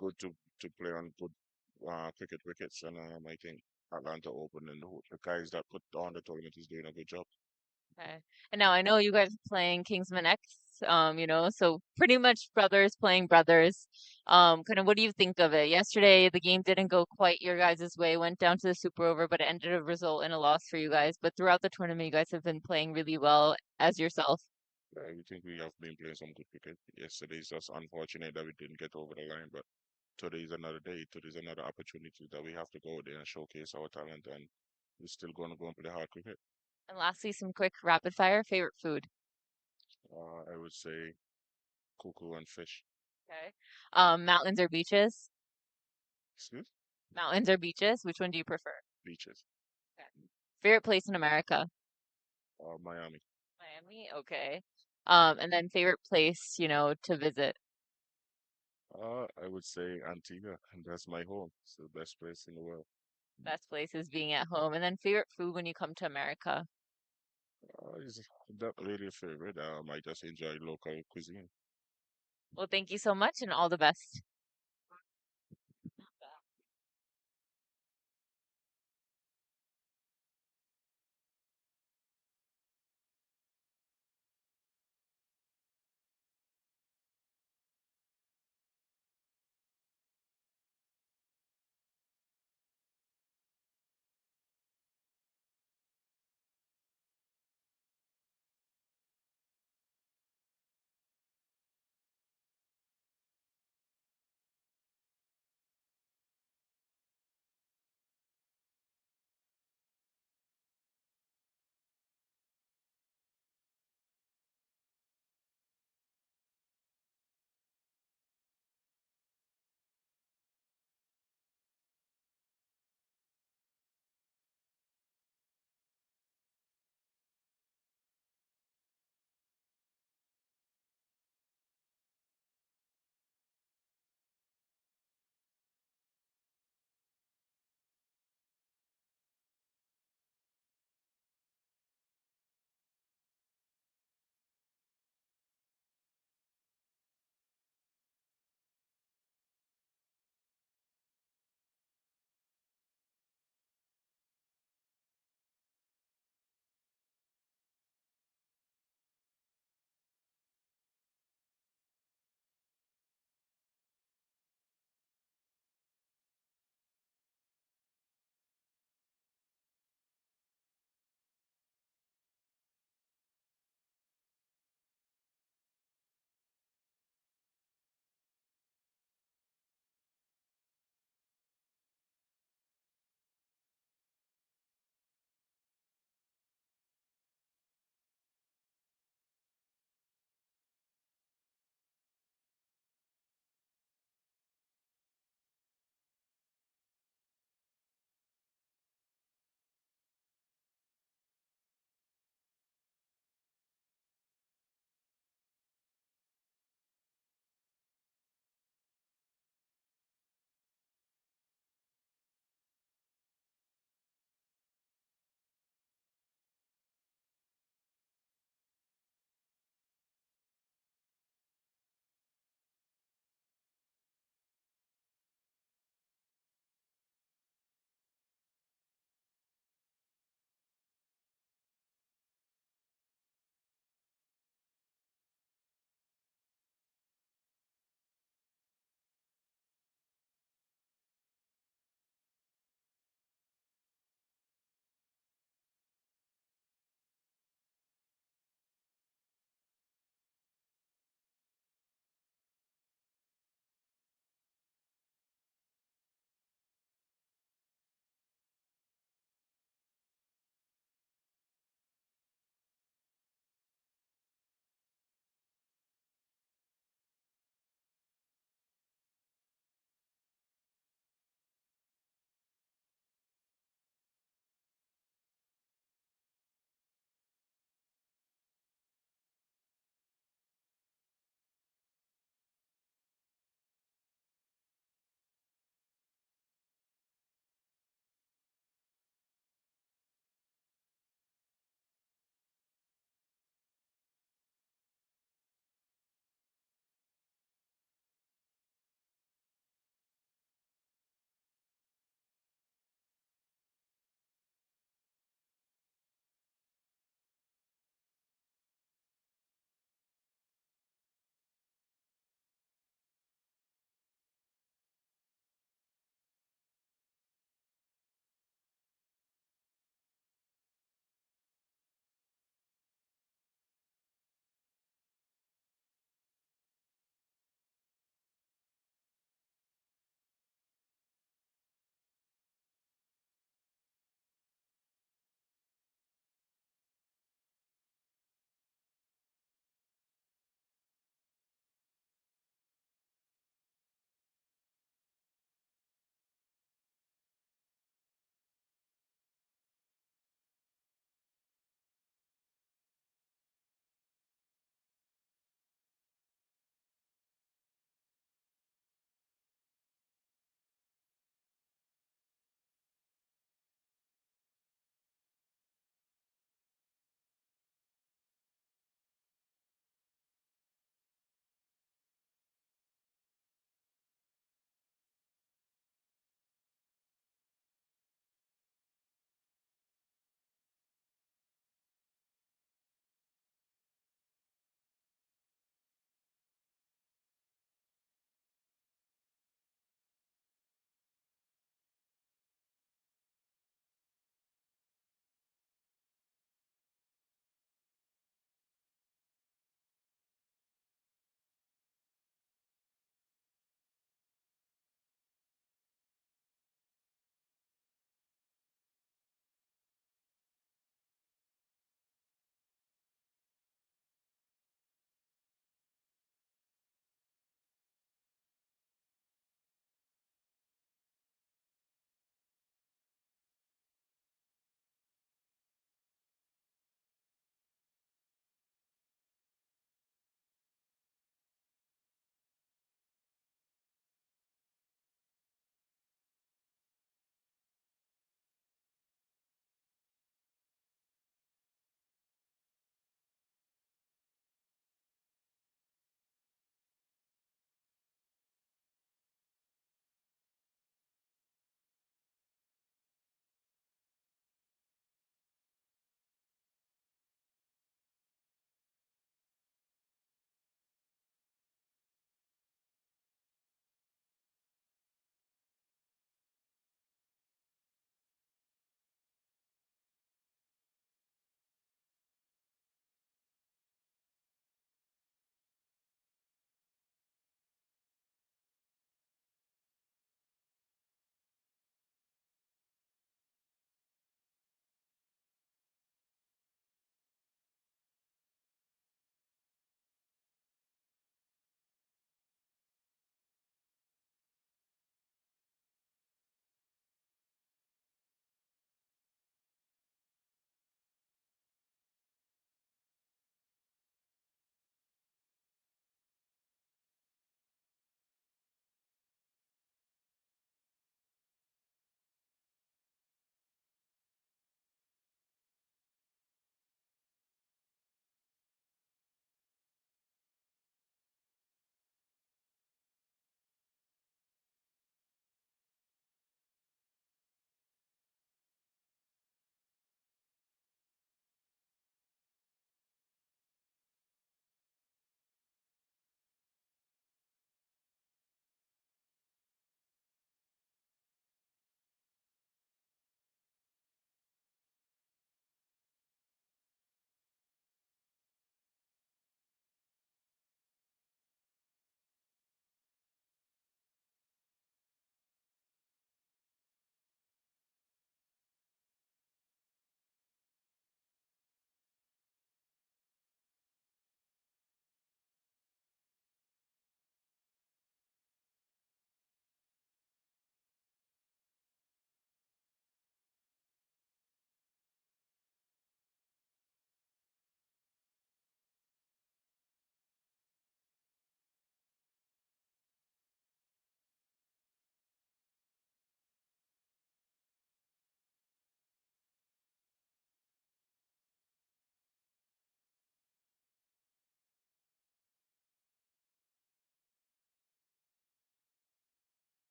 good to play on good cricket wickets, and I think Atlanta Open and the guys that put on the tournament is doing a good job. Okay. And now I know you guys are playing Kingsman X, so pretty much brothers playing brothers. Kind of what do you think of it? Yesterday, the game didn't go quite your guys' way, went down to the super over, but it ended a result in a loss for you guys. But throughout the tournament, you guys have been playing really well as yourself. I think we have been playing some good cricket. Yesterday's just unfortunate that we didn't get over the line, but today's another day. Today's another opportunity that we have to go there and showcase our talent, and we're still going to go and play hard cricket. And lastly, some quick rapid fire favorite food. I would say cuckoo and fish. Okay. Mountains or beaches? Excuse? Mountains or beaches? Which one do you prefer? Beaches. Okay. Favorite place in America? Miami. Miami. Okay. And then favorite place, to visit. I would say Antigua, and that's my home. It's the best place in the world. Best place is being at home. And then favorite food when you come to America. It's not really a favorite. I just enjoy local cuisine. Well, thank you so much and all the best.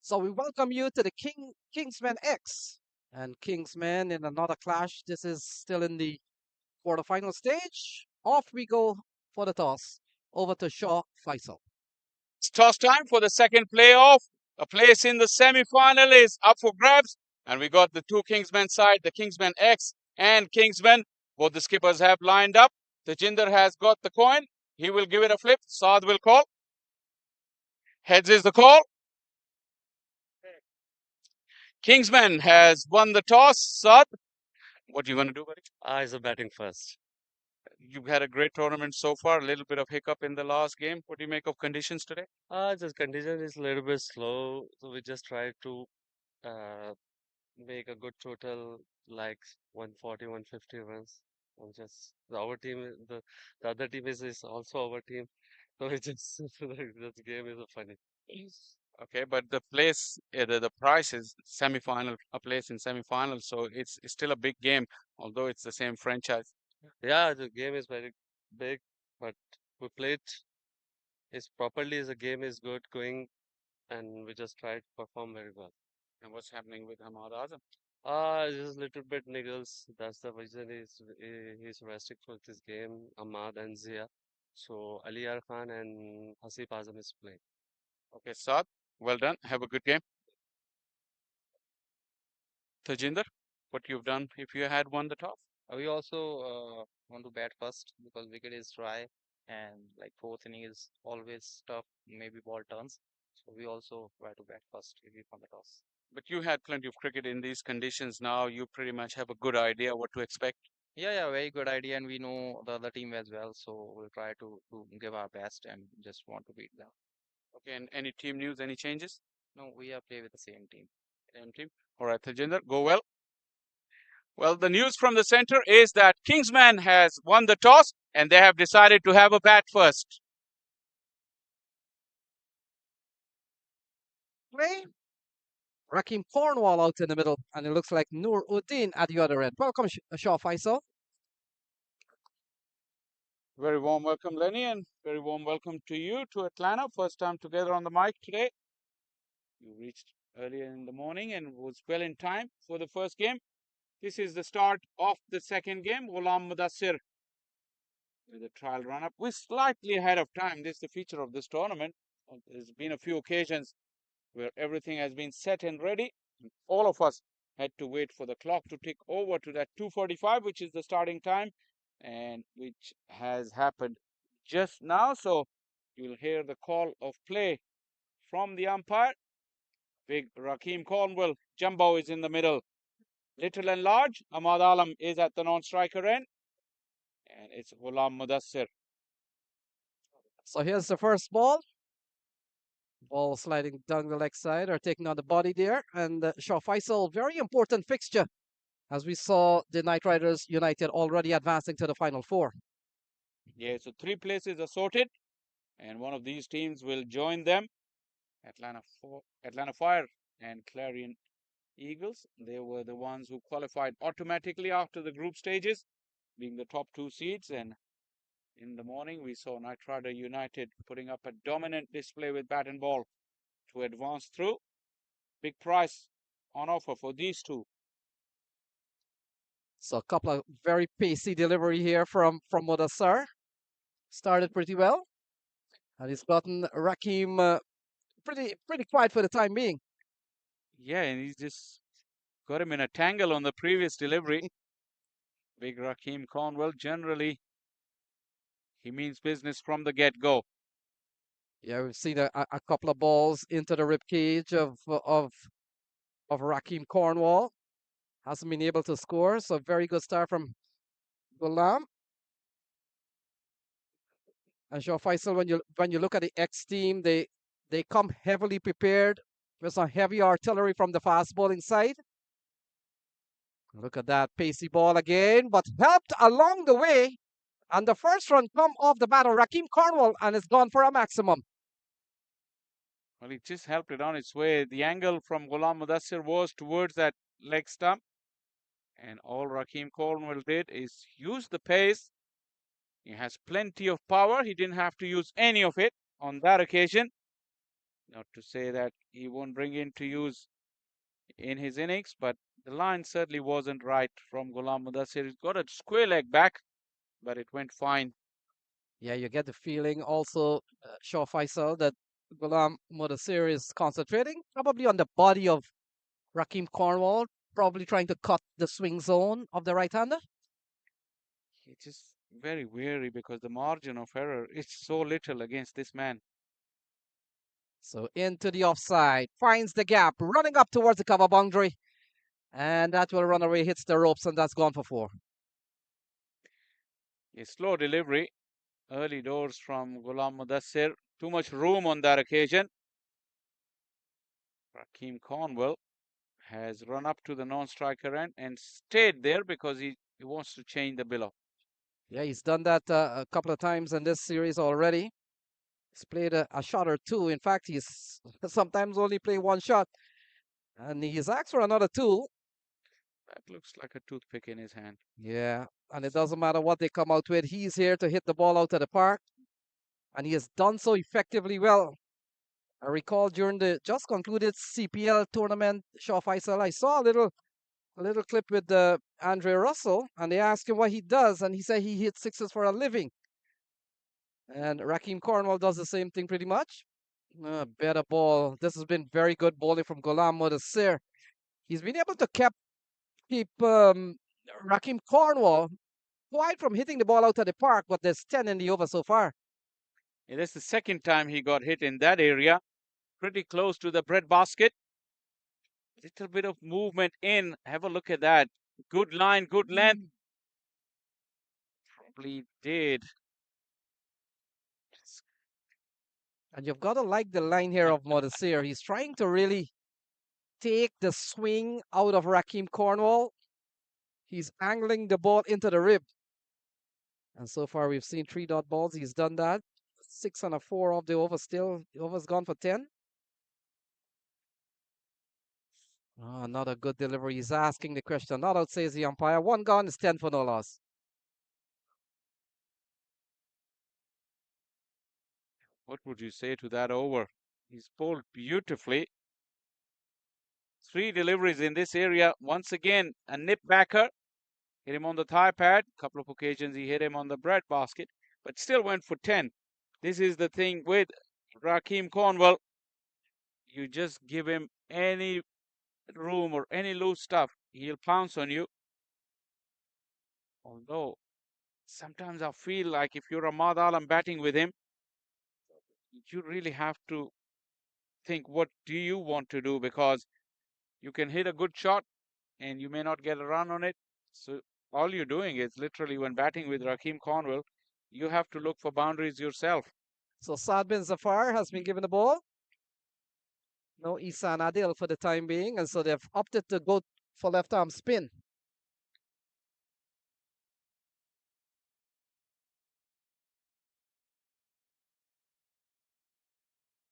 So we welcome you to the Kingsmen X and Kingsmen in another clash. This is still in the quarterfinal stage. Off we go for the toss. Over to 𝗂 It's toss time for the second playoff. A place in the semi-final is up for grabs. And we got the two Kingsmen side, the Kingsmen X and Kingsmen. Both the skippers have lined up. Tejinder has got the coin. He will give it a flip. Saad will call. Heads is the call. Kingsman has won the toss. Saad, what do you want to do, buddy? Eyes are batting first. You've had a great tournament so far. A little bit of hiccup in the last game. What do you make of conditions today? Just condition is a little bit slow, so we just try to uh, make a good total like 140, 150 runs. And just our team, the other team is also our team, so it just this game is funny. Okay, but the place, the price is semi-final, a place in semi-final, so it's still a big game, although it's the same franchise. Yeah, the game is very big, but we played is properly. The game is good going, and we just try to perform very well. And what's happening with Ahmad Azam? Just a little bit niggles. That's the reason he's resting for this game. Ahmad and Zia. So Aliyar Khan and Hasib Azam is playing. Okay, Saad, well done. Have a good game. Tajinder, what you've done if you had won the toss? We also want to bat first because wicket is dry and like fourth inning is always tough. Maybe ball turns, so we also try to bat first if we won the toss. But you had plenty of cricket in these conditions now. You pretty much have a good idea what to expect. Yeah, very good idea, and we know the other team as well, so we'll try to give our best and just want to beat them. Okay, and any team news, any changes? No, we are play with the same team. Same team. All right, Tajinder, go well. Well, the news from the center is that Kingsman has won the toss and they have decided to have a bat first. Play. Rakeem Cornwall out in the middle, and it looks like Nur-Uddin at the other end. Welcome, 𝗂. Very warm welcome, Lenny, and very warm welcome to you to Atlanta. First time together on the mic today. You reached earlier in the morning and was well in time for the first game. This is the start of the second game. 𝗂𝗚-𝗪𝗪 with a trial run-up. We're slightly ahead of time. This is the feature of this tournament. There's been a few occasions where everything has been set and ready. All of us had to wait for the clock to tick over to that 2:45, which is the starting time, and which has happened just now. So you'll hear the call of play from the umpire. Big Rakeem Cornwall. Jumbo is in the middle. Little and large, Ahmad Alam is at the non-striker end. And it's 𝗂𝗚-𝗪𝗪. So here's the first ball. Ball sliding down the leg side or taking on the body there. And 𝗂, very important fixture, as we saw the Knight Riders United already advancing to the Final Four. Yeah, so 3 places are sorted, and one of these teams will join them. Atlanta Fire and Clarion Eagles. They were the ones who qualified automatically after the group stages, being the top 2 seeds. And in the morning, we saw Knight Rider United putting up a dominant display with bat and ball to advance through. Big prize on offer for these two. So a couple of very pacey delivery here from Mudassar. Started pretty well, and he's gotten Rakeem pretty quiet for the time being. Yeah, and he's just got him in a tangle on the previous delivery. Big Rakeem Cornwall, generally, he means business from the get-go. Yeah, we've seen a couple of balls into the rib cage of Rakeem Cornwall. Hasn't been able to score, so very good start from Ghulam. And 𝗂, when you look at the X team, they come heavily prepared with some heavy artillery from the fast bowling side. Look at that pacey ball again, but helped along the way. And the first run come off the bat of Rakeem Cornwall, and it's gone for a maximum. Well, he just helped it on its way. The angle from 𝗂𝗚-𝗪𝗪 was towards that leg stump. And all Rakeem Cornwall did is use the pace He has plenty of power. He didn't have to use any of it on that occasion. Not to say that he won't bring it to use in his innings, but the line certainly wasn't right from Ghulam Mudassir. He's got a square leg back, but it went fine. Yeah, you get the feeling also, Shaw Faisal, that Ghulam Mudassir is concentrating probably on the body of Rakeem Cornwall, probably trying to cut the swing zone of the right-hander. He's just very wary because the margin of error is so little against this man. So into the offside, finds the gap, running up towards the cover boundary, and that will run away, hits the ropes, and that's gone for 4. A slow delivery, early doors from Ghulam Mudassir. Too much room on that occasion. Rakeem Cornwall has run up to the non-striker end and stayed there because he wants to change the below. Yeah, he's done that a couple of times in this series already. He's played a shot or two. In fact, he's sometimes only play one shot. And he's asked for another 2. That looks like a toothpick in his hand. Yeah, and it doesn't matter what they come out with. He's here to hit the ball out of the park. And he has done so effectively well. I recall during the just concluded CPL tournament, Shaw Faisal, I saw a little clip with Andre Russell, and they asked him what he does, and he said he hits sixes for a living. And Rakeem Cornwall does the same thing pretty much. Better ball. This has been very good bowling from Ghulam Mudassir. He's been able to keep Rakeem Cornwall quite from hitting the ball out of the park, but there's 10 in the over so far. Yeah, that's the second time he got hit in that area. Pretty close to the breadbasket. Little bit of movement in. Have a look at that. Good line, good length. Probably did. And you've got to like the line here of Mudassir. He's trying to really take the swing out of Rakeem Cornwall. He's angling the ball into the rib. And so far we've seen 3 dot balls. He's done that. 6 and a 4 of the over still. The over's gone for 10. Oh, another good delivery. He's asking the question. Not out, says the umpire. 1 gone is 10 for no loss. What would you say to that over? He's bowled beautifully. 3 deliveries in this area. Once again, a nip backer. Hit him on the thigh pad. Couple of occasions he hit him on the breadbasket, but still went for 10. This is the thing with Rakeem Cornwall. You just give him any room or any loose stuff, he'll pounce on you. Although, sometimes I feel like if you're Ahmad Alam batting with him, you really have to think, what do you want to do? Because you can hit a good shot and you may not get a run on it. So all you're doing is literally, when batting with Rakeem Cornwall, you have to look for boundaries yourself. So Saad bin Zafar has been given the ball. No Ihsan Adil for the time being, and so they've opted to go for left arm spin.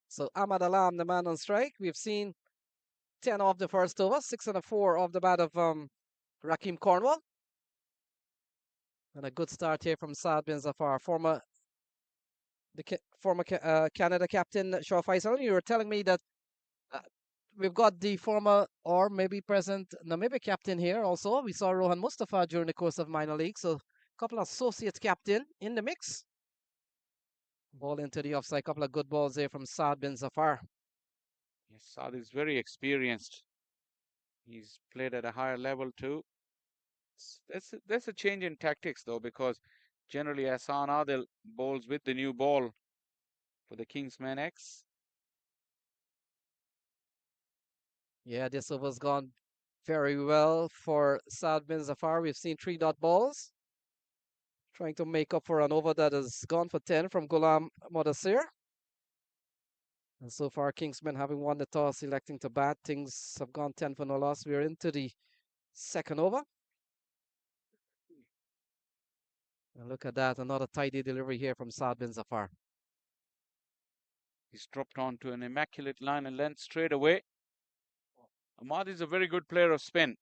So Ahmad Alam, the man on strike. We've seen 10 off the first over, 6 and a 4 off the bat of Rakeem Cornwall. And a good start here from Saad bin Zafar, former Canada captain Shaw Faisal. You were telling me that we've got the former or maybe present Namibia captain here also. We saw Rohan Mustafa during the course of minor league. So a couple of associate captain in the mix. Ball into the offside. Couple of good balls there from Saad bin Zafar. Yes, Saad is very experienced. He's played at a higher level too. That's a change in tactics though, because generally Ihsan Adil bowls with the new ball for the Kingsmen X. Yeah, this over's gone very well for Saad bin Zafar. We've seen 3 dot balls. Trying to make up for an over that has gone for 10 from Ghulam Mudassir. And so far, Kingsmen having won the toss, electing to bat. Things have gone 10 for no loss. We're into the second over. And look at that, another tidy delivery here from Saad bin Zafar. He's dropped onto an immaculate line and length straight away. Ahmad is a very good player of spin.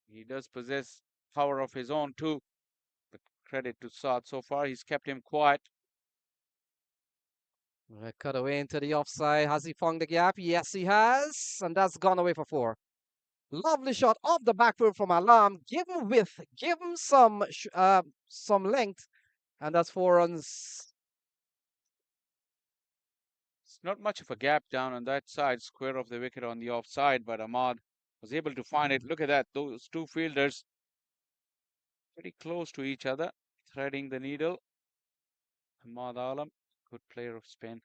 He does possess power of his own too. The credit to 𝗧 so far. He's kept him quiet. Cut away into the offside. Has he found the gap? Yes, he has. And that's gone away for 4. Lovely shot off the back foot from Alam. Give him width. Give him some length. And that's 4 runs. It's not much of a gap down on that side, square of the wicket on the offside, but 𝗂𝗏 was able to find it. Look at that. Those two fielders pretty close to each other, threading the needle. 𝗂𝗏 Alam, good player of spin.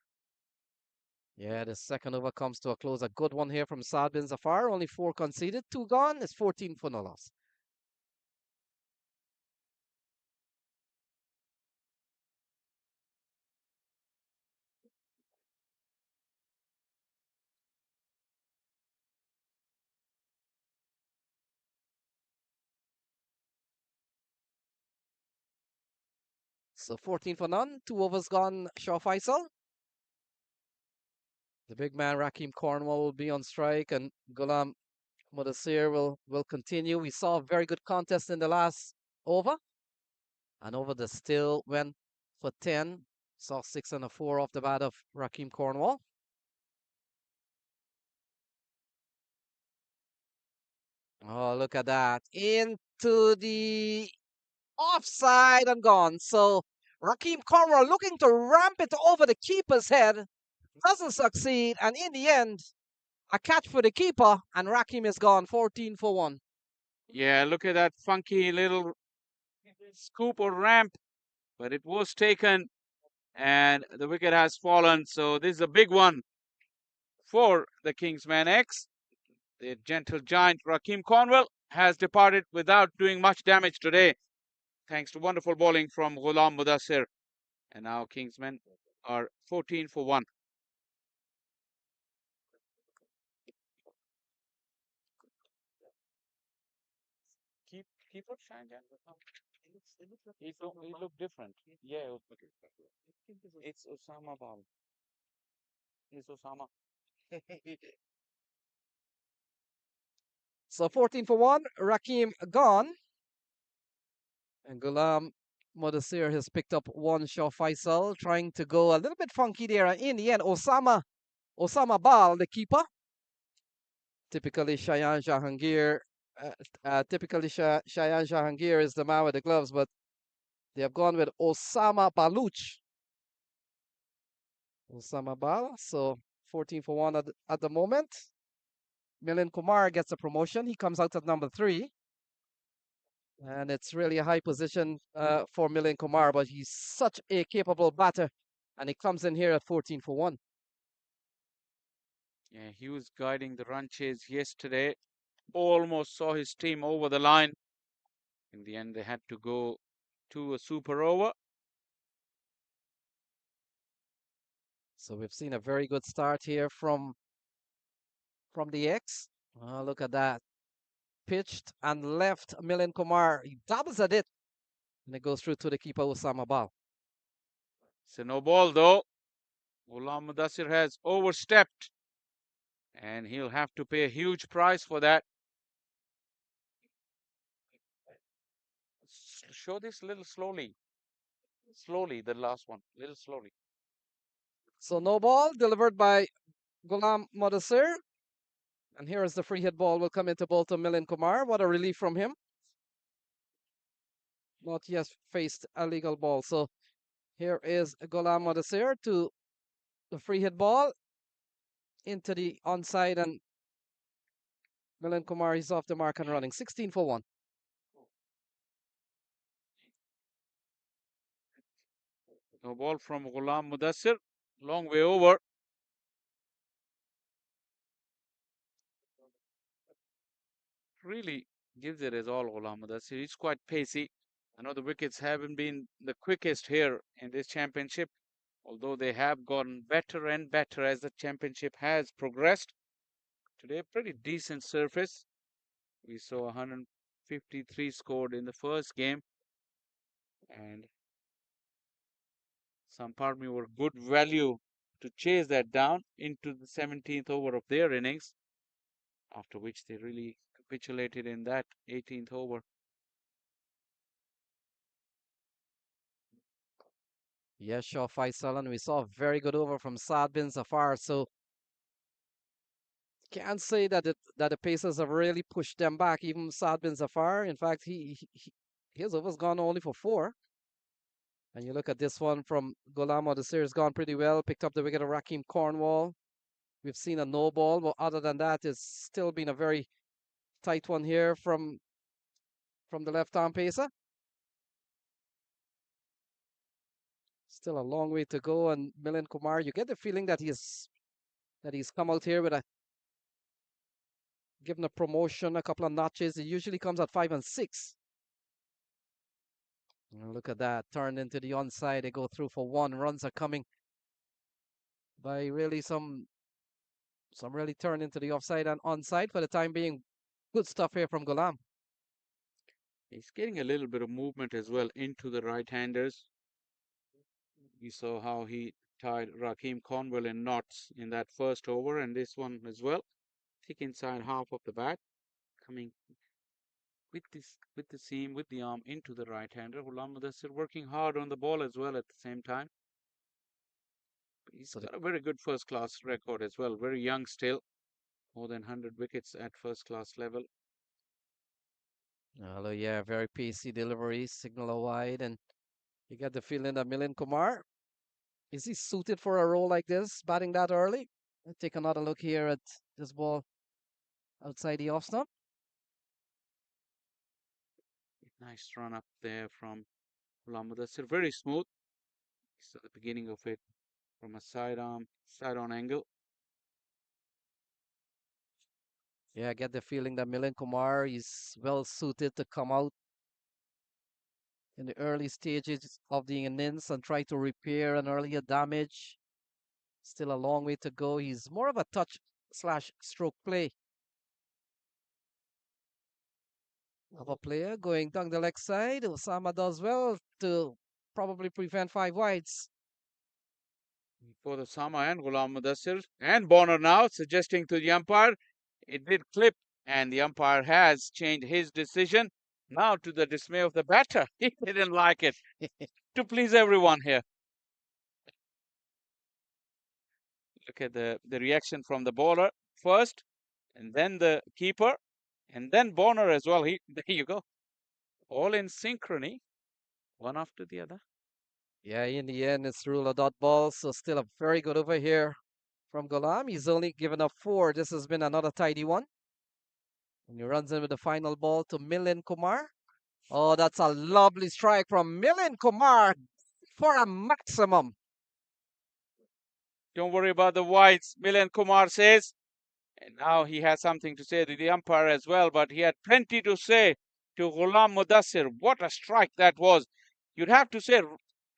Yeah, the second over comes to a close. A good one here from Saad bin Zafar. Only 4 conceded. 2 gone. It's 14 for no loss. So 14 for none. 2 overs gone. Shah Faisal. The big man Rakeem Cornwall will be on strike, and Ghulam Mudassir will continue. We saw a very good contest in the last over. And over the still went for 10. Saw 6 and a 4 off the bat of Rakeem Cornwall. Oh, look at that. Into the offside and gone. So Rakeem Cornwall looking to ramp it over the keeper's head. Doesn't succeed. And in the end, a catch for the keeper. And Rakeem is gone. 14 for 1. Yeah, look at that funky little scoop or ramp. But it was taken. And the wicket has fallen. So this is a big one for the Kingsmen X. The gentle giant Rakeem Cornwall has departed without doing much damage today, thanks to wonderful bowling from Ghulam Mudassir. And now Kingsmen are 14 for 1. Keep it, Shanjan. It look different. Yeah, it's Osama ball. It's Osama. So 14 for 1. Rakeem gone. And Ghulam Mudassir has picked up 1. Shah Faisal trying to go a little bit funky there. And in the end, Osama Bal, the keeper. Typically, Shayan Jahangir. Shayan Jahangir is the man with the gloves, but they have gone with Osama Baluch. Osama Bal. So 14 for 1 at the moment. Milind Kumar gets a promotion. He comes out at number 3. And it's really a high position for Milind Kumar, but he's such a capable batter. And he comes in here at 14 for 1. Yeah, he was guiding the run chase yesterday. Almost saw his team over the line. In the end, they had to go to a super over. So we've seen a very good start here from the X. Oh, look at that. Pitched and left Milind Kumar. He doubles at it. And it goes through to the keeper, Osama Bal. It's a no ball, though. Ghulam Mudassir has overstepped. And he'll have to pay a huge price for that. Show this a little slowly. Slowly, the last one. A little slowly. So no ball delivered by Ghulam Mudassir. And here is the free hit ball. Will come into bowl to Milind Kumar. What a relief from him. Not yet faced a legal ball. So here is Ghulam Mudassir to the free hit ball into the onside, and Milind Kumar is off the mark and running. 16 for 1. No ball from Ghulam Mudassir. Long way over. Really gives it his all, Ghulam Mudassir. He's quite pacey. I know the wickets haven't been the quickest here in this championship, although they have gotten better and better as the championship has progressed. Today, pretty decent surface. We saw 153 scored in the first game. And some part me were good value to chase that down into the 17th over of their innings, after which they really capitulated in that 18th over. Yes, sure, Faisal, and we saw a very good over from 𝗏 𝗏𝗂𝗏. So can't say that the Pacers have really pushed them back, even 𝗏 𝗏𝗏𝗏. In fact, his over's gone only for 4. And you look at this one from 𝗂𝗏-𝗂𝗃𝗃 has gone pretty well. Picked up the wicket of Rakeem Cornwall. We've seen a no ball, but other than that, it's still been a very tight one here from the left-arm pacer. Still a long way to go, and Milind Kumar, you get the feeling that he's come out here with given a promotion, a couple of notches. It usually comes at 5 and 6. And look at that, turned into the onside. They go through for 1. Runs are coming by really some really turn into the offside and onside for the time being. Good stuff here from Ghulam. He's getting a little bit of movement as well into the right-handers. We saw how he tied Rakeem Cornwall in knots in that first over, and this one as well. Thick inside half of the bat, coming with the seam, with the arm into the right-hander. 𝗂𝗏-𝗂𝗃𝗃 working hard on the ball as well at the same time. But he's got a very good first-class record as well. Very young still, more than 100 wickets at first-class level. Hello, yeah, very pacey delivery, signal wide, and you get the feeling that Milind Kumar, is he suited for a role like this, batting that early? Let's take another look here at this ball outside the off stump. Nice run up there from 𝗂𝗏-𝗂𝗃𝗃. Very smooth. So the beginning of it from a side-on angle. Yeah, I get the feeling that Milind Kumar is well suited to come out in the early stages of the innings and try to repair an earlier damage. Still a long way to go. He's more of a touch/stroke play of a player going down the leg side. Osama does well to probably prevent 5 wides. For the Sama and 𝗂𝗏-𝗂𝗃𝗃 and Bonner now suggesting to the umpire. It did clip, and the umpire has changed his decision. Now, to the dismay of the batter, he didn't like it. To please everyone here. Look at the reaction from the bowler first, and then the keeper, and then Bonner as well. There you go. All in synchrony, one after the other. Yeah, in the end, it's rule of dot ball, so still a very good over here from Ghulam. He's only given up 4. This has been another tidy one. And he runs in with the final ball to Milind Kumar. Oh, that's a lovely strike from Milind Kumar for a maximum. Don't worry about the wides, Milind Kumar says. And now he has something to say to the umpire as well, but he had plenty to say to 𝗂𝗏-𝗂𝗃𝗃. What a strike that was. You'd have to say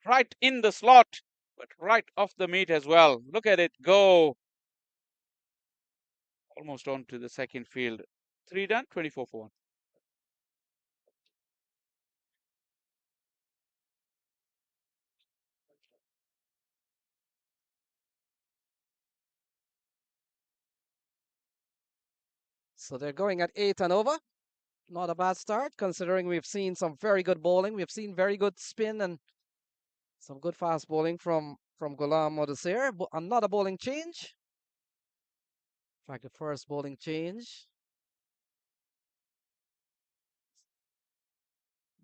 right in the slot, but right off the meat as well. Look at it go. Almost on to the second field. 3 done, 24 for 1. So they're going at 8 and over. Not a bad start, considering we've seen some very good bowling. We've seen very good spin and some good fast bowling from 𝗂𝗏-𝗂𝗃𝗃. But another bowling change. In fact, the first bowling change.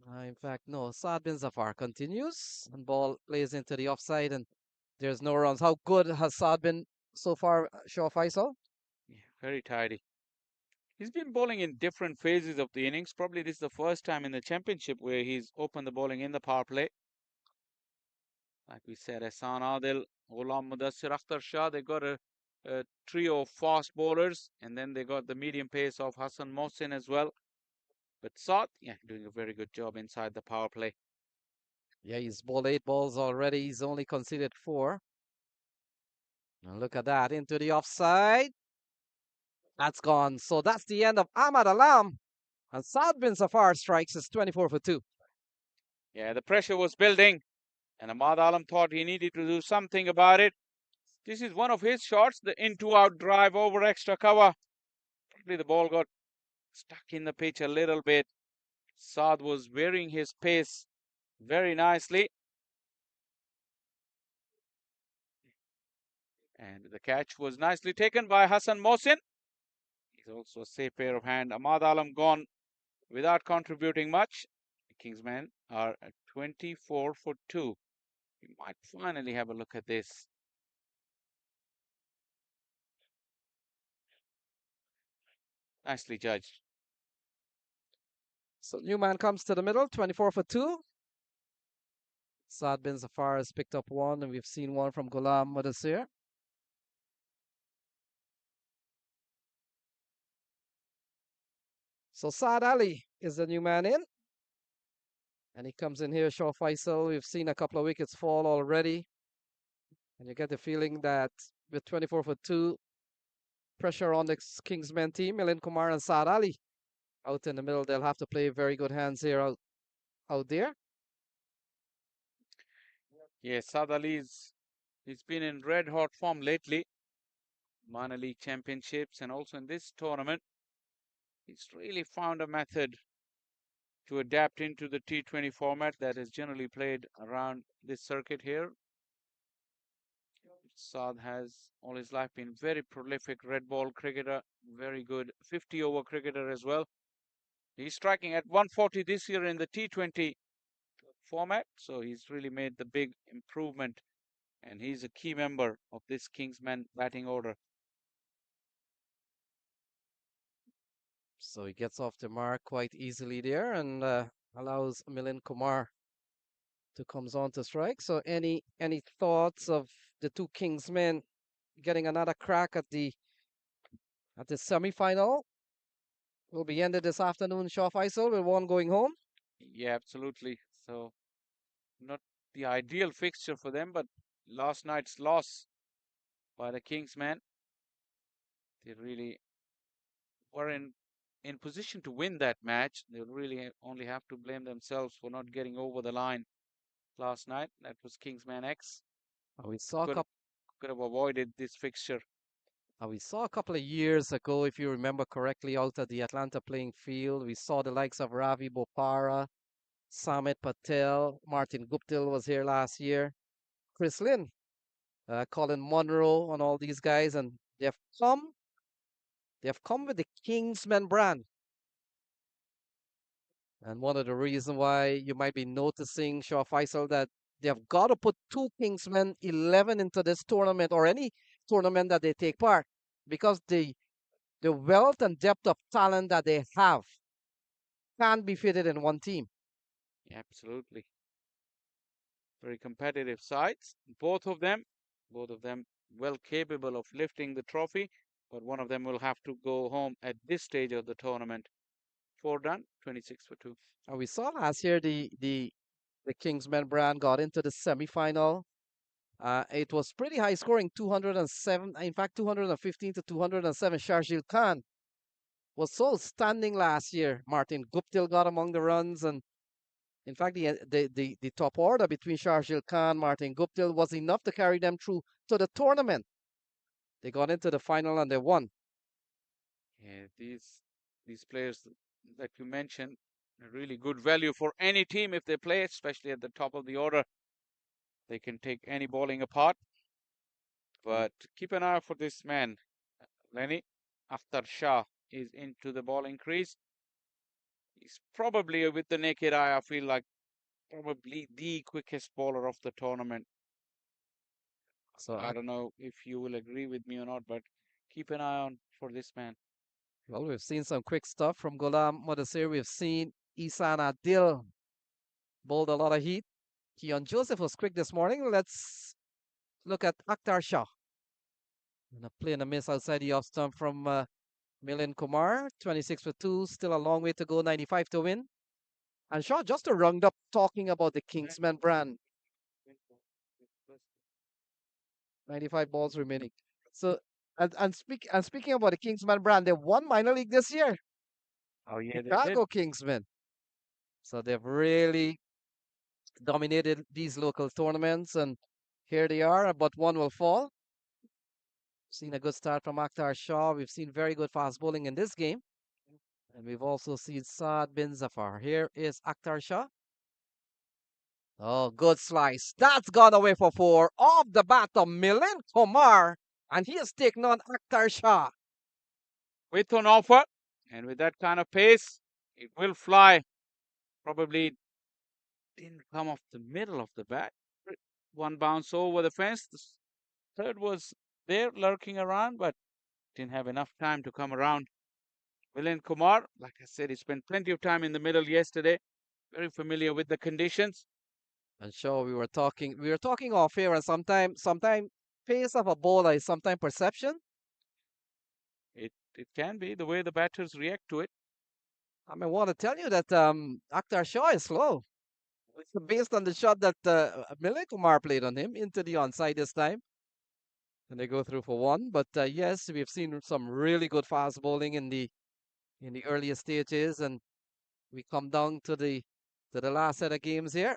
In fact, no. 𝗏 𝗏𝗏𝗏 continues, and ball plays into the offside, and there's no runs. How good has 𝗏 been so far, Shaw Faisal? Yeah, very tidy. He's been bowling in different phases of the innings. Probably this is the first time in the championship where he's opened the bowling in the power play. Like we said, Ehsan Adil, Ghulam Mudassir, Akhtar Shah, they got a trio of fast bowlers, and then they got the medium pace of Hassan Mohsin as well. But 𝗏, yeah, doing a very good job inside the power play. Yeah, he's bowled 8 balls already. He's only conceded 4. Now look at that, into the offside. That's gone. So that's the end of Ahmad Alam. And 𝗏 𝗏𝗏𝗏 strikes is 24 for 2. Yeah, the pressure was building, and Ahmad Alam thought he needed to do something about it. This is one of his shots, the in-to-out drive over extra cover. Probably the ball got stuck in the pitch a little bit. 𝗏 was varying his pace very nicely. And the catch was nicely taken by Hassan Mohsin. He's also a safe pair of hand. Ahmad Alam gone without contributing much. The Kingsmen are at 24 for 2. We might finally have a look at this. Nicely judged. So new man comes to the middle, 24 for 2. Saad bin Zafar has picked up one, and we've seen one from 𝗂𝗚-𝗂𝗽cije. So Saad Ali is the new man in. And he comes in here, Shaw Faisal. We've seen a couple of wickets fall already. And you get the feeling that with 24 for 2, pressure on the Kingsmen team, 𝗵𝗡𝗀 Kumar and Saad Ali out in the middle. They'll have to play very good hands here out there. Yes, Saad Ali's he's been in red hot form lately. Minor League Championships and also in this tournament. He's really found a method to adapt into the T20 format that is generally played around this circuit here. Saad has all his life been very prolific red ball cricketer, very good 50-over cricketer as well. He's striking at 140 this year in the T20 format, so he's really made the big improvement, and he's a key member of this Kingsmen batting order. So he gets off the mark quite easily there and allows 𝗵𝗡𝗀 Kumar to comes on to strike. So any thoughts of the two Kingsmen getting another crack at the semi-final? Will be ended this afternoon, Shaw Faisal, with one going home. Yeah, absolutely. So not the ideal fixture for them, but last night's loss by the Kingsmen, they really were in position to win that match. They really only have to blame themselves for not getting over the line last night. That was Kingsman X. We saw could have avoided this fixture. We saw a couple of years ago, if you remember correctly, out at the Atlanta playing field, we saw the likes of Ravi Bopara, Samit Patel, Martin Guptill was here last year, Chris Lynn, Colin Munro, and all these guys, and they've come with the Kingsmen brand. And one of the reasons why you might be noticing, Shaw Faisal, that they've got to put two Kingsmen 11 into this tournament or any tournament that they take part, because the wealth and depth of talent that they have can't be fitted in one team. Yeah, absolutely. Very competitive sides. Both of them well capable of lifting the trophy, but one of them will have to go home at this stage of the tournament. 4 done, 26 for 2. We saw last year the Kingsmen brand got into the semi-final. It was pretty high scoring, 207. In fact, 215 to 207. Shardul Khan was so outstanding last year. Martin Guptill got among the runs, and in fact, the top order between Shardul Khan, Martin Guptill was enough to carry them through to the tournament. They got into the final and they won. Yeah, these players that you mentioned are really good value for any team if they play, especially at the top of the order. They can take any bowling apart. But keep an eye out for this man, Lenny. Akhtar Shah is into the bowling crease. He's probably, with the naked eye, I feel like probably the quickest bowler of the tournament. So I don't know if you will agree with me or not, but keep an eye on for this man. Well, we've seen some quick stuff from 𝗂𝗚-𝗂𝗽cije. We've seen Ihsan Adil bowled a lot of heat. Keon Joseph was quick this morning. Let's look at Akhtar Shah. And a play and a miss outside the off stump from 𝗵𝗡𝗀 Kumar. 26 for 2. Still a long way to go. 95 to win. And Shaw, just to round up talking about the Kingsmen brand. 95 balls remaining. So, and speaking about the Kingsmen brand, they won minor league this year. Oh yeah, Chicago Kingsmen. So they've really dominated these local tournaments, and here they are, but one will fall. Seen a good start from Akhtar Shah. We've seen very good fast bowling in this game. And we've also seen Saad bin Zafar. Here is Akhtar Shah. Oh, good slice. That's gone away for 4. Off the bat of 𝗵𝗡𝗀 Kumar. And he has taken on 𝗂𝗃𝗃𝗃 with an offer. And with that kind of pace, it will fly. Probably didn't come off the middle of the bat. One bounce over the fence. The third was there lurking around, but didn't have enough time to come around. Milind Kumar, like I said, he spent plenty of time in the middle yesterday. Very familiar with the conditions. And sure, we were talking off air, and sometimes pace of a bowler is sometimes perception. It can be the way the batters react to it. I mean, I want to tell you that 𝗂𝗃𝗃𝗃 is slow. Based on the shot that Milind Kumar played on him into the onside this time. And they go through for one. But yes, we've seen some really good fast bowling in the earlier stages, and we come down to the last set of games here.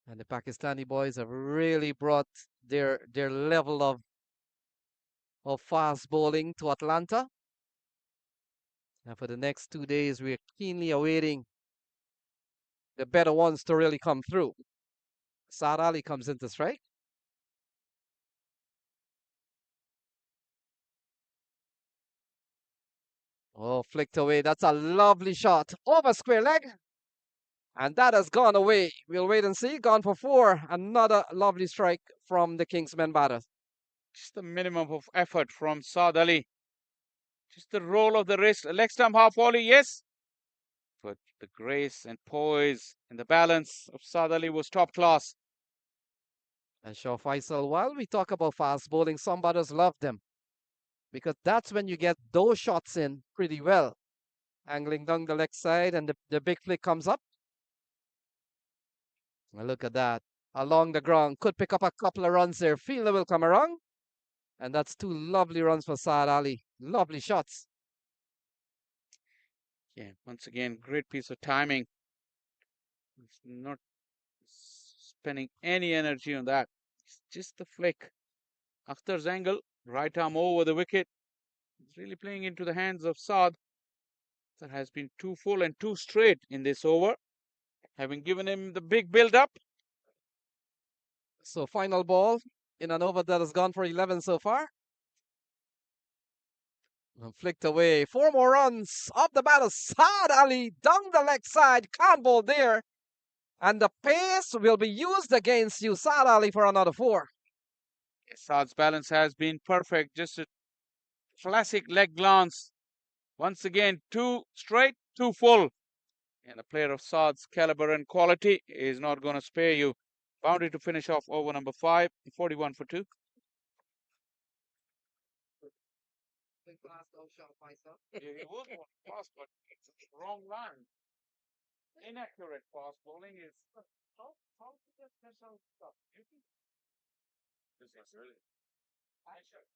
And the Pakistani boys have really brought their level of fast bowling to Atlanta. And for the next 2 days, we're keenly awaiting the better ones to really come through. Saad Ali comes into strike. Oh, flicked away. That's a lovely shot. Over square leg. And that has gone away. We'll wait and see. Gone for 4. Another lovely strike from the Kingsmen batters. Just the minimum of effort from Saad Ali. Just the roll of the wrist. A leg stump half volley, yes. But the grace and poise and the balance of Saad Ali was top class. And Shaw Faisal, while we talk about fast bowling, some batters love them, because that's when you get those shots in pretty well. Angling down the leg side, and the big flick comes up. Well, look at that. Along the ground. Could pick up a couple of runs there. Fielder will come around. And that's 2 lovely runs for Saad Ali. Lovely shots. Yeah, once again, great piece of timing. It's not spending any energy on that. It's just the flick. Akhtar's angle, right arm over the wicket. It's really playing into the hands of Saad. That has been 2 full and 2 straight in this over, having given him the big build-up. So final ball in an over that has gone for 11 so far. And flicked away. 4 more runs off the batter. Saad Ali down the leg side. Can't bowl there. And the pace will be used against you, Saad Ali, for another 4. Yes, Saad's balance has been perfect. Just a classic leg glance. Once again, 2 straight, 2 full. And a player of Saad's caliber and quality is not going to spare you. Boundary to finish off over number 5, 41 for 2. Yeah, it was one fast, but it's a wrong line. Inaccurate fast bowling is how to get this out stuff. You can this is really. I should.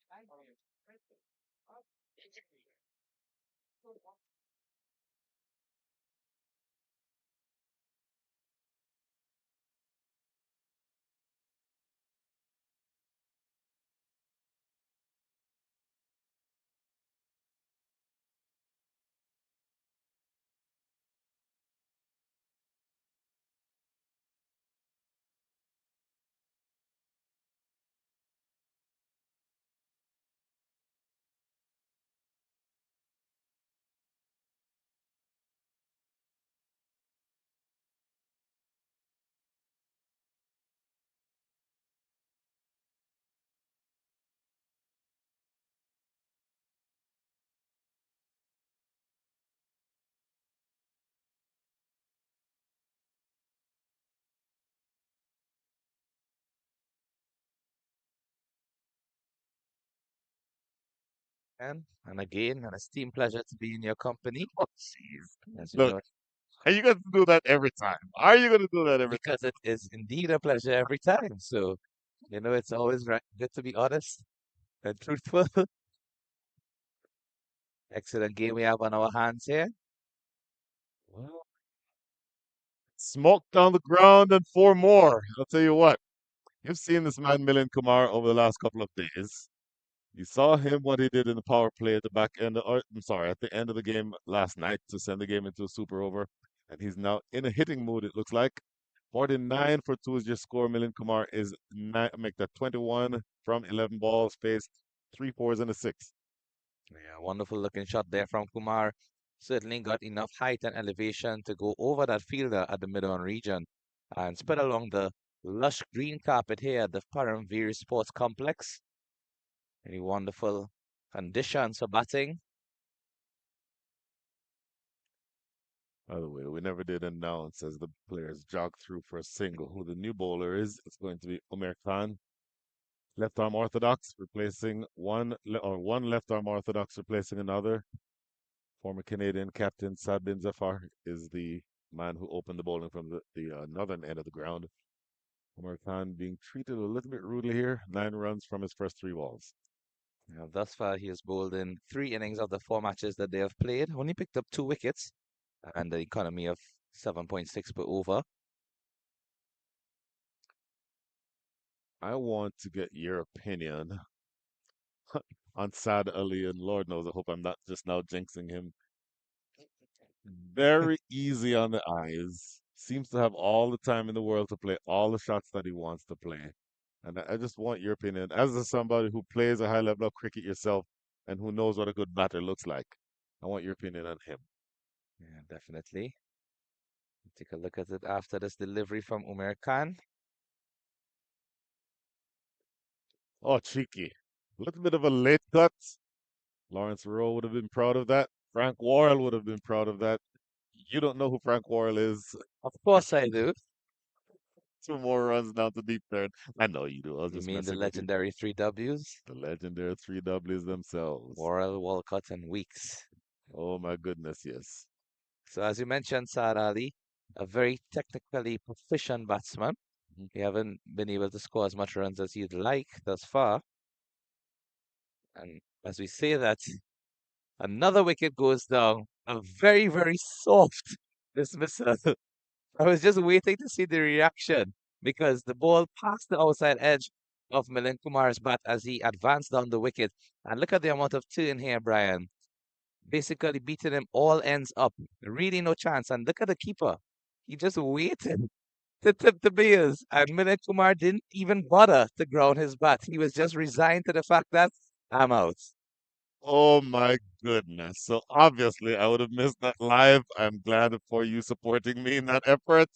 And again, an esteemed pleasure to be in your company. Oh, jeez. As Look, are you going to do that every time? Are you going to do that every time? because it is indeed a pleasure every time. So, it's always good to be honest and truthful. Excellent game we have on our hands here. Well, smoke down the ground and 4 more. I'll tell you what. You've seen this man Milind Kumar over the last couple of days. You saw him what he did in the power play at the back end, at the end of the game last night to send the game into a super over, and he's now in a hitting mood. It looks like 49 for 2 is your score. Milind Kumar is make that 21 from 11 balls, faced 3 fours and a 6. Yeah, wonderful looking shot there from Kumar. Certainly got enough height and elevation to go over that fielder at the mid-on region and spread along the lush green carpet here at the 𝗵𝗺𝗃𝗃 Sports Complex. Very wonderful conditions for batting. By the way, we never did announce as the players jog through for a single who the new bowler is. It's going to be Umair Khan, left arm orthodox, replacing one left arm orthodox, replacing another. Former Canadian captain Saad bin Zafar is the man who opened the bowling from the northern end of the ground. Umair Khan being treated a little bit rudely here. 9 runs from his first 3 balls. Yeah, thus far, he has bowled in 3 innings of the 4 matches that they have played. Only picked up 2 wickets and the economy of 7.6 per over. I want to get your opinion on Saad Ali, and Lord knows, I hope I'm not just now jinxing him. Very easy on the eyes. Seems to have all the time in the world to play all the shots that he wants to play. And I just want your opinion as somebody who plays a high level of cricket yourself and who knows what a good batter looks like. I want your opinion on him. Yeah, definitely. Take a look at it after this delivery from Umair Khan. Oh, cheeky. A little bit of a late cut. Lawrence Rowe would have been proud of that. Frank Worrell would have been proud of that. You don't know who Frank Worrell is. Of course I do. 2 more runs down to deep third. I know you do. I was You just mean the messing with you. legendary 3 Ws? The legendary 3 Ws themselves. Worrell, Walcott, and Weeks. Oh my goodness, yes. So as you mentioned, Saad Ali, a very technically proficient batsman. We haven't been able to score as much runs as you'd like thus far. And as we say that, another wicket goes down. A very, very soft dismissal. I was just waiting to see the reaction because the ball passed the outside edge of Milind Kumar's bat as he advanced down the wicket. And look at the amount of turn here, Brian. Basically beating him all ends up. Really no chance. And look at the keeper. He just waited to tip the beers. And Milind Kumar didn't even bother to ground his bat. He was just resigned to the fact that I'm out. Oh my goodness. So obviously I would have missed that live. I'm glad for you supporting me in that effort.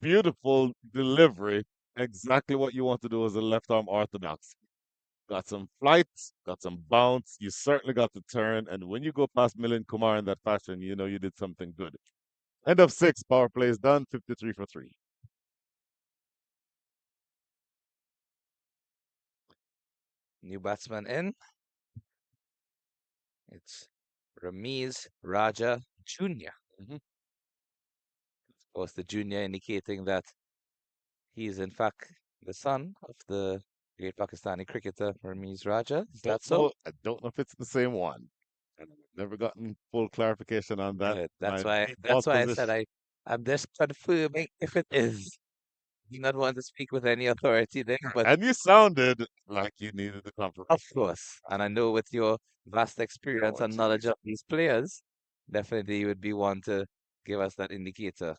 Beautiful delivery. Exactly what you want to do as a left arm orthodox. Got some flight, got some bounce. You certainly got the turn. And when you go past Milind Kumar in that fashion, you know you did something good. End of 6. Power play is done. 53 for 3. New batsman in. It's 𝗵𝗺 Raja Jr. Of course, the junior indicating that he is in fact the son of the great Pakistani cricketer 𝗵𝗺 Raja. Is that so? I don't know if it's the same one. And I've never gotten full clarification on that. That's My why default I position- said I'm just confirming if it is. Do not want to speak with any authority there, but And you sounded like you needed the confirmation. of course. And I know with your vast experience Oh, and knowledge geez. of these players, definitely you would be one to give us that indicator.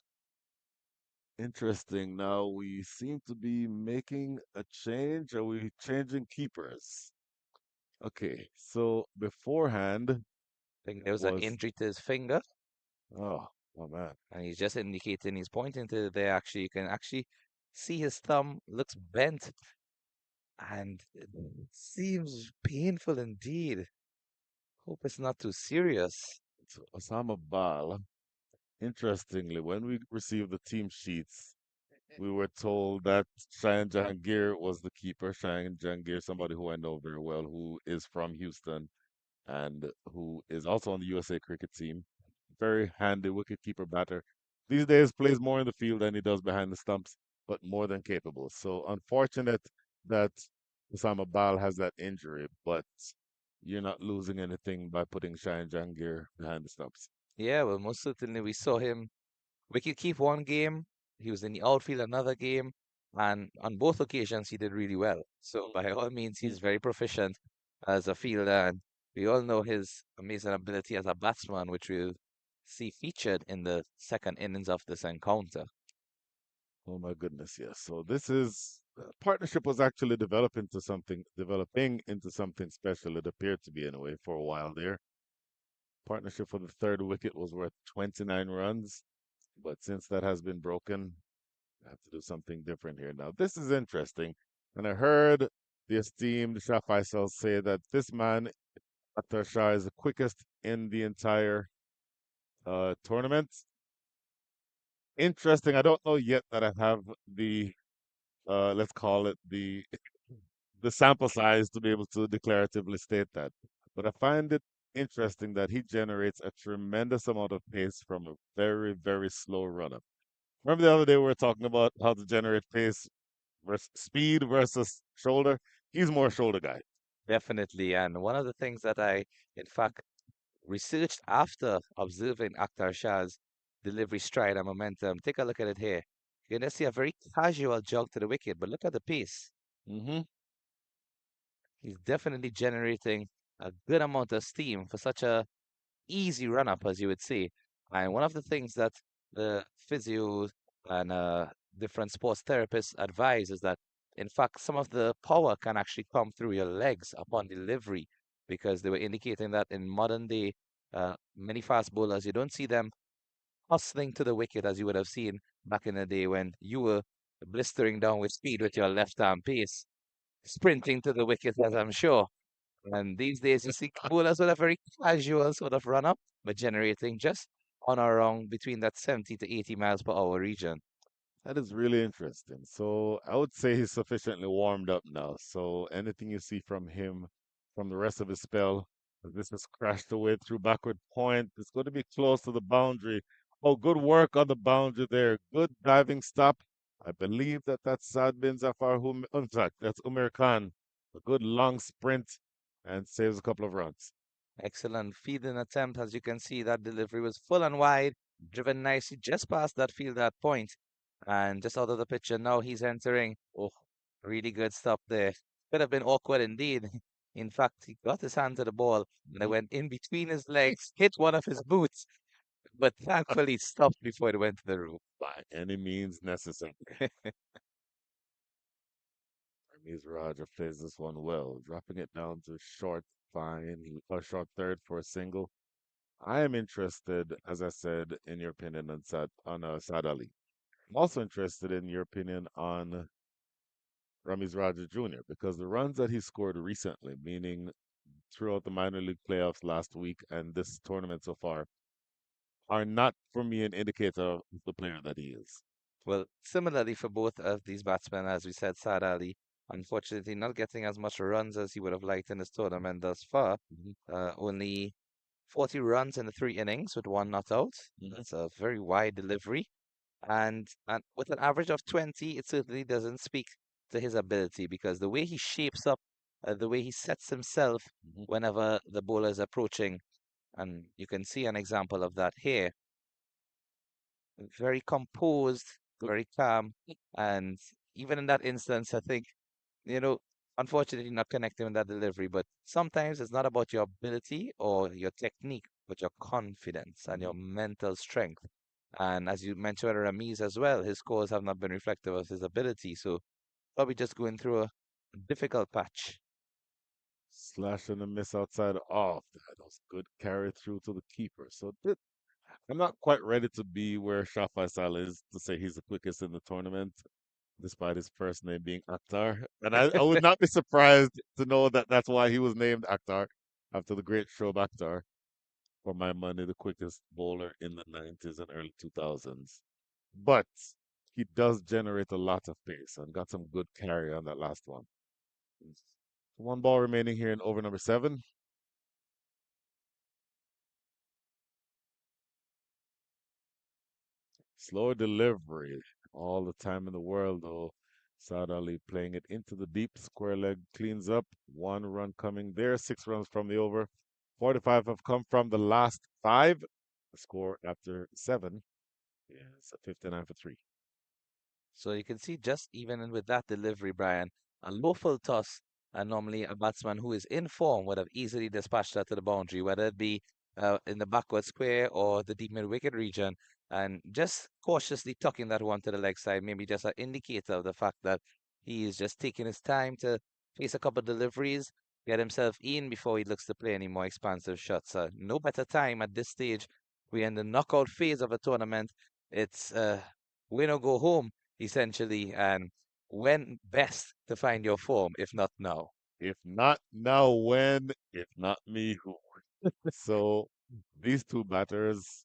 Interesting. Now we seem to be making a change. Are we changing keepers? Okay, so beforehand, I think there was an injury to his finger, oh man. and he's just indicating, he's pointing to there. Actually, you can actually see his thumb looks bent, and it seems painful indeed. Hope it's not too serious. So Osama Bal, interestingly, when we received the team sheets, we were told that Shayan Jahangir was the keeper. Shayan Jahangir, somebody who I know very well, who is from Houston and who is also on the USA cricket team. Very handy wicketkeeper batter. These days plays more in the field than he does behind the stumps, but more than capable. So unfortunate that Osama Bal has that injury, but you're not losing anything by putting Shayan Jahangir behind the stumps. Yeah, well, most certainly we saw him wicket keep one game. He was in the outfield another game, and on both occasions he did really well. So by all means, he's very proficient as a fielder, and we all know his amazing ability as a batsman, which we'll see featured in the second innings of this encounter. Oh my goodness, yes. So this is partnership was actually developing into something special. It appeared to be anyway for a while there. Partnership for the third wicket was worth 29 runs, but since that has been broken, I have to do something different here. Now this is interesting, and I heard the esteemed Shah Faisal say that this man, 𝗿𝗺𝗃, is the quickest in the entire tournament. Interesting. I don't know yet that I have the let's call it the sample size to be able to declaratively state that. But I find it interesting that he generates a tremendous amount of pace from a very, very slow run-up. Remember the other day we were talking about how to generate pace versus speed versus shoulder? He's more shoulder guy. Definitely. And one of the things that I, in fact, researched after observing 𝗿𝗺𝗃's delivery stride and momentum. Take a look at it here. You're going to see a very casual jog to the wicket, but look at the pace. Mm-hmm. He's definitely generating a good amount of steam for such a easy run-up, as you would say. And one of the things that the physios and different sports therapists advise is that, in fact, some of the power can actually come through your legs upon delivery, because they were indicating that in modern day, many fast bowlers, you don't see them hustling to the wicket as you would have seen back in the day when you were blistering down with speed with your left arm pace, sprinting to the wicket, as I'm sure. And these days, you see bowlers with a very casual sort of run up, but generating just on around between that 70 to 80 miles per hour region. That is really interesting. So I would say he's sufficiently warmed up now. So anything you see from him from the rest of his spell, as this has crashed away through backward point. It's going to be close to the boundary. Oh, good work on the boundary there. Good diving stop. I believe that's Saad bin Zafar, who, in fact, that's Umar Khan. A good long sprint and saves a couple of runs. Excellent fielding attempt. As you can see, that delivery was full and wide, driven nicely just past that field at point, and just out of the picture. Now he's entering. Oh, really good stop there. Could have been awkward indeed. In fact, he got his hand to the ball and it went in between his legs, hit one of his boots, but thankfully stopped before it went to the roof. By any means necessary. Ehimz Raja plays this one well, dropping it down to short fine, a short third for a single. I am interested, as I said, in your opinion on Saad Ali. I'm also interested in your opinion on Ehimz Raja Jr. because the runs that he scored recently, meaning throughout the minor league playoffs last week and this tournament so far, are not for me an indicator of the player that he is. Well, similarly for both of these batsmen, as we said, Saad Ali, unfortunately not getting as much runs as he would have liked in this tournament thus far. Only 40 runs in the 3 innings with one not out. That's a very wide delivery. And with an average of 20, it certainly doesn't speak to his ability, because the way he shapes up, the way he sets himself whenever the bowler is approaching, and you can see an example of that here. Very composed, very calm, and even in that instance, I think, unfortunately not connecting with that delivery, but sometimes it's not about your ability or your technique, but your confidence and your mental strength. And as you mentioned, Ehimz as well, his scores have not been reflective of his ability. So probably just going through a difficult patch. Slash and a miss outside off. That was good carry through to the keeper. So I'm not quite ready to be where Shah Faisal is to say he's the quickest in the tournament, despite his first name being 𝗿𝗺. And I would not be surprised to know that that's why he was named 𝗿𝗺 after the great 𝗂𝗵𝗃, for my money, the quickest bowler in the 90s and early 2000s. But he does generate a lot of pace and got some good carry on that last one. One ball remaining here in over number 7. Slow delivery. All the time in the world, though. Saad Ali playing it into the deep. Square leg cleans up. 1 run coming there. 6 runs from the over. 45 have come from the last 5. The score after 7 is 59 for 3. So you can see, just even with that delivery, Brian, a low full toss, and normally a batsman who is in form would have easily dispatched that to the boundary, whether it be in the backward square or the deep mid wicket region. and just cautiously tucking that one to the leg side, maybe just an indicator of the fact that he is just taking his time to face a couple deliveries, get himself in before he looks to play any more expansive shots. No better time at this stage. We're in the knockout phase of a tournament. It's win or go home, essentially, and when best to find your form, if not now? If not now, when? If not me, who? So these two batters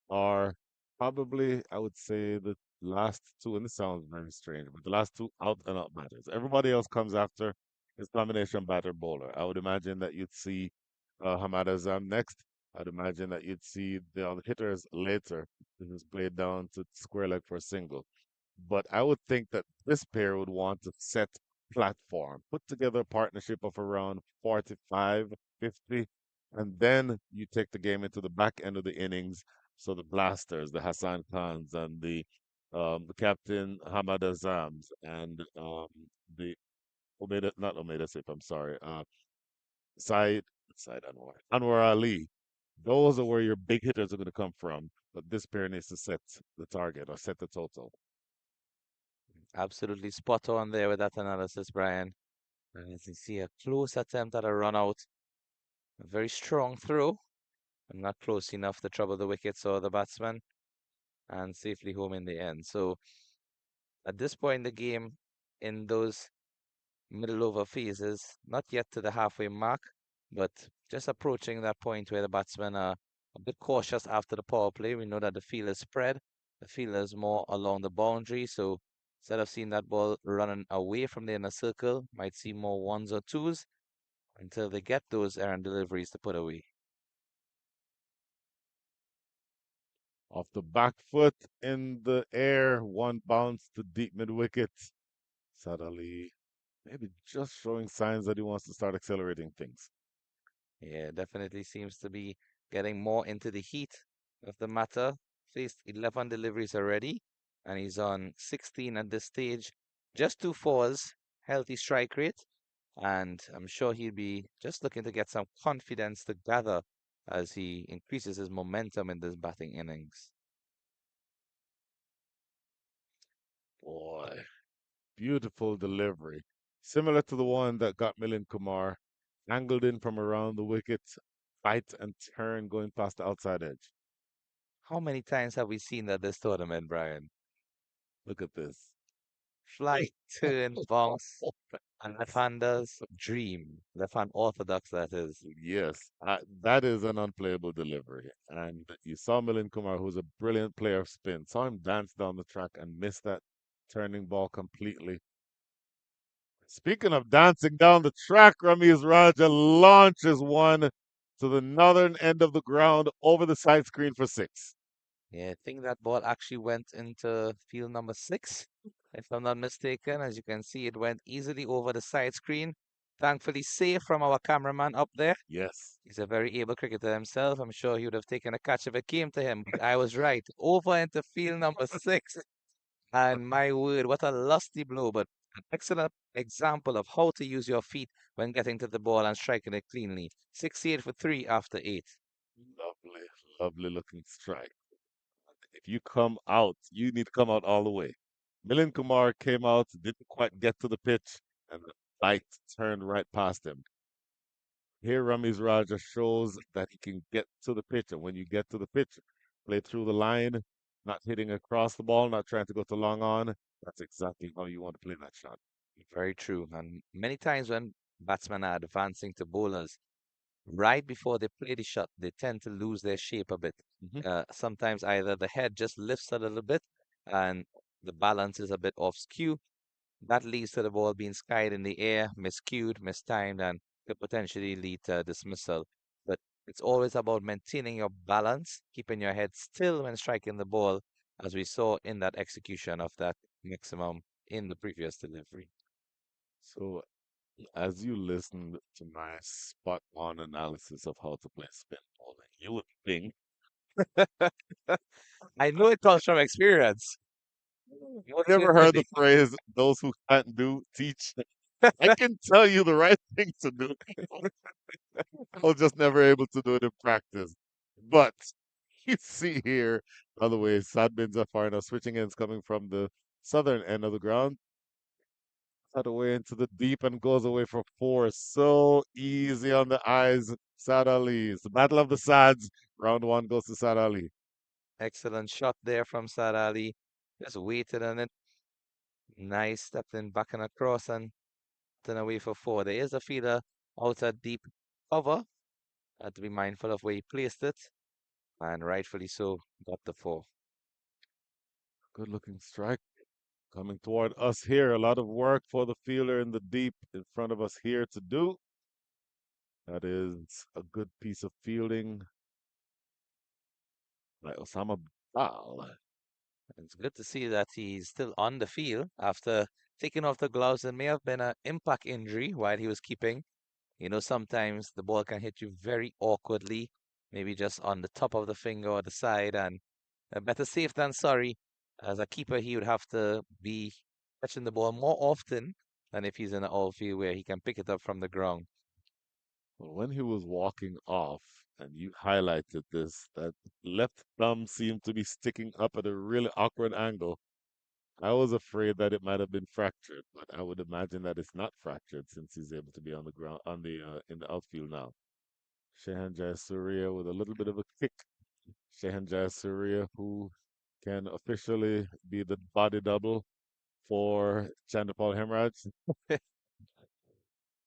are probably, I would say, the last two, and this sounds very strange, but the last two out and out batters. Everybody else comes after is combination batter bowler. I would imagine that you'd see Hamad Azam next. I'd imagine that you'd see the other hitters later. This is played down to square leg for a single. But I would think that this pair would want to set platform, put together a partnership of around 45, 50, and then you take the game into the back end of the innings. So the blasters, the Hassan Khans, and the captain Hamad Azams, and the not Omeda Sif, I'm sorry, Said Anwar Ali. Those are where your big hitters are going to come from. But this pair needs to set the target or set the total. Absolutely spot on there with that analysis, Brian. And as you see, a close attempt at a run out. A very strong throw, and not close enough to trouble the wickets or the batsman, and safely home in the end. So at this point in the game, in those middle over phases, not yet to the halfway mark, but just approaching that point where the batsmen are a bit cautious after the power play. We know that the field is spread. The field is more along the boundary, so instead of seeing that ball running away from the inner circle, might see more ones or twos until they get those errant deliveries to put away. Off the back foot in the air, one bounce to deep mid wicket. Saad Ali maybe just showing signs that he wants to start accelerating things. Yeah, definitely seems to be getting more into the heat of the matter. Faced 11 deliveries already, and he's on 16 at this stage. Just 2 4s, healthy strike rate, and I'm sure he'll be just looking to get some confidence to gather as he increases his momentum in this batting innings. Boy, beautiful delivery. Similar to the one that got Milind Kumar, angled in from around the wicket, fight and turn going past the outside edge. How many times have we seen that this tournament, Brian? Look at this. Flight, turn, bounce, and left-hander's dream. Left-hand orthodox, that is. Yes, that is an unplayable delivery. And you saw Milind Kumar, who's a brilliant player of spin, saw him dance down the track and miss that turning ball completely. Speaking of dancing down the track, Ramiz Raja launches one to the northern end of the ground over the side screen for 6. Yeah, I think that ball actually went into field number 6, if I'm not mistaken. As you can see, it went easily over the side screen. Thankfully safe from our cameraman up there. Yes. He's a very able cricketer himself. I'm sure he would have taken a catch if it came to him. But I was right. Over into field number 6. And my word, what a lusty blow, but an excellent example of how to use your feet when getting to the ball and striking it cleanly. 68 for 3 after 8. Lovely, lovely looking strike. If you come out, you need to come out all the way. Milind Kumar came out, didn't quite get to the pitch, and the bite turned right past him. Here, Ramiz Raja shows that he can get to the pitch, and when you get to the pitch, play through the line, not hitting across the ball, not trying to go to long on. That's exactly how you want to play that shot. Very true. And many times when batsmen are advancing to bowlers, right before they play the shot, they tend to lose their shape a bit. Sometimes either the head just lifts a little bit and the balance is a bit off skew. That leads to the ball being skied in the air, miscued, mistimed, and could potentially lead to dismissal. But it's always about maintaining your balance, keeping your head still when striking the ball, as we saw in that execution of that maximum in the previous delivery. So, as you listened to my spot on analysis of how to play spin bowling, you would think I know it comes from experience. you never heard the phrase, those who can't do, teach. I can tell you the right thing to do. I was just never able to do it in practice. But you see here, by the way, Sadbins are far now. Switching ends coming from the southern end of the ground. Cut away into the deep and goes away for 4. So easy on the eyes, Sad Ali. It's the battle of the Sads. Round 1 goes to Sad Ali. Excellent shot there from Sad Ali. Just waited on it. Nice, stepped in back and across and then away for 4. There is a feeder out at deep cover. Had to be mindful of where he placed it. And rightfully so, got the 4. Good looking strike coming toward us here. A lot of work for the fielder in the deep in front of us here to do. That is a good piece of fielding by Osama Bal. It's good to see that he's still on the field after taking off the gloves. It may have been an impact injury while he was keeping. You know, sometimes the ball can hit you very awkwardly, maybe just on the top of the finger or the side, and better safe than sorry. As a keeper, he would have to be catching the ball more often than if he's in the outfield where he can pick it up from the ground. Well, when he was walking off, and you highlighted this, that left thumb seemed to be sticking up at a really awkward angle. I was afraid that it might have been fractured, but I would imagine that it's not fractured since he's able to be on the ground, on the in the outfield now. 𝗂𝗄𝗃 with a little bit of a kick. 𝗂𝗄𝗃, who can officially be the body double for 𝗂𝗔𝗃𝗃.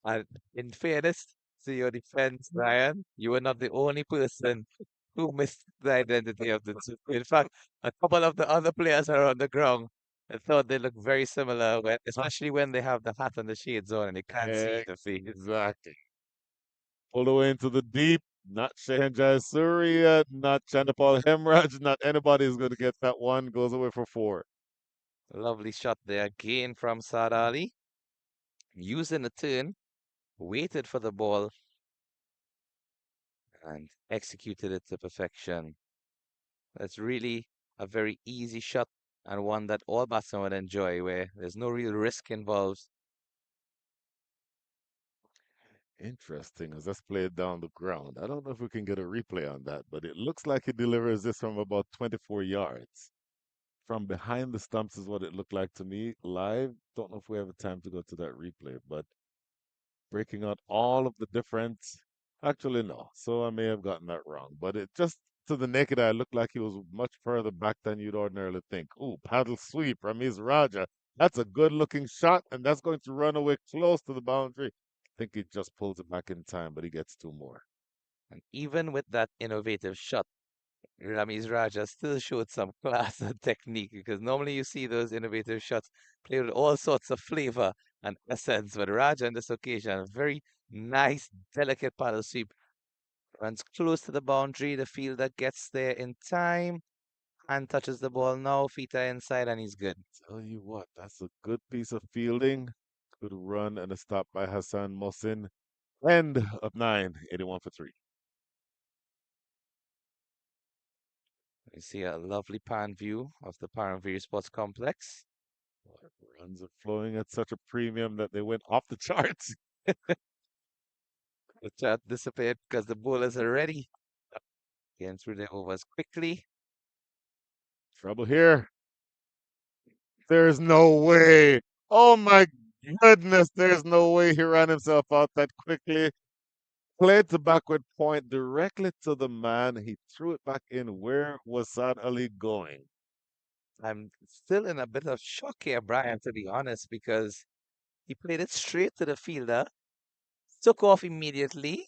And in fairness to your defense, Ryan, you were not the only person who missed the identity of the two. In fact, a couple of the other players are on the ground. I thought they look very similar, especially when they have the hat and the shades on and they can't see the face. Exactly. Pulled away into the deep. Not 𝗂𝗄𝗃𝗃, not 𝗂𝗔𝗃𝗃, not anybody is going to get that one. Goes away for 4. Lovely shot there again from Sad Ali. Using the turn, waited for the ball and executed it to perfection. That's really a very easy shot and one that all batsmen would enjoy, where there's no real risk involved. Interesting, as let's play it down the ground. I don't know if we can get a replay on that, but it looks like he delivers this from about 24 yards. From behind the stumps is what it looked like to me live. Don't know if we have time to go to that replay, but breaking out all of the different. Actually, no. So I may have gotten that wrong, but it just to the naked eye looked like he was much further back than you'd ordinarily think. Ooh, paddle sweep, Ramiz Raja. That's a good looking shot, and that's going to run away close to the boundary. I think he just pulls it back in time, but he gets 2 more. And even with that innovative shot, Ramiz Raja still showed some class and technique, because normally you see those innovative shots played with all sorts of flavor and essence. But Raja on this occasion, a very nice, delicate paddle sweep, runs close to the boundary. The fielder gets there in time and touches the ball now. Feet are inside and he's good. Tell you what, that's a good piece of fielding. Good run and a stop by Hassan Mohsin. End of 9, 81 for 3. You see a lovely pan view of the 𝗵𝗺𝗃 Sports Complex. Runs are flowing at such a premium that they went off the charts. The chat disappeared because the bowlers are ready. Getting through their overs quickly. Trouble here. There's no way. Oh my goodness, there's no way he ran himself out that quickly. Played to backward point directly to the man. He threw it back in. Where was Sad Ali going? I'm still in a bit of shock here, Brian, to be honest, because he played it straight to the fielder, took off immediately,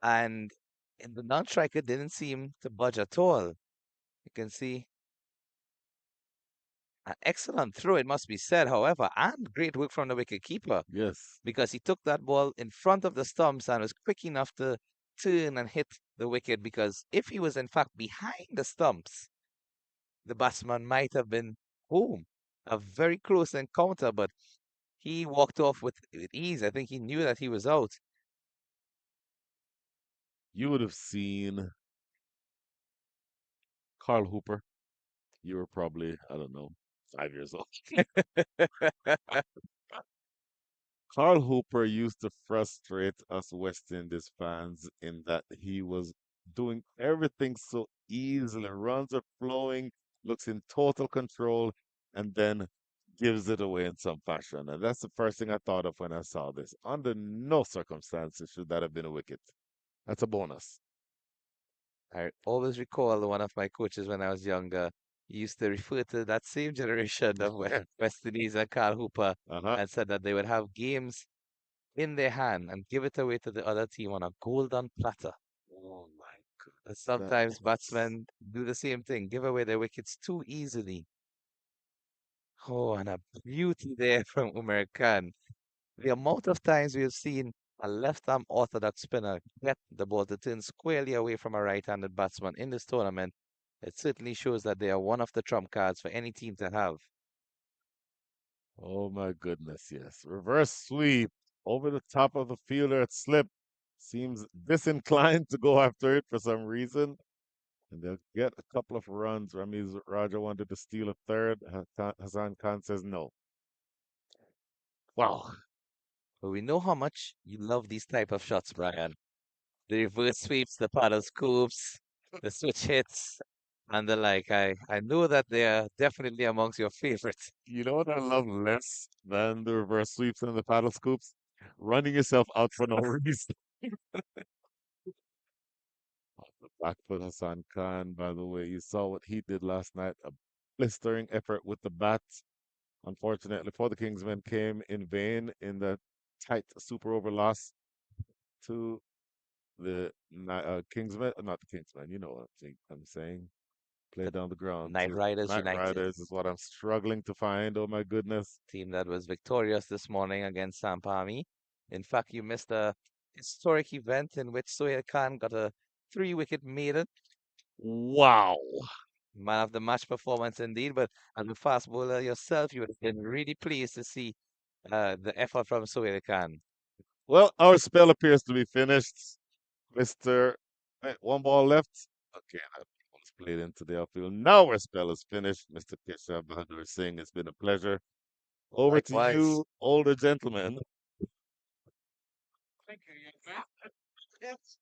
and the non-striker didn't seem to budge at all. You can see an excellent throw, it must be said, however, and great work from the wicket-keeper. Yes. Because he took that ball in front of the stumps and was quick enough to turn and hit the wicket, because if he was in fact behind the stumps, the batsman might have been home. A very close encounter, but he walked off with ease. I think he knew that he was out. You would have seen Carl Hooper. You were probably, I don't know, 5 years old. Carl Hooper used to frustrate us West Indies fans in that he was doing everything so easily. Runs are flowing, looks in total control, and then gives it away in some fashion. And that's the first thing I thought of when I saw this. Under no circumstances should that have been a wicket. That's a bonus. I always recall one of my coaches when I was younger. He used to refer to that same generation of West Indies and Carl Hooper Uh-huh. and said that they would have games in their hand and give it away to the other team on a golden platter. Oh my And sometimes goodness. batsmen do the same thing, give away their wickets too easily. Oh, and a beauty there from Umar Khan. The amount of times we have seen a left-arm orthodox spinner get the ball to turn squarely away from a right-handed batsman in this tournament, it certainly shows that they are one of the trump cards for any team to have. Oh my goodness, yes. Reverse sweep over the top of the fielder at slip. Seems disinclined to go after it for some reason. And they'll get a couple of runs. Ramiz Raja wanted to steal a third. Hassan Khan says no. Wow. But we know how much you love these type of shots, Brian. The reverse sweeps, the paddle scoops, the switch hits, and the like. I know that they are definitely amongst your favorites. You know what I love less than the reverse sweeps and the paddle scoops? Running yourself out for no reason. The back foot Hassan Khan, by the way, you saw what he did last night. A blistering effort with the bat. Unfortunately for the Kingsmen, came in vain in that tight super over loss to the Kingsmen, not the Kingsmen, you know what I'm saying. Play The down the ground. Night Riders Night United, Riders is what I'm struggling to find. Oh my goodness. team that was victorious this morning against Sampami. In fact, you missed a historic event in which Sohail Khan got a 3-wicket maiden. Wow. Man of the match performance indeed, but as a fast bowler yourself, you would have been really pleased to see the effort from Sohail Khan. Well, our spell appears to be finished. Mr. One ball left. Okay, that one's played into the outfield. Now our spell is finished. Mr. 𝗃𝗃𝗃𝗃 it's been a pleasure. Over to Likewise. you, older gentlemen. Thank you, young man. Yes.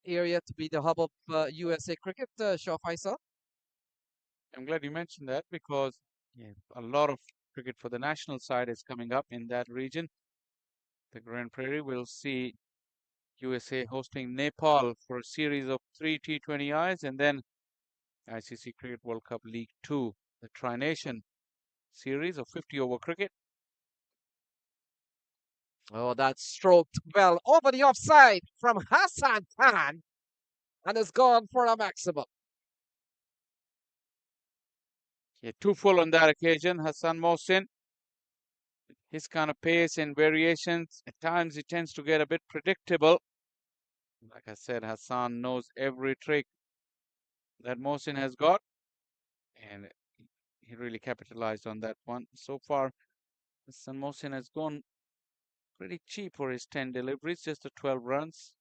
area to be the hub of USA cricket, Shaw Faisal. I'm glad you mentioned that because a lot of cricket for the national side is coming up in that region. The Grand Prairie will see USA hosting Nepal for a series of 3 T20Is, and then ICC Cricket World Cup League 2, the Tri-Nation series of 50-over cricket. Oh, that stroked well over the offside from Hassan Khan and is gone for a maximum. Yeah, 2 full on that occasion. Hassan Mohsin, his kind of pace and variations, at times he tends to get a bit predictable. Like I said, Hassan knows every trick that Mohsin has got, and he really capitalized on that one. So far, Hassan Mohsin has gone pretty cheap for his 10 deliveries, just the 12 runs.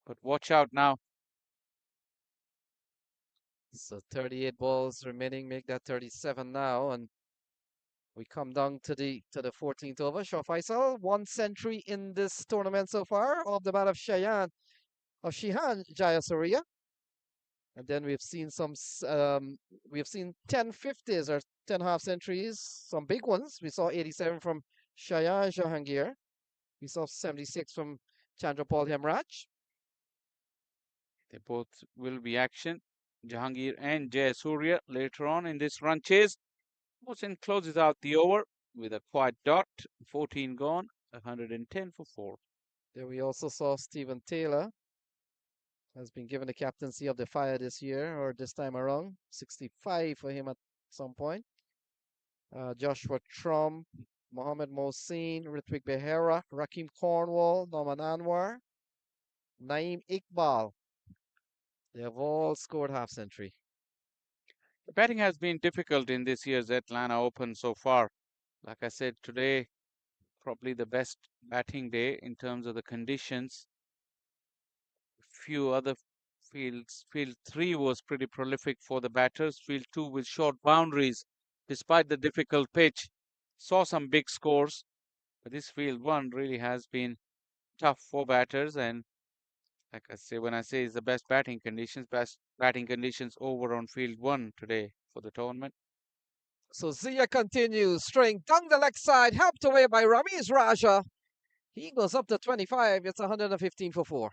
But watch out now. So 38 balls remaining, make that 37 now, and we come down to the 14th over. Shaw Faisal, 1 century in this tournament so far of the bat of Shihan Jayasuriya. And then we've seen 10 50s or 10 half centuries, some big ones. We saw 87 from Shayan Jahangir. We saw 76 from Chandrapal Hemraj. They both will be action. Jahangir and Jayasuriya later on in this run chase. Mohsin closes out the over with a quiet dot. 14 gone, 110 for 4. There we also saw Stephen Taylor has been given the captaincy of the Fire this year, or this time around. 65 for him at some point. Joshua Trump, Mohammed Mohsin, Ritwik Behera, Rakeem Cornwall, Norman Anwar, Naeem Iqbal. They have all scored half century. The batting has been difficult in this year's Atlanta Open so far. Like I said, today probably the best batting day in terms of the conditions. Few other fields. Field 3 was pretty prolific for the batters. Field 2 with short boundaries, despite the difficult pitch, saw some big scores. But this field 1 really has been tough for batters, and like I say, when I say it's the best batting conditions over on field 1 today for the tournament. So Zia continues, straying down the leg side, helped away by Ramiz Raja. He goes up to 25. It's 115 for 4.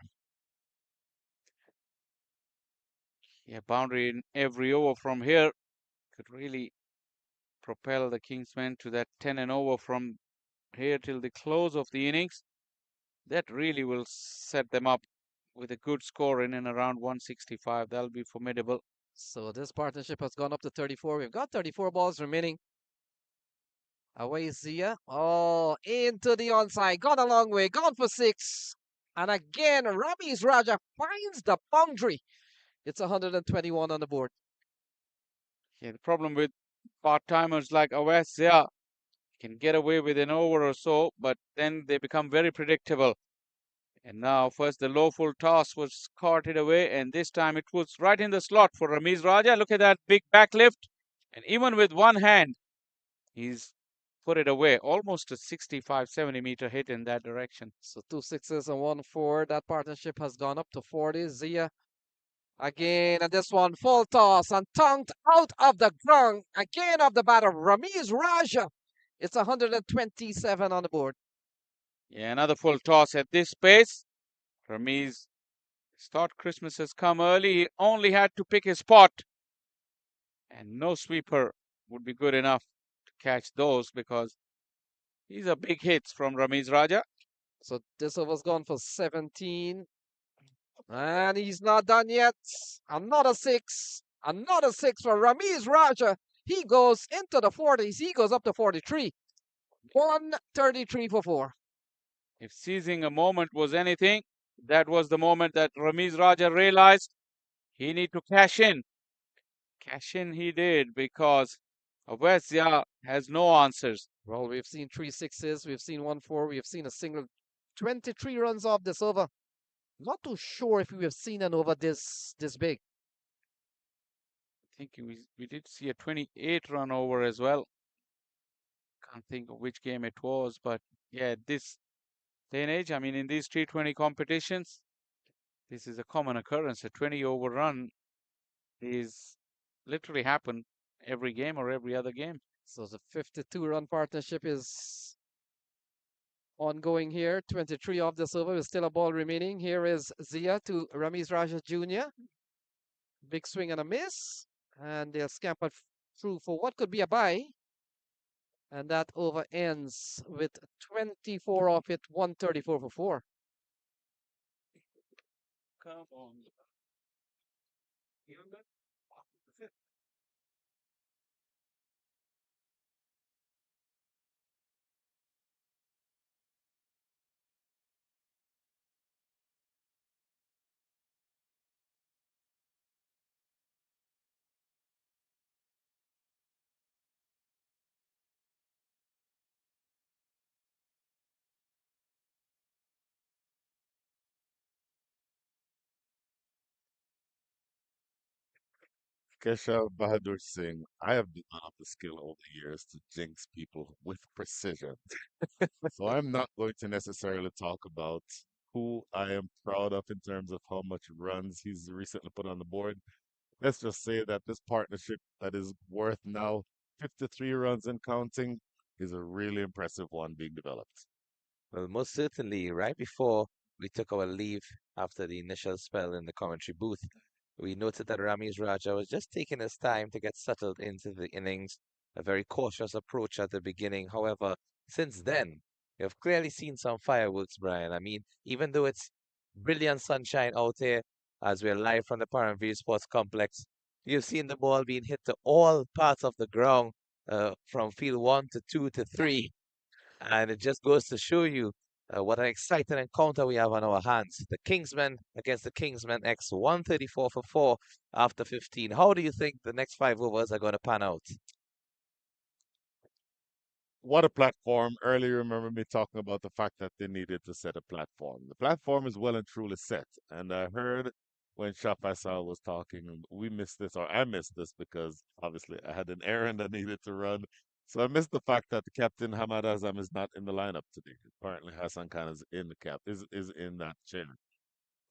Yeah, boundary in every over from here could really propel the Kingsmen to that 10 and over from here till the close of the innings. That really will set them up with a good score in and around 165. That'll be formidable. So this partnership has gone up to 34. We've got 34 balls remaining. Away Zia. Oh, into the onside. Gone a long way. Gone for 6. And again, Ramiz Raja finds the boundary. It's 121 on the board. Yeah, the problem with part-timers like 𝗬𝗎𝗓 can get away with an over or so, but then they become very predictable. And now, first the low full toss was carted away, and this time it was right in the slot for Ramiz Raja. Look at that big back lift. And even with one hand, he's put it away. Almost a 65-70 meter hit in that direction. So 2 6s and 1 4. That partnership has gone up to 40. Zia again, and this one full toss and tongued out of the ground. Again of the batter, Ramiz Raja. It's 127 on the board. Yeah, another full toss at this pace. Ramiz thought Christmas has come early. He only had to pick his spot. And no sweeper would be good enough to catch those because these are big hits from Ramiz Raja. So this over's gone for 17. And he's not done yet. Another 6. Another 6 for Ramiz Raja. He goes into the 40s. He goes up to 43. 133 for 4. If seizing a moment was anything, that was the moment that Ramiz Raja realized he need to cash in. Cash in he did because 𝗬𝗎𝗓 has no answers. Well, we've seen 3 6s. We've seen 1 4. We've seen a single. 23 runs off this over. Not too sure if we have seen an over this big. I think we did see a 28 run over as well. Can't think of which game it was, but yeah, this day and age, I mean, in these T20 competitions, This is a common occurrence. A 20 over run is literally happen every game or every other game. So the 52-run partnership is ongoing here. 23 off this over with still a ball remaining. Here is Zia to 𝗵𝗺 Raja Jr. Big swing and a miss. And they'll scamper through for what could be a bye. And that over ends with 24 off it, 134 for 4. Come on. 𝗂𝗄𝗃𝗃𝗃𝗃𝗃, I have developed the skill over the years to jinx people with precision. So I'm not going to necessarily talk about who I am proud of in terms of how much runs he's recently put on the board. Let's just say that this partnership that is worth now 53 runs and counting is a really impressive one being developed. Well, most certainly, right before we took our leave after the initial spell in the commentary booth, we noted that 𝗵𝗺 Raja was just taking his time to get settled into the innings, a very cautious approach at the beginning. However, since then, we have clearly seen some fireworks, Brian. I mean, even though it's brilliant sunshine out here, as we're live from the 𝗃𝗺𝗃𝗃 Sports Complex, you've seen the ball being hit to all parts of the ground, from field 1 to 2 to 3. And it just goes to show you what an exciting encounter we have on our hands. The Kingsmen against the Kingsmen X, 134 for 4 after 15. How do you think the next 5 overs are going to pan out? What a platform. Earlier, remember me talking about the fact that they needed to set a platform. The platform is well and truly set. And I heard when 𝗃𝗃𝗃 was talking, we missed this, or I missed this because obviously I had an errand I needed to run. So I missed the fact that the captain Hamad Azam is not in the lineup today. Apparently Hassan Khan is in the is in that chair.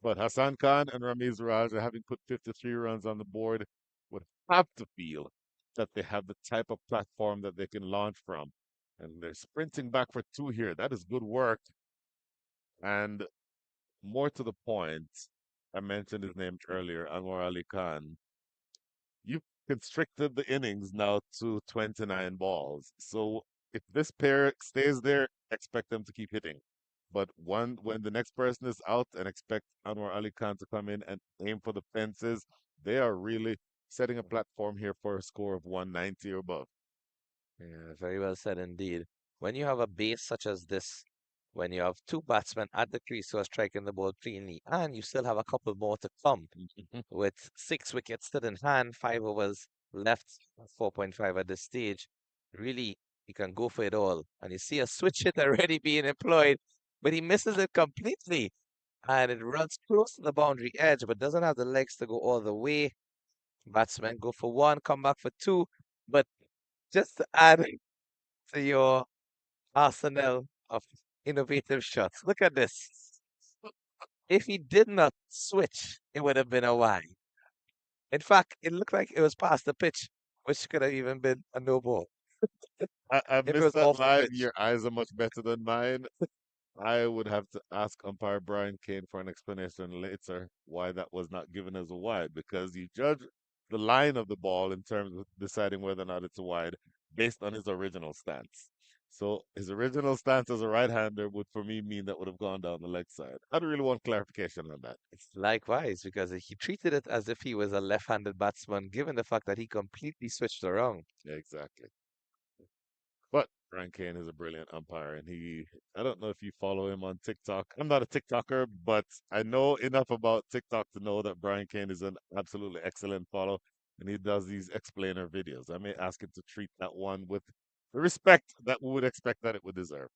But Hassan Khan and 𝗵𝗺 Raja, having put 53 runs on the board, would have to feel that they have the type of platform that they can launch from. And they're sprinting back for 2 here. That is good work. And more to the point, I mentioned his name earlier, Anwar Ali Khan. You've constricted the innings now to 29 balls. So if this pair stays there, expect them to keep hitting. But when the next person is out and expect Anwar Ali Khan to come in and aim for the fences, they are really setting a platform here for a score of 190 or above. Yeah, very well said indeed. When you have a base such as this, when you have 2 batsmen at the crease who are striking the ball cleanly, and you still have a couple more to come, with 6 wickets still in hand, 5 overs left, 4.5 at this stage, really, you can go for it all. And you see a switch hit already being employed, but he misses it completely. And it runs close to the boundary edge, but doesn't have the legs to go all the way. Batsmen go for 1, come back for 2. But just to add to your arsenal of innovative shots, look at this. If he did not switch, it would have been a wide. In fact, it looked like it was past the pitch, which could have even been a no ball. I If it missed was that off the live. pitch. Your eyes are much better than mine. I would have to ask umpire Brian Kane for an explanation later why that was not given as a wide, because you judge the line of the ball in terms of deciding whether or not it's a wide based on his original stance. So his original stance as a right-hander would, for me, mean that would have gone down the leg side. I don't really want clarification on that. It's likewise, because he treated it as if he was a left-handed batsman, given the fact that he completely switched around. Yeah, exactly. But Brian Kane is a brilliant umpire, and I don't know if you follow him on TikTok. I'm not a TikToker, but I know enough about TikTok to know that Brian Kane is an absolutely excellent follow, and he does these explainer videos. I may ask him to treat that one with the respect that we would expect that it would deserve.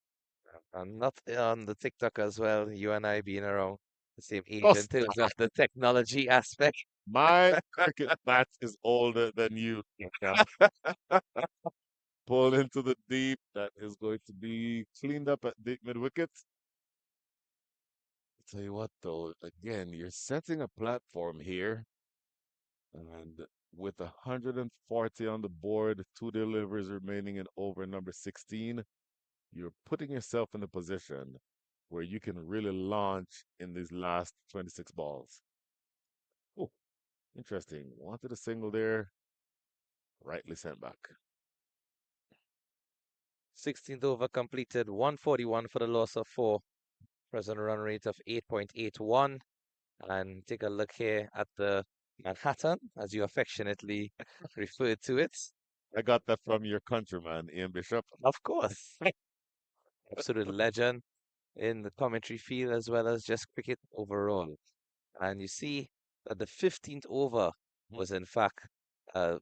I'm not on the TikTok as well, you and I being around the same age Oh, in terms of the technology aspect. my cricket bat is older than you. Pull into the deep. That is going to be cleaned up at deep mid wicket. tell you what, though, again, you're setting a platform here, and with 140 on the board, 2 deliveries remaining in over number 16, you're putting yourself in a position where you can really launch in these last 26 balls. Oh, interesting. Wanted a single there, rightly sent back. 16th over completed, 141 for the loss of 4. Present run rate of 8.81. And take a look here at the Manhattan, as you affectionately refer to it. I got that from your countryman, Ian Bishop. Of course. Absolute legend in the commentary field as well as just cricket overall. And you see that the 15th over was in fact an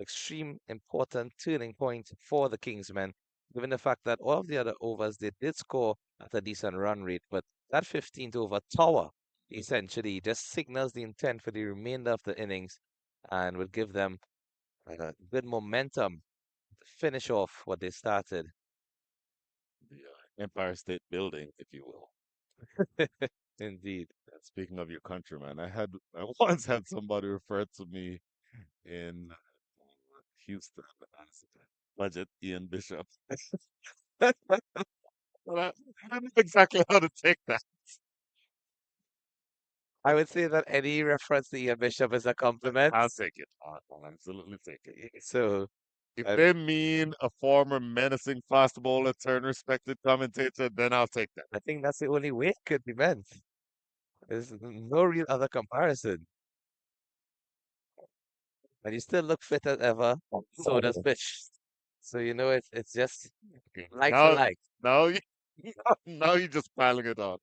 extreme important turning point for the Kingsmen, given the fact that all of the other overs they did score at a decent run rate, but that 15th over tower essentially just signals the intent for the remainder of the innings and would give them good momentum to finish off what they started. The Empire State Building, if you will. Indeed. And speaking of your countryman, I once had somebody refer to me in Houston as Budget Ian Bishop. But I don't know exactly how to take that. I would say that any reference to Ian Bishop is a compliment. I'll take it. I'll absolutely take it. So, If they mean a former menacing fast bowler turned respected commentator, then I'll take that. I think that's the only way it could be meant. There's no real other comparison. And you still look fit as ever. So does Fish. So you know it's just Okay. like for like. Now you now you're just piling it on.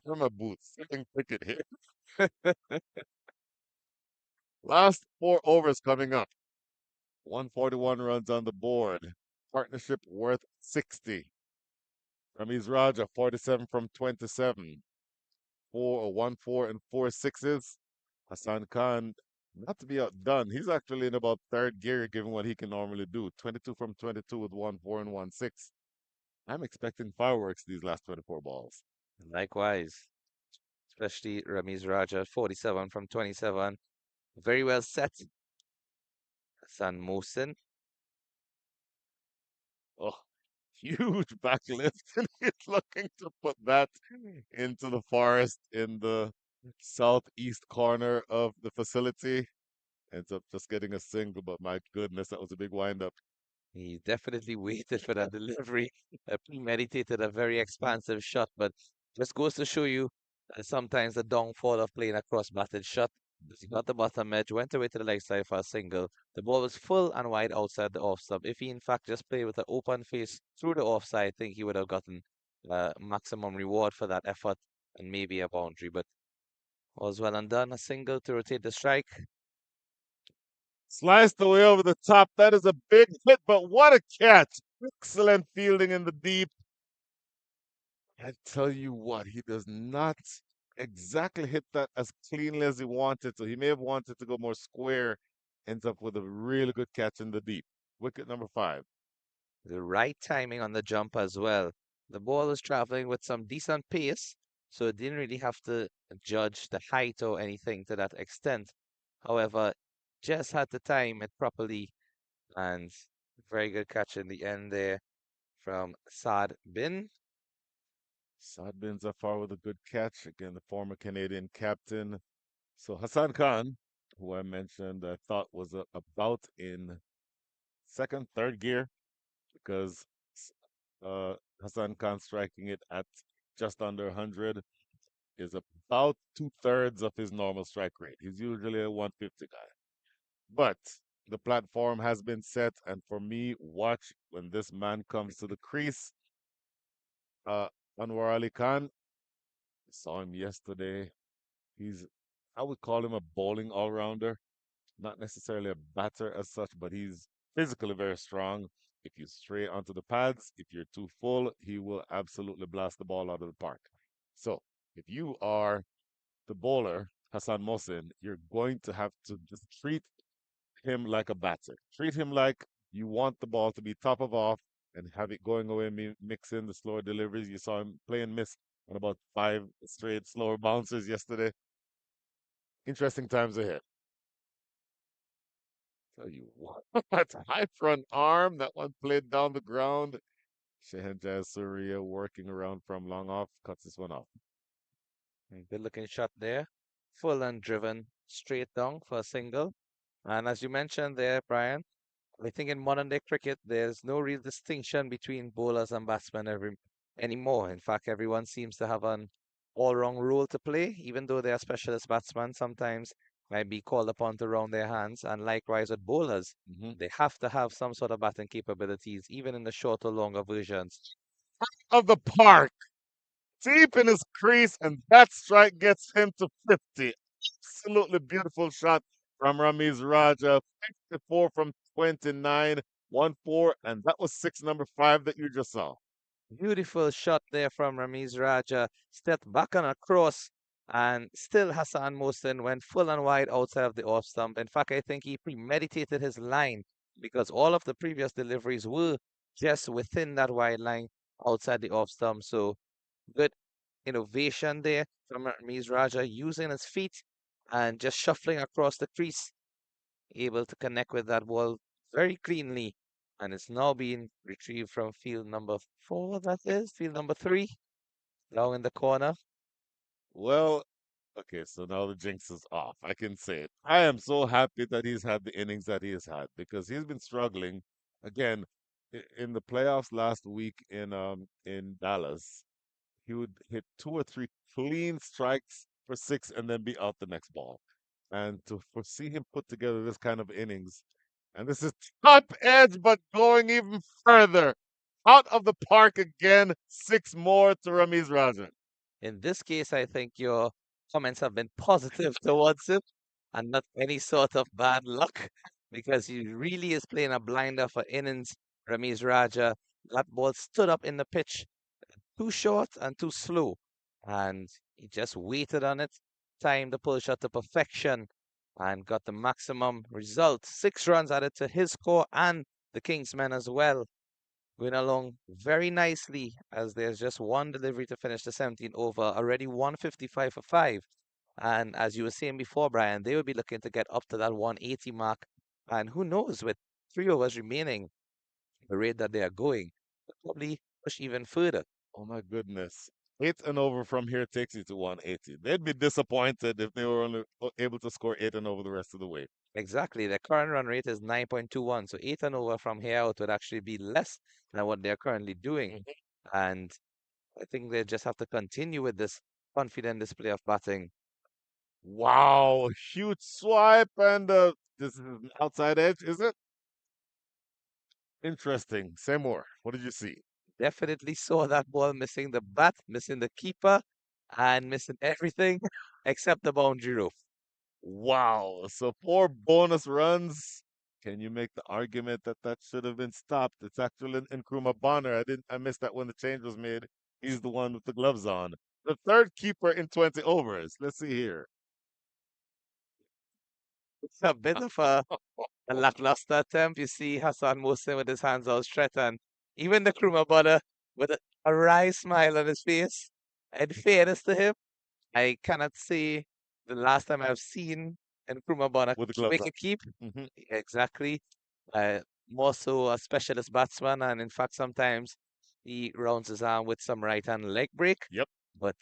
From my boots. Sitting cricket here. Last 4 overs coming up. 141 runs on the board. Partnership worth 60. 𝗵𝗵𝗄 Raja, 47 from 27. 1 4 and 4 sixes. Hassan Khan, not to be outdone. He's actually in about third gear given what he can normally do. 22 from 22 with 1 4 and 1 6. I'm expecting fireworks these last 24 balls. Likewise. Especially 𝗵𝗵𝗄 Raja, 47 from 27. Very well set. Hassan Mohsin. Oh, huge backlift. And he's looking to put that into the forest in the southeast corner of the facility. Ends up just getting a single, but my goodness, that was a big windup. He definitely waited for that delivery. Premeditated a very expansive shot, but just goes to show you sometimes the downfall of playing a cross-batted shot. He got the bottom edge, went away to the leg side for a single. The ball was full and wide outside the off stump. If he in fact just played with an open face through the offside, I think he would have gotten maximum reward for that effort and maybe a boundary. But all's well and done. A single to rotate the strike. Sliced away over the top. That is a big hit, but what a catch. Excellent fielding in the deep. I tell you what, he does not exactly hit that as cleanly as he wanted to. He may have wanted to go more square. Ends up with a really good catch in the deep. Wicket number 5. The right timing on the jump as well. The ball was traveling with some decent pace, so it didn't really have to judge the height or anything to that extent. However, just had to time it properly, and very good catch in the end there from Saad Bin. Saad Bin Zafar with a good catch. Again, the former Canadian captain. So Hassan Khan, who I mentioned, I thought was about in second, third gear, because Hassan Khan striking it at just under 100 is about 2/3 of his normal strike rate. He's usually a 150 guy. But the platform has been set, and for me, watch when this man comes to the crease. Anwar Ali Khan, saw him yesterday. I would call him a bowling all-rounder, not necessarily a batter as such, but he's physically very strong. If you stray onto the pads, if you're too full, he will absolutely blast the ball out of the park. So if you are the bowler, Hassan Mohsin, you're going to have to just treat him like a batter. Treat him like you want the ball to be top of off and have it going away, mix in the slower deliveries. You saw him play and miss and about 5 straight slower bouncers yesterday. Interesting times ahead. Tell you what, that's a high front arm. That one played down the ground. ehimZ Surya working around from long off, cuts this one off. Good looking shot there. Full and driven straight down for a single. And as you mentioned there, Brian, I think in modern day cricket, there's no real distinction between bowlers and batsmen anymore. In fact, everyone seems to have an all-round role to play, even though they are specialist batsmen. Sometimes might be called upon to round their hands. And likewise with bowlers, they have to have some sort of batting capabilities, even in the shorter, longer versions. Of the park, deep in his crease, and that strike gets him to 50. Absolutely beautiful shot from Ramiz Raja. 54 from 29, 1-4, and that was 6 number 5 that you just saw. Beautiful shot there from Ramiz Raja. Stepped back on a cross, and still Hassan Mohsin went full and wide outside of the off stump. In fact, I think he premeditated his line because all of the previous deliveries were just within that wide line outside the off stump. So good innovation there from Ramiz Raja, using his feet and just shuffling across the crease, able to connect with that ball very cleanly. And it's now being retrieved from field number 4, that is, field number 3, down in the corner. Well, okay, so now the jinx is off. I can say it. I am so happy that he's had the innings that he has had because he's been struggling. Again, in the playoffs last week in Dallas, he would hit 2 or 3 clean strikes for 6 and then be out the next ball. And to foresee him put together this kind of innings, and this is top edge, but going even further. Out of the park again, 6 more to Ramiz Raja. In this case, I think your comments have been positive towards him and not any sort of bad luck because he really is playing a blinder for innings. Ramiz Raja, that ball stood up in the pitch too short and too slow. And he just waited on it, timed the pull shot to perfection, and got the maximum result. 6 runs added to his score and the Kingsmen as well. Going along very nicely as there's just one delivery to finish the 17th over, already 155 for 5. And as you were saying before, Brian, they will be looking to get up to that 180 mark. And who knows, with 3 overs remaining, the rate that they are going, probably push even further. Oh my goodness. 8 and over from here takes you to 180. They'd be disappointed if they were only able to score 8 and over the rest of the way. Exactly. Their current run rate is 9.21. So 8 and over from here out would actually be less than what they're currently doing. And I think they just have to continue with this confident display of batting. Wow, huge swipe, and this is an outside edge, is it? Interesting. Say more. What did you see? Definitely saw that ball missing the bat, missing the keeper, and missing everything except the boundary rope. Wow. So 4 bonus runs. Can you make the argument that that should have been stopped? It's actually Nkrumah Bonner. I missed that when the change was made. He's the one with the gloves on. The third keeper in 20 overs. Let's see here. It's a bit of a lackluster attempt. You see Hassan Mohsin with his hands outstretched, and even the Nkrumah Bonner with a wry smile on his face. In fairness to him, I cannot say the last time I've seen Nkrumah Bonner With the gloves make on. a keep. Mhm. Exactly. More so a specialist batsman, and in fact, sometimes he rounds his arm with some right-hand leg break. Yep. But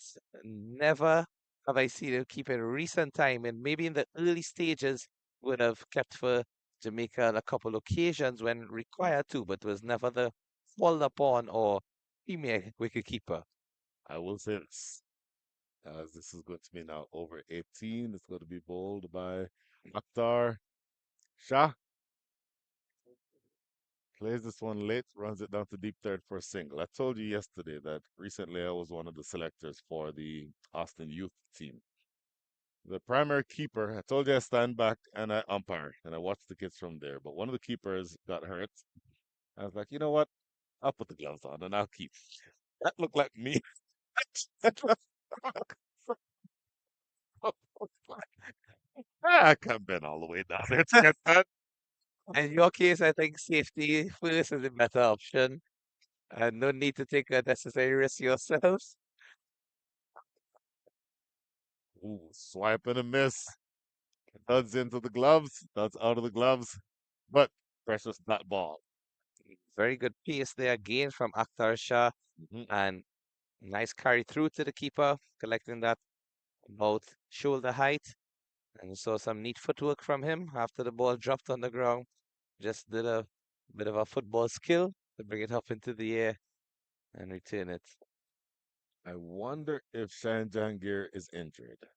never have I seen him keep in recent time, and maybe in the early stages would have kept for Jamaica on a couple occasions when required to, but was never the called upon or premier wicketkeeper. I will say this. As this is going to be now over 18. It's going to be bowled by 𝗿𝗄𝗃. Plays this one late, runs it down to deep third for a single. I told you yesterday that recently I was one of the selectors for the Austin youth team. The primary keeper, I told you I stand back and I umpire and I watch the kids from there. But one of the keepers got hurt. I was like, you know what? I'll put the gloves on and I'll keep. That looked like me. I can't bend all the way down there to get that. In your case, I think safety first is a better option, and no need to take a necessary risk yourselves. Ooh, swipe and a miss. Duds into the gloves. Duds out of the gloves. But precious that ball. Very good pace there again from 𝗂𝗃𝗃𝗃, Mhm. and nice carry through to the keeper, collecting that about shoulder height. And you saw some neat footwork from him after the ball dropped on the ground. Just did a bit of a football skill to bring it up into the air and return it. I wonder if Shane Jahangir is injured.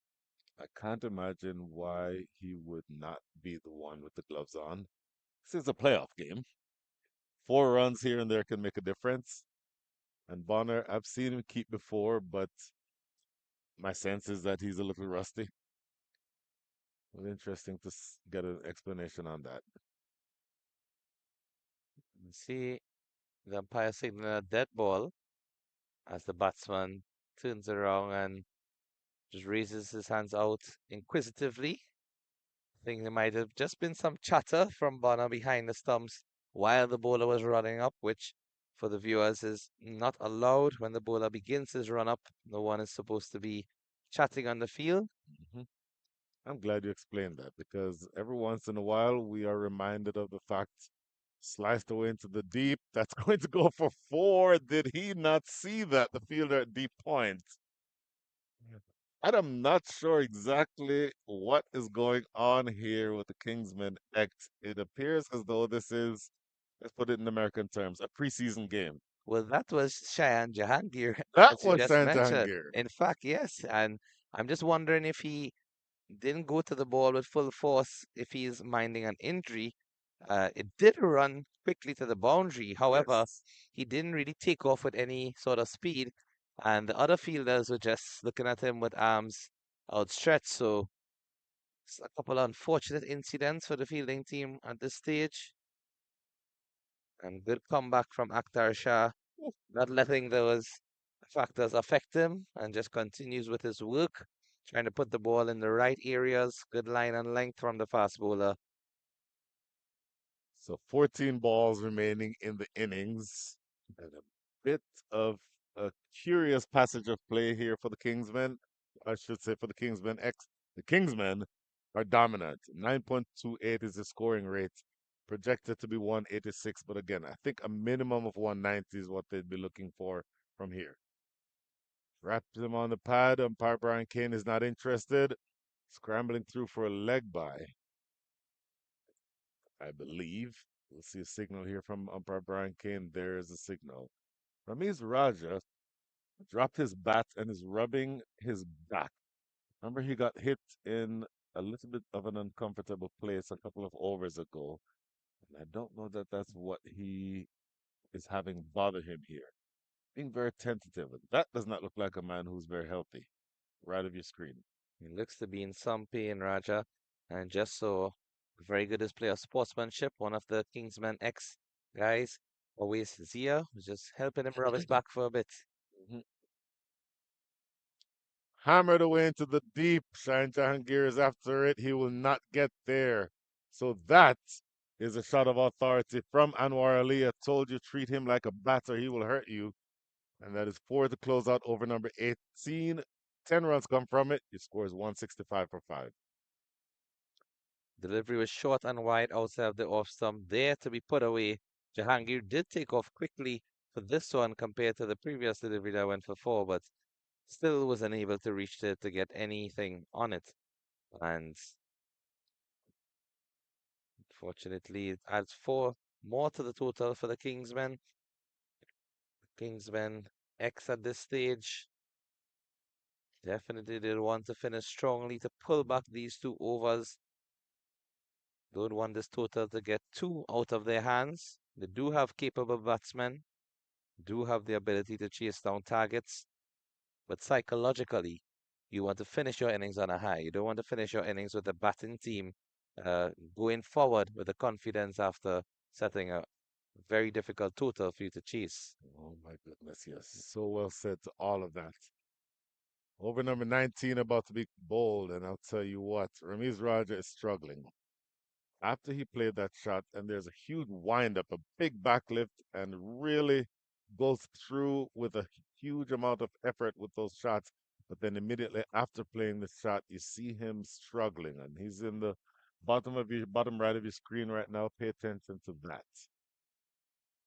I can't imagine why he would not be the one with the gloves on. This is a playoff game. 4 runs here and there can make a difference. And Bonner, I've seen him keep before, but my sense is that he's a little rusty. Well, interesting to get an explanation on that. You see the umpire signaling a dead ball as the batsman turns around and just raises his hands out inquisitively. I think there might have just been some chatter from Bonner behind the stumps while the bowler was running up, which for the viewers is not allowed. When the bowler begins his run up, no one is supposed to be chatting on the field. Mhm. I'm glad you explained that because every once in a while we are reminded of the fact sliced away into the deep. That's going to go for 4. Did he not see that? The fielder at deep point. And I'm not sure exactly what is going on here with the Kingsmen X. It appears as though this is, let's put it in American terms, a preseason game. Well, that was Cheyenne Jahangir, That as you was just Shane mentioned. Jahangir. In fact, yes. And I'm just wondering if he didn't go to the ball with full force, if he's minding an injury. It did run quickly to the boundary. However, Yes. he didn't really take off with any sort of speed. And the other fielders were just looking at him with arms outstretched. So it's a couple of unfortunate incidents for the fielding team at this stage. And good comeback from 𝗂𝗃𝗃𝗃, not letting those factors affect him and just continues with his work, trying to put the ball in the right areas. Good line and length from the fast bowler. So 14 balls remaining in the innings. And a bit of a curious passage of play here for the Kingsmen. I should say for the Kingsmen X. The Kingsmen are dominant. 9.28 is the scoring rate. Projected to be 186, but again, I think a minimum of 190 is what they'd be looking for from here. Wraps him on the pad. Umpire Brian Kane is not interested. Scrambling through for a leg by, I believe. We'll see a signal here from umpire Brian Kane. There is a signal. Ramiz Raja dropped his bat and is rubbing his back. Remember, he got hit in a little bit of an uncomfortable place a couple of overs ago. And I don't know that that's what he is having bother him here. Being very tentative. That does not look like a man who's very healthy. Right of your screen. He looks to be in some pain, Raja, and just so very good display of sportsmanship. One of the Kingsmen X guys, 𝗿𝗚𝗃 was just helping him rub his back for a bit. Mhm. Hammered away into the deep. Shine Jahangir is after it. He will not get there. So that is a shot of authority from Anwar Ali. I told you, treat him like a batter. He will hurt you. And that is 4 to close out over number 18. 10 runs come from it. Your score is 165 for 5. Delivery was short and wide outside of the off stump, there to be put away. Jahangir did take off quickly for this one compared to the previous delivery that went for 4, but still was unable to reach it to get anything on it. And unfortunately, it adds 4 more to the total for the Kingsmen. Kingsmen X at this stage. Definitely did want to finish strongly to pull back these 2 overs. Don't want this total to get too out of their hands. They do have capable batsmen, do have the ability to chase down targets, but psychologically, you want to finish your innings on a high. You don't want to finish your innings with the batting team going forward with the confidence after setting a very difficult total for you to chase. Oh my goodness, yes. So well said to all of that. Over number 19 about to be bowled, and I'll tell you what, Ramiz Raja is struggling. After he played that shot, and there's a huge windup, a big backlift, and really goes through with a huge amount of effort with those shots. But then immediately after playing the shot, you see him struggling, and he's in the bottom right of your screen right now. Pay attention to that.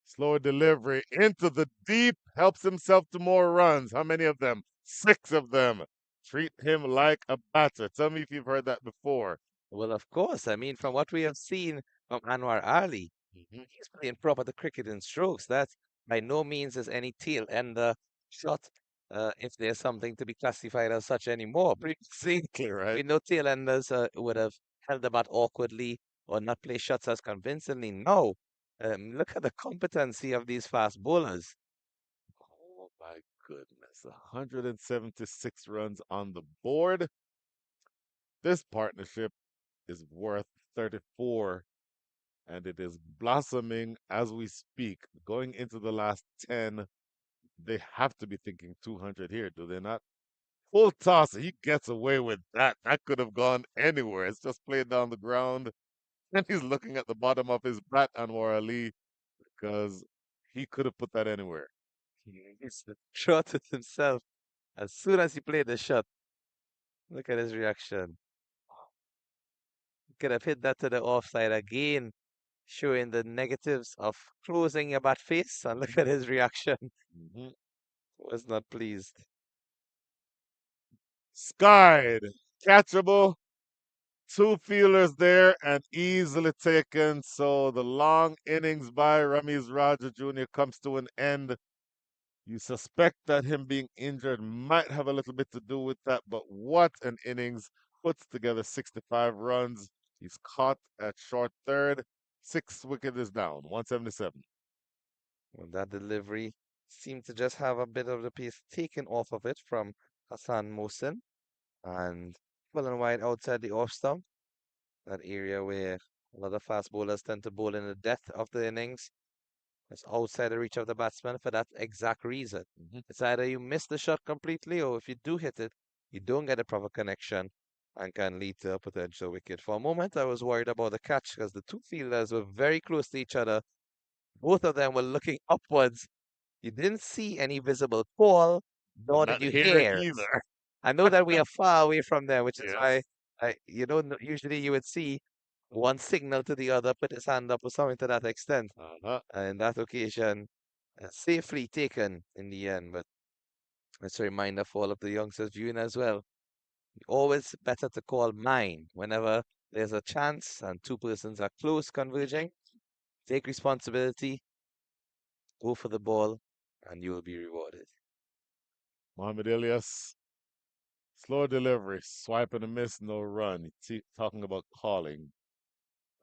Slower delivery into the deep, helps himself to more runs. How many of them? 6 of them. Treat him like a batter. Tell me if you've heard that before. Well, of course. I mean, from what we have seen from 𝗂𝗏𝗄𝗏, he's playing proper the cricket in strokes. That by no means is any tail end shot, if there's something to be classified as such anymore. Previously, Exactly right. we know tail enders would have held the bat awkwardly or not play shots as convincingly. No. Look at the competency of these fast bowlers. Oh my goodness. 176 runs on the board. This partnership is worth 34, and it is blossoming as we speak. Going into the last 10, they have to be thinking 200 here, do they not? Full toss, he gets away with that. That could have gone anywhere. It's just played down the ground, and he's looking at the bottom of his bat, Anwar Ali, because he could have put that anywhere. He's trotted himself as soon as he played the shot. Look at his reaction. Could have hit that to the offside again, showing the negatives of closing your bat face. And look at his reaction. Was not pleased. Skied, catchable. 2 fielders there and easily taken. So the long innings by Ramiz Raja Jr. comes to an end. You suspect that him being injured might have a little bit to do with that, but what an innings. Puts together 65 runs. He's caught at short third. 6 wicket is down, 177. Well, that delivery seemed to just have a bit of the pace taken off of it from Hassan Mohsin. And full and wide outside the off stump. That area where a lot of fast bowlers tend to bowl in the depth of the innings. It's outside the reach of the batsman for that exact reason. It's either you miss the shot completely, or if you do hit it, you don't get a proper connection and can lead to a potential wicket. For a moment, I was worried about the catch because the 2 fielders were very close to each other. Both of them were looking upwards. You didn't see any visible call, nor Not did you here hear. either. I know that we are far away from them, which is Yes. why usually you would see one signal to the other, put his hand up or something to that extent. In that occasion, safely taken in the end. But it's a reminder for all of the youngsters viewing as well. Always better to call mine whenever there's a chance and 2 persons are close converging. Take responsibility, go for the ball, and you will be rewarded. Mohamed Ilyas, slow delivery, swipe and a miss, no run. Talking about calling.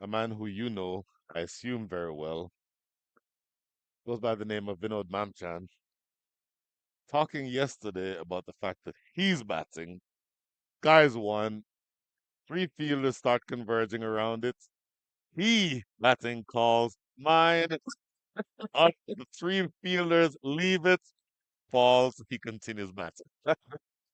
A man who you know, I assume very well, goes by the name of Vinod Mamchan, talking yesterday about the fact that he's batting. Guys won. 3 fielders start converging around it. He batting calls mine. The 3 fielders leave it, falls. He continues batting.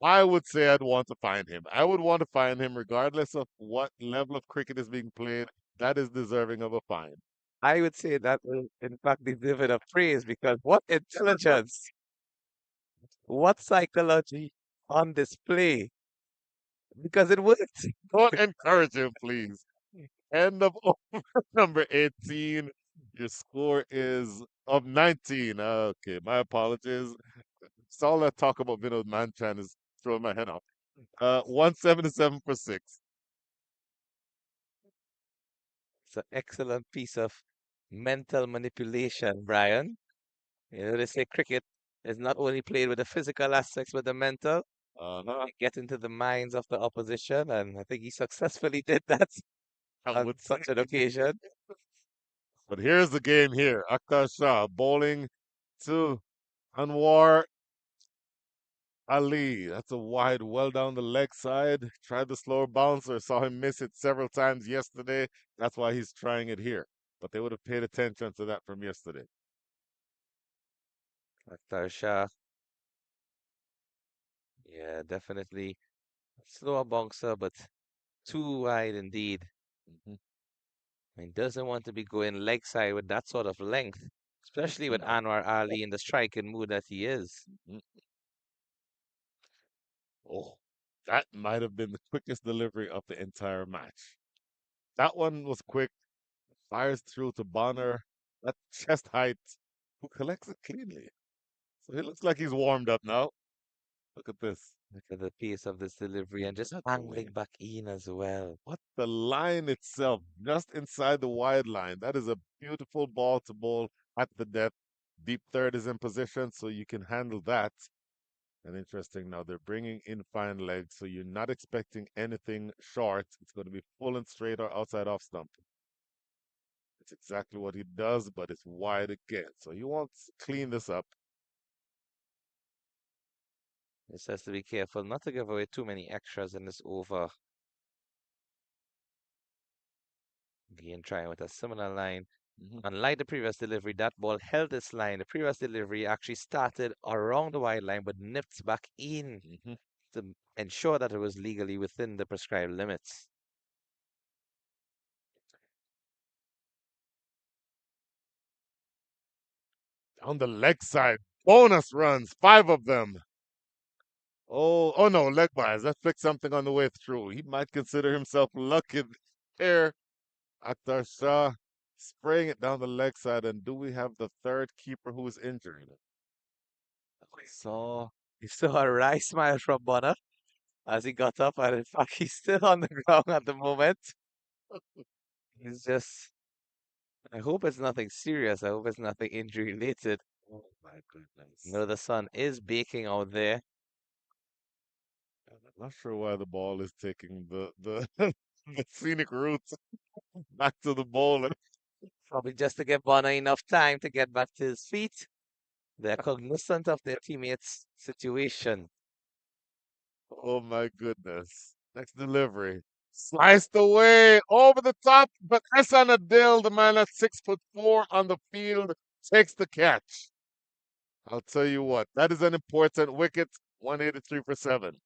I would say I'd want to find him. I would want to find him regardless of what level of cricket is being played. That is deserving of a fine. I would say that will, in fact, deserve it of praise because what intelligence, what psychology on display. Because it worked. Don't encourage him, please. End of over number 18. Your score is of 19. Okay, my apologies. It's all that talk about Vinod Manchan is throwing my head off. 177 for 6. It's an excellent piece of mental manipulation, Brian. You know, they say cricket is not only played with the physical aspects, but the mental. Get into the minds of the opposition, and I think he successfully did that on such an occasion. But here's the game here. Akhtar Shah bowling to Anwar Ali. That's a wide, well down the leg side. Tried the slower bouncer. Saw him miss it several times yesterday. That's why he's trying it here. But they would have paid attention to that from yesterday. Akhtar Shah. Yeah, definitely slower bouncer, but too wide indeed. I mean, doesn't want to be going leg side with that sort of length, especially with Anwar Ali in the striking mood that he is. Oh, that might have been the quickest delivery of the entire match. That one was quick. Fires through to Bonner at chest height, who collects it cleanly. So he looks like he's warmed up now. Look at this. Look at the pace of this delivery and just Not the angling way. back in as well. What the line itself, just inside the wide line. That is a beautiful ball to bowl at the depth. Deep third is in position, so you can handle that. And interesting, now they're bringing in fine legs, so you're not expecting anything short. It's going to be full and straight or outside off stump. It's exactly what he does, but it's wide again. So he wants to clean this up. Just has to be careful not to give away too many extras in this over. Again, trying with a similar line. Unlike the previous delivery, that ball held its line. The previous delivery actually started around the wide line, but nipped back in to ensure that it was legally within the prescribed limits. On the leg side, bonus runs, 5 of them. Oh no, leg buys. Let's pick something on the way through. He might consider himself lucky there. 𝗂𝗃𝗃 spraying it down the leg side. And do we have the third keeper who is injured? We saw a wry smile from Bonner as he got up, and in fact, he's still on the ground at the moment. He's just. I hope it's nothing serious. I hope it's nothing injury related. Oh my goodness. No, the sun is baking out there. I'm not sure why the ball is taking the the scenic route back to the bowler. Probably just to give Bonner enough time to get back to his feet. They're cognizant of their teammates' situation. Oh my goodness. Next delivery. Sliced away over the top, but 𝗂𝗏, the man at 6'4" on the field, takes the catch. I'll tell you what, that is an important wicket. 183 for 7.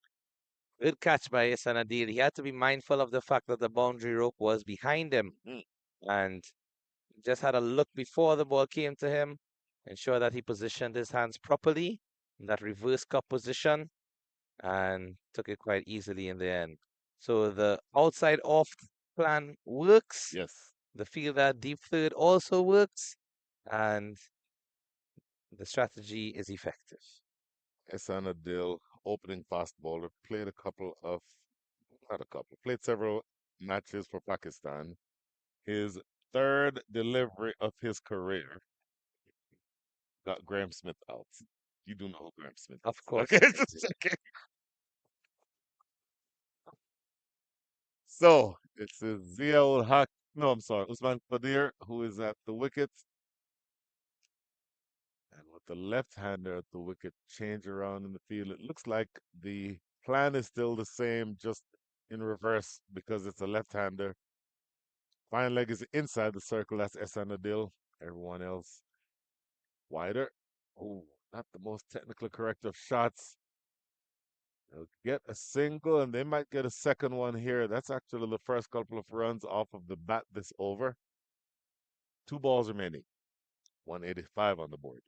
Good catch by 𝗂𝗏. He had to be mindful of the fact that the boundary rope was behind him and just had a look before the ball came to him, ensure that he positioned his hands properly in that reverse cup position, and took it quite easily in the end. So the outside off plan works. Yes. The fielder deep third also works, and the strategy is effective. 𝗂𝗏, opening fast bowler, played several matches for Pakistan. His third delivery of his career got Graeme Smith out. You do know who Graeme Smith is. Of course. Okay, just checking. So it's Usman Qadir, who is at the wicket. And with the left-hander at the wicket, change around in the field. It looks like the plan is still the same, just in reverse because it's a left-hander. Fine leg is inside the circle. That's 𝗂𝗏. Everyone else wider. Oh, not the most technically correct of shots. They'll get a single, and they might get a second one here. That's actually the first couple of runs off of the bat this over. 2 balls remaining. 185 on the board.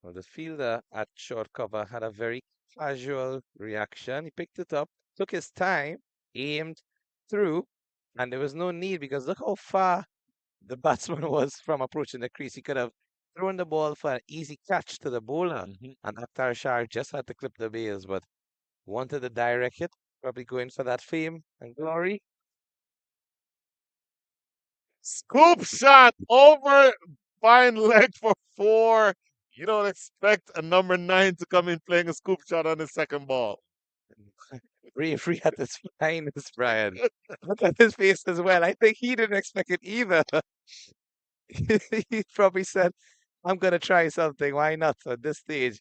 Well, the fielder at short cover had a very casual reaction. He picked it up, took his time, aimed through, and there was no need because look how far the batsman was from approaching the crease. He could have thrown the ball for an easy catch to the bowler, and 𝗂𝗃𝗃 just had to clip the bails, but wanted to direct it, probably going for that fame and glory. Scoop shot over fine leg for 4. You don't expect a number 9 to come in playing a scoop shot on his second ball. Bravery at its finest, Brian. Look at his face as well. I think he didn't expect it either. He probably said, I'm going to try something. Why not at this stage?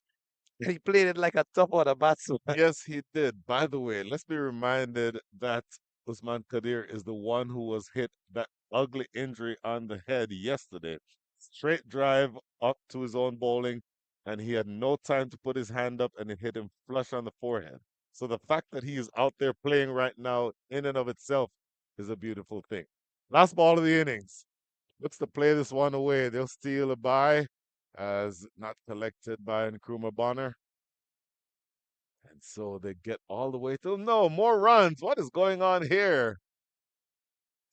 And he played it like a top order batsman. Yes, he did. By the way, let's be reminded that Usman Qadir is the one who was hit that ugly injury on the head yesterday. Straight drive up to his own bowling, and he had no time to put his hand up, and it hit him flush on the forehead. So the fact that he is out there playing right now, in and of itself, is a beautiful thing. Last ball of the innings. Looks to play this one away. They'll steal a bye as not collected by Nkrumah Bonner. And And so they get all the way to no more runs. What is going on here?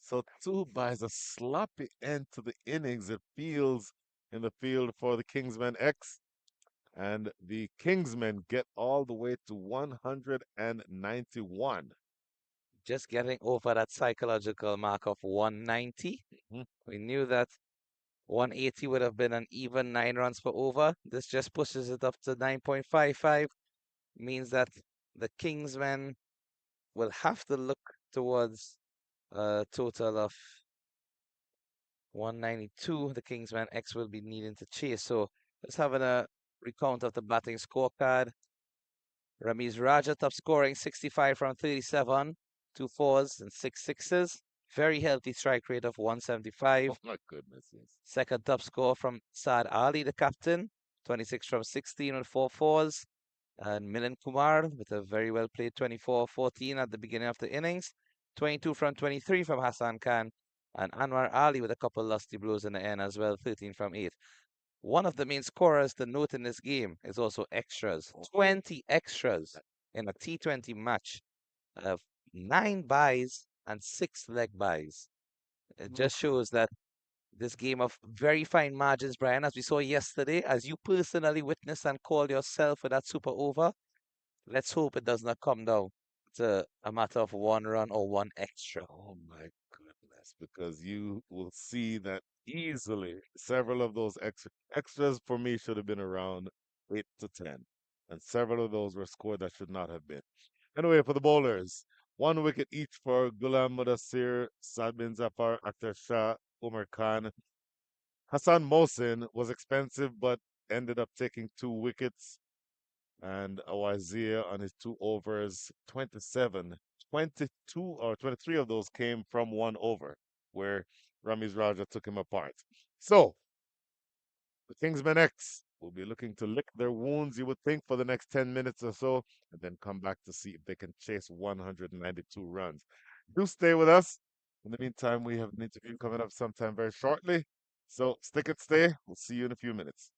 So two buys a sloppy end to the innings. It feels in the field for the Kingsmen X. And the Kingsmen get all the way to 191. Just getting over that psychological mark of 190. We knew that 180 would have been an even 9 runs per over. This just pushes it up to 9.55. Means that the Kingsmen will have to look towards a total of 192. The Kingsman X will be needing to chase. So let's have a recount of the batting scorecard. 𝗵𝗛 Raja top scoring 65 from 37, 2 4s and 6 6s. Very healthy strike rate of 175. Oh my goodness, yes. Second top score from 𝗧 𝗬𝗪, the captain, 26 from 16 with 4 4s. And Milind Kumar with a very well played 24-14 at the beginning of the innings. 22 from 23 from Hassan Khan. And Anwar Ali with a couple lusty blows in the end as well, 13 from 8. One of the main scorers to note in this game is also extras. 20 extras in a T20 match. 9 buys and 6 leg buys. It just shows that this game of very fine margins, Brian, as we saw yesterday, as you personally witnessed and called yourself for that super over, let's hope it does not come down to a matter of 1 run or 1 extra. Oh my goodness, because you will see that easily several of those extras for me should have been around 8 to 10. And several of those were scored that should not have been. Anyway, for the bowlers, 1 wicket each for Ghulam Mudassir, Saad bin Zafar, Akhtar Shah, Umar Khan. Hassan Mohsin was expensive but ended up taking 2 wickets. And Awazia on his 2 overs, 27, 22 or 23 of those came from 1 over, where 𝗵𝗛 Raja took him apart. So, the Kingsmen X will be looking to lick their wounds, you would think, for the next 10 minutes or so, and then come back to see if they can chase 192 runs. Do stay with us. In the meantime, we have an interview coming up sometime very shortly. So, stick and stay. We'll see you in a few minutes.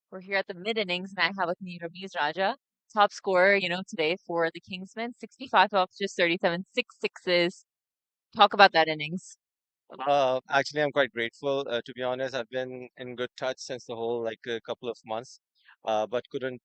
We're here at the mid-innings, and I have with me Rameez Raja, top scorer, today for the Kingsmen. 65 off, just 37, 6 sixes. Talk about that innings. Actually, I'm quite grateful. To be honest, I've been in good touch since the whole a couple of months, but couldn't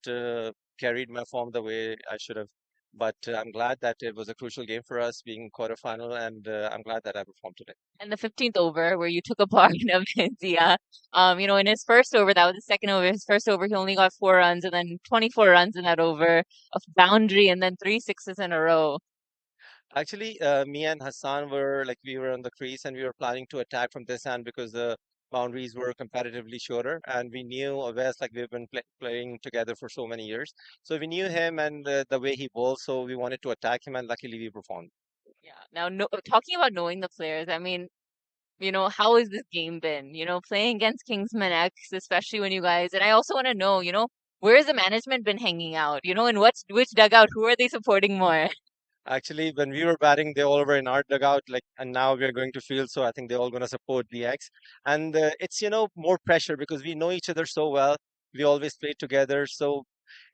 carried my form the way I should have. But I'm glad that it was a crucial game for us, being quarterfinal, and I'm glad that I performed today. And the 15th over, where you took a part of India, in his first over, that was his second over. His first over, he only got 4 runs, and then 24 runs in that over of boundary, and then 3 sixes in a row. Actually, me and Hassan were we were on the crease and we were planning to attack from this end because the boundaries were comparatively shorter, and we knew Wes we've been playing together for so many years, so we knew him and the way he bowls, so we wanted to attack him, and luckily we performed. Yeah. Now, talking about knowing the players, I mean, how has this game been? Playing against Kingsmen X, especially when you guys, and I also want to know, where has the management been hanging out? In which dugout? Who are they supporting more? Actually, when we were batting, they all were in our dugout, and now we are going to field, so I think they're all going to support the X. And it's, more pressure because we know each other so well. We always play together. So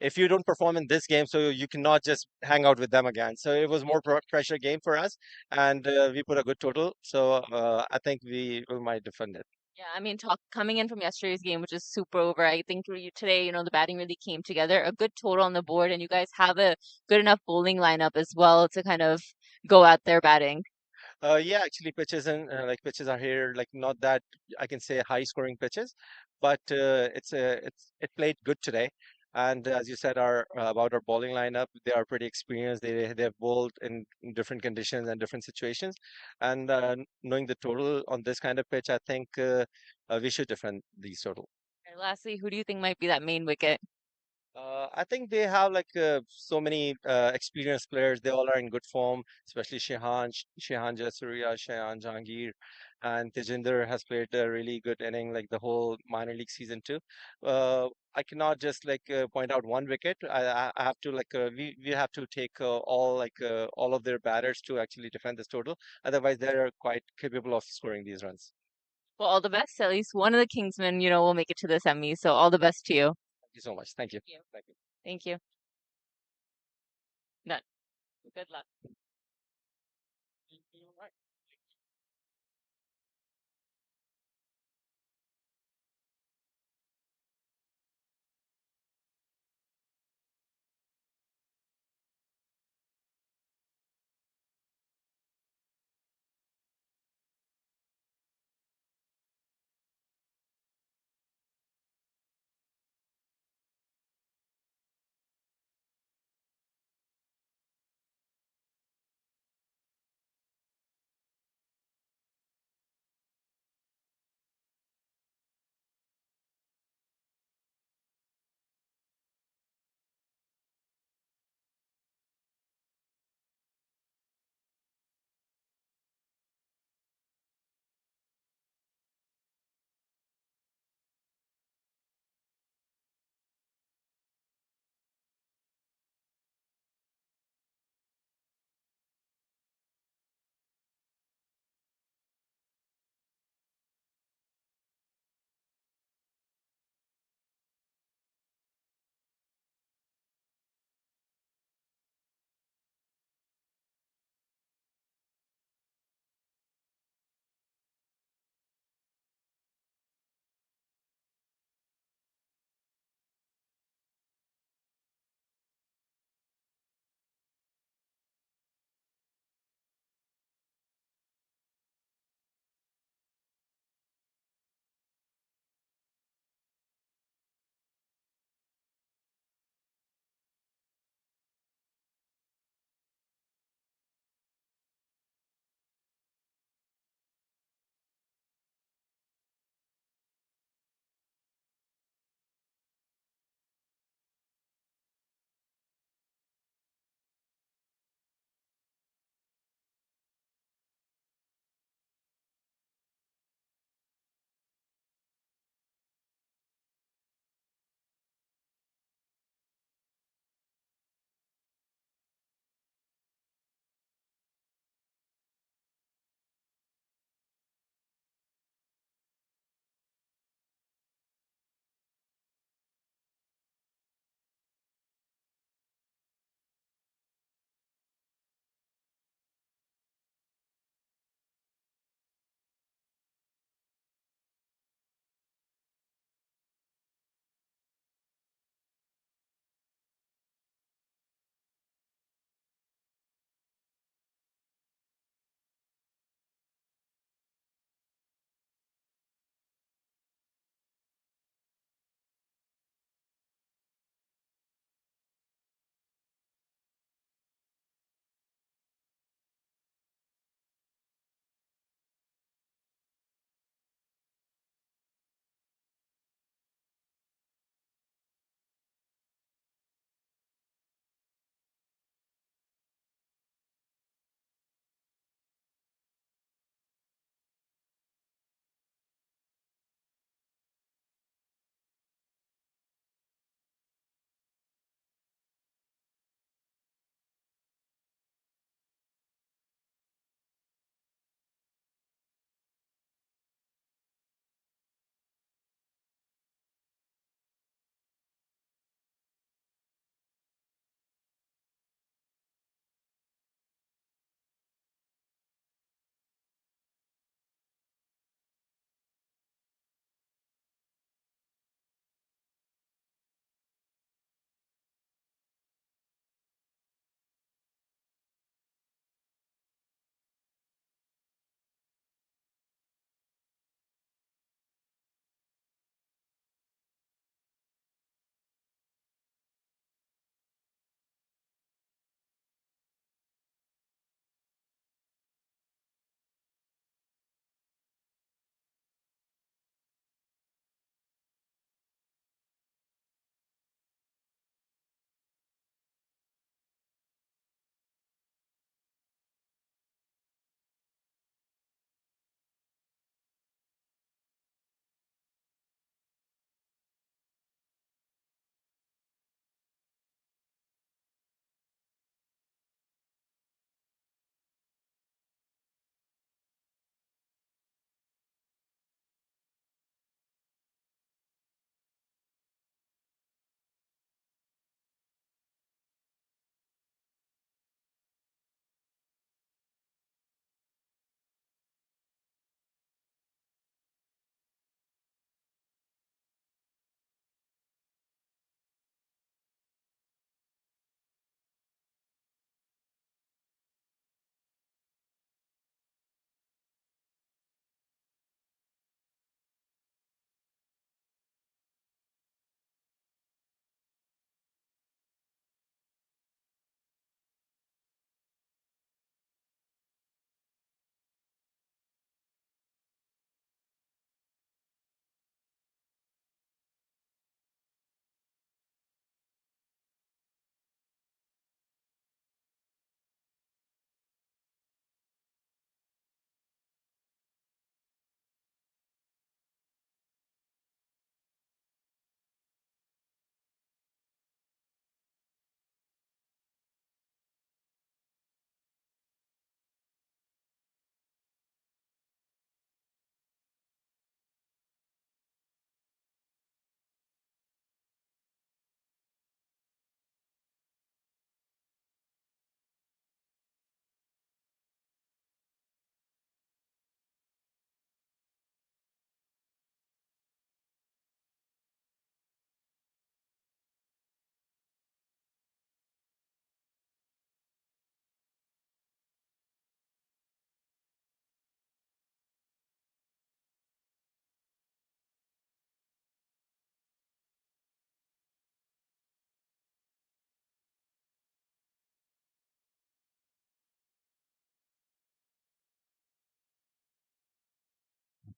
if you don't perform in this game, so you cannot just hang out with them again. So it was more pressure game for us, and we put a good total. So I think we might defend it. Yeah, I mean, coming in from yesterday's game, which is super over, I think today, the batting really came together. A good total on the board, and you guys have a good enough bowling lineup as well to kind of go out there batting. Yeah, actually, pitches are here, not that I can say high scoring pitches, but it played good today. And as you said, about our bowling lineup, they are pretty experienced. They've bowled in different conditions and different situations. And knowing the total on this kind of pitch, I think we should defend these total. And lastly, who do you think might be that main wicket? I think they have so many experienced players. They all are in good form, especially Shehan Jasuria, Shehan Jahangir, and Tejinder has played a really good inning, the whole minor league season too. I cannot just point out one wicket. I have to we have to take all of their batters to actually defend this total. Otherwise, they are quite capable of scoring these runs. Well, all the best. At least one of the Kingsmen, will make it to the semi. So all the best to you. Thank you so much. Thank you. Thank you. Thank you. Done. Good luck.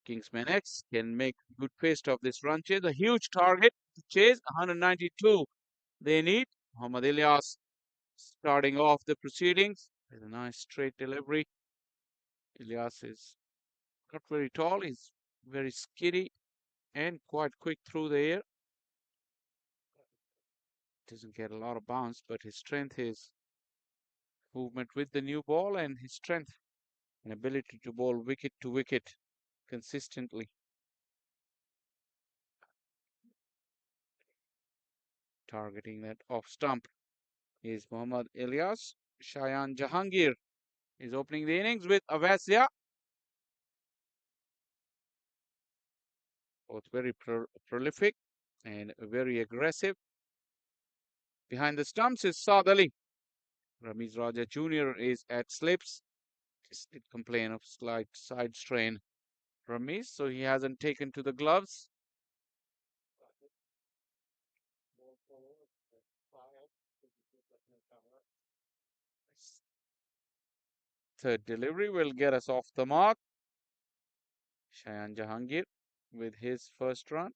Kingsmen X can make good pace of this run chase. A huge target to chase, 192 they need. Mohammad Ilyas starting off the proceedings with a nice straight delivery. Ilyas is not very tall. He's very skinny and quite quick through the air. Doesn't get a lot of bounce, but his strength is movement with the new ball and his strength and ability to bowl wicket to wicket consistently. Targeting that off stump is Mohammad Ilyas. Shayan Jahangir is opening the innings with Avasya. Both very prolific and very aggressive. Behind the stumps is Saad Ali. Ramiz Raja Jr. is at slips. Just did complain of slight side strain. Ramiz, so he hasn't taken to the gloves. Third delivery will get us off the mark. Shayan Jahangir with his first run.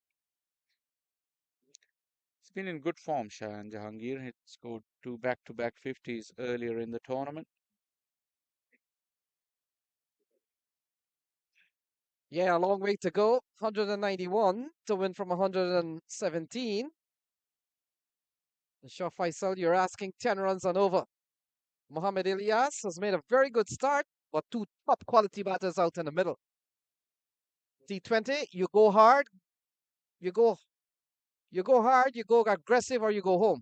He's been in good form, Shayan Jahangir. He scored 2 back-to-back 50s earlier in the tournament. Yeah, a long way to go. 191 to win from 117. Shah Faisal, you're asking 10 runs and over. Mohammad Ilyas has made a very good start, but 2 top quality batters out in the middle. T20, you go hard, you go hard, you go aggressive, or you go home.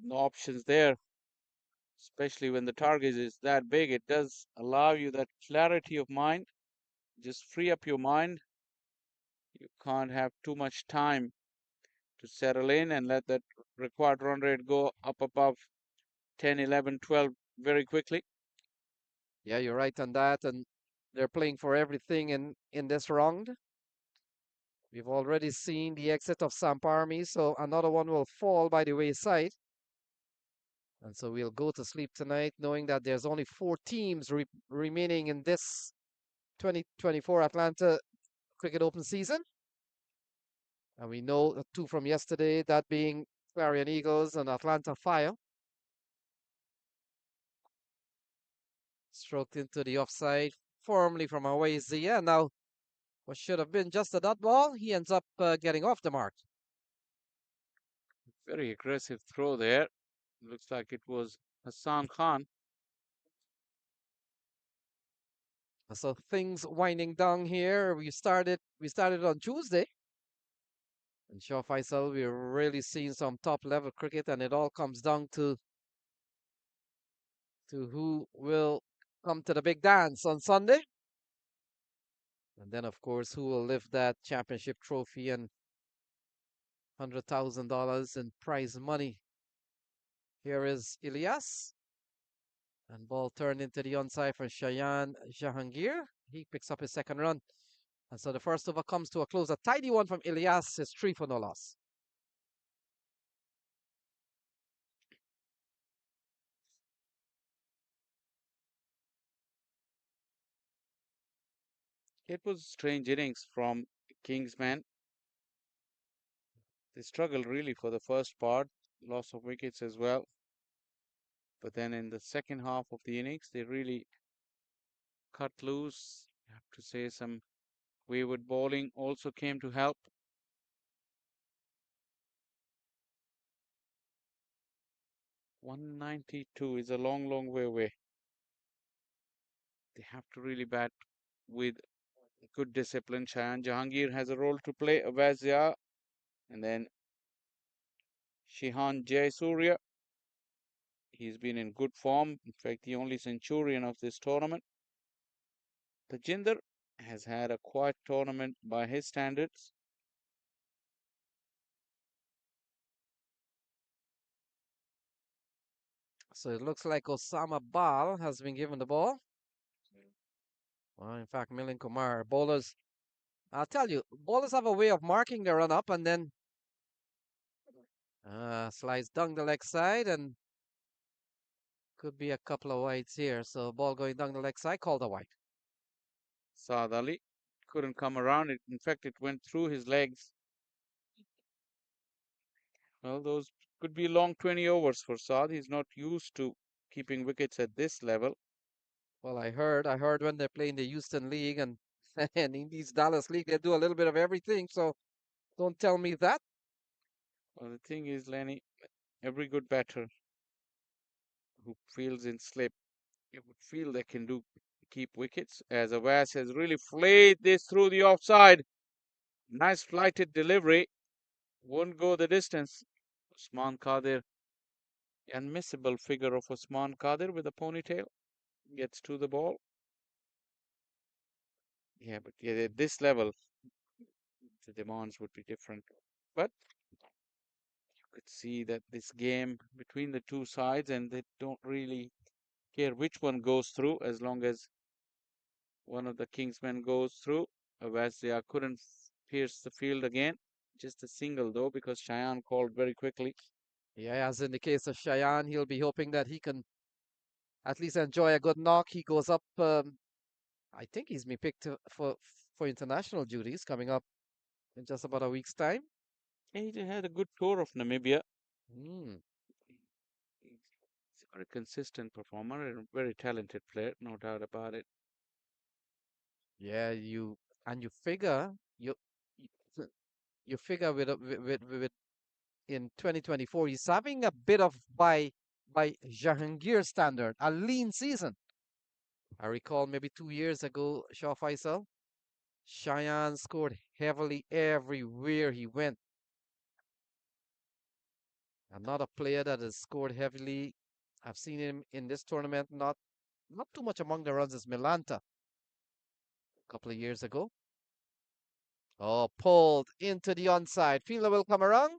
No options there, especially when the target is that big. It does allow you that clarity of mind. Just free up your mind. You can't have too much time to settle in and let that required run rate go up above 10, 11, 12 very quickly. Yeah, you're right on that, and they're playing for everything in this round. We've already seen the exit of Samparmi, so another one will fall by the wayside. And so we'll go to sleep tonight knowing that there's only 4 teams remaining in this 2024 Atlanta Cricket Open season. And we know 2 from yesterday, that being Clarion Eagles and Atlanta Fire. Stroked into the offside firmly from 𝗂𝗎𝐶. Yeah, now what should have been just a dot ball, he ends up getting off the mark. Very aggressive throw there. Looks like it was Hassan Khan. So things winding down here. We started on Tuesday. And Shah Faisal, we're really seeing some top level cricket, and it all comes down to who will come to the big dance on Sunday. And then, of course, who will lift that championship trophy and $100,000 in prize money. Here is Ilyas. And ball turned into the onside for Shayan Jahangir. He picks up his second run. And so the first over comes to a close. A tidy one from Ilyas is 3 for no loss. It was strange innings from Kingsmen. They struggled really for the first part, loss of wickets as well. But then in the second half of the innings, they really cut loose. I have to say some wayward bowling also came to help. $192 is a long, long way away. They have to really bat with good discipline. Shayan Jahangir has a role to play. Avasya, and then Shehan Jayasuriya. He's been in good form. In fact, the only centurion of this tournament. Tajinder has had a quiet tournament by his standards. So it looks like Osama Bal has been given the ball. Well, in fact, Milind Kumar, bowlers, I'll tell you, bowlers have a way of marking their run up and then slides down the leg side, and could be a couple of wides here. So ball going down the leg side, called a wide. Saad Ali couldn't come around. In fact, it went through his legs. Well, those could be long 20 overs for Saad. He's not used to keeping wickets at this level. Well, I heard when they play in the Houston League and and in these Dallas League, they do a little bit of everything. So don't tell me that. Well, the thing is, Lenny, every good batter who fields in slip, you would feel they can keep wickets. As 𝗏𝗏 has really flayed this through the offside. Nice flighted delivery. Won't go the distance. Usman Qadir, unmissable figure of Usman Qadir with a ponytail, gets to the ball. Yeah, but yeah, at this level, the demands would be different. But you could see that this game between the two sides, and they don't really care which one goes through as long as one of the Kingsmen goes through. 𝗏𝗏 couldn't pierce the field again. Just a single though, because Cheyenne called very quickly. Yeah, as in the case of Cheyenne, he'll be hoping that he can at least enjoy a good knock. He goes up. I think he's been picked for international duties coming up in just about a week's time. He had a good tour of Namibia. Mm. He's a very consistent performer and a very talented player, no doubt about it. Yeah, you figure you figure with in 2024 he's having a bit of by Jahangir standard a lean season. I recall maybe 2 years ago, Shah Faisal, Cheyenne scored heavily everywhere he went. Another player that has scored heavily, I've seen him in this tournament, not too much among the runs, is Milanta. A couple of years ago. Oh, pulled into the onside. Fielder will come around.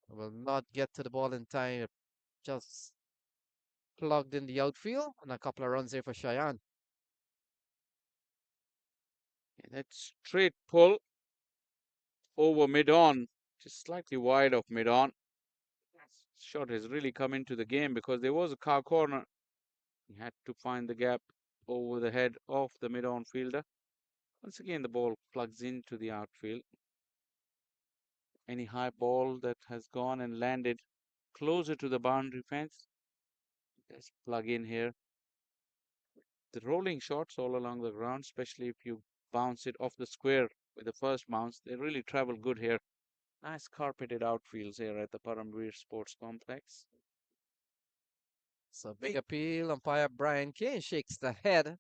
Will not get to the ball in time. Just plugged in the outfield, and a couple of runs there for Cheyenne. And that straight pull over mid-on, just slightly wide of mid-on. Shot has really come into the game because there was a car corner. He had to find the gap over the head of the mid-on fielder. Once again, the ball plugs into the outfield. Any high ball that has gone and landed closer to the boundary fence, just plug in here. The rolling shots all along the ground, especially if you bounce it off the square with the first bounce, they really travel good here. Nice carpeted outfields here at the 𝗵𝗺𝗏𝗃 Sports Complex. So big appeal. Umpire Brian Kane shakes the head,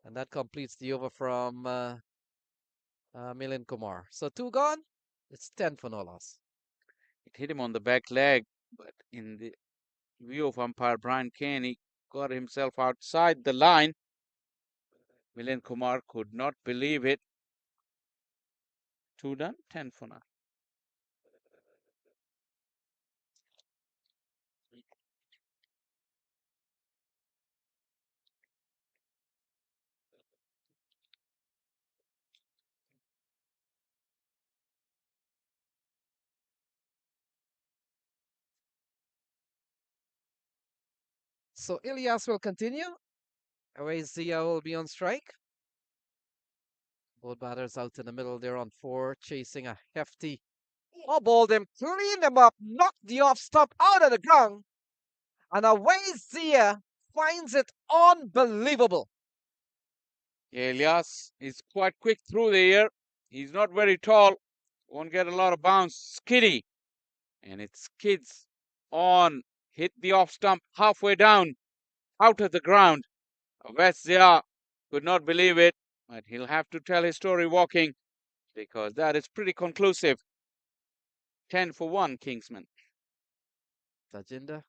and that completes the over from Milind Kumar. So 2 gone. It's 10 for no loss. It hit him on the back leg, but in the view of umpire Brian Kane, he got himself outside the line. Milind Kumar could not believe it. 2 done, 10 for now. So Ilyas will continue. 𝗏𝗏 will be on strike. Both batters out in the middle. They're on 4, chasing a hefty. Oh, ball them, clean them up, knock the off stump out of the ground. And 𝗏𝗏 finds it unbelievable. Yeah, Ilyas is quite quick through the air. He's not very tall. Won't get a lot of bounce. Skiddy. And it skids on. Hit the off stump halfway down. Out of the ground. 𝗏𝗏 could not believe it. But he'll have to tell his story walking, because that is pretty conclusive. 10 for 1, Kingsmen. Tajinder.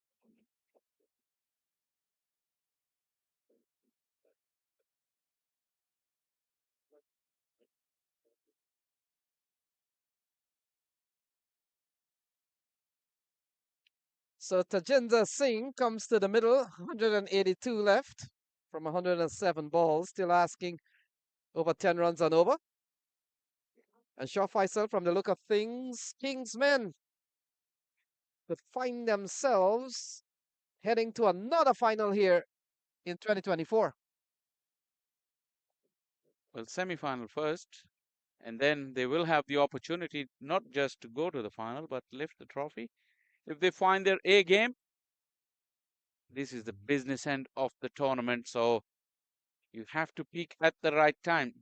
So Tajinder Singh comes to the middle, 182 left from 107 balls, still asking over 10 runs and over. And Shah Faisal, from the look of things, Kingsmen could find themselves heading to another final here in 2024. well, semi-final first, and then they will have the opportunity not just to go to the final, but lift the trophy. If they find their A game, this is the business end of the tournament, so you have to peak at the right time.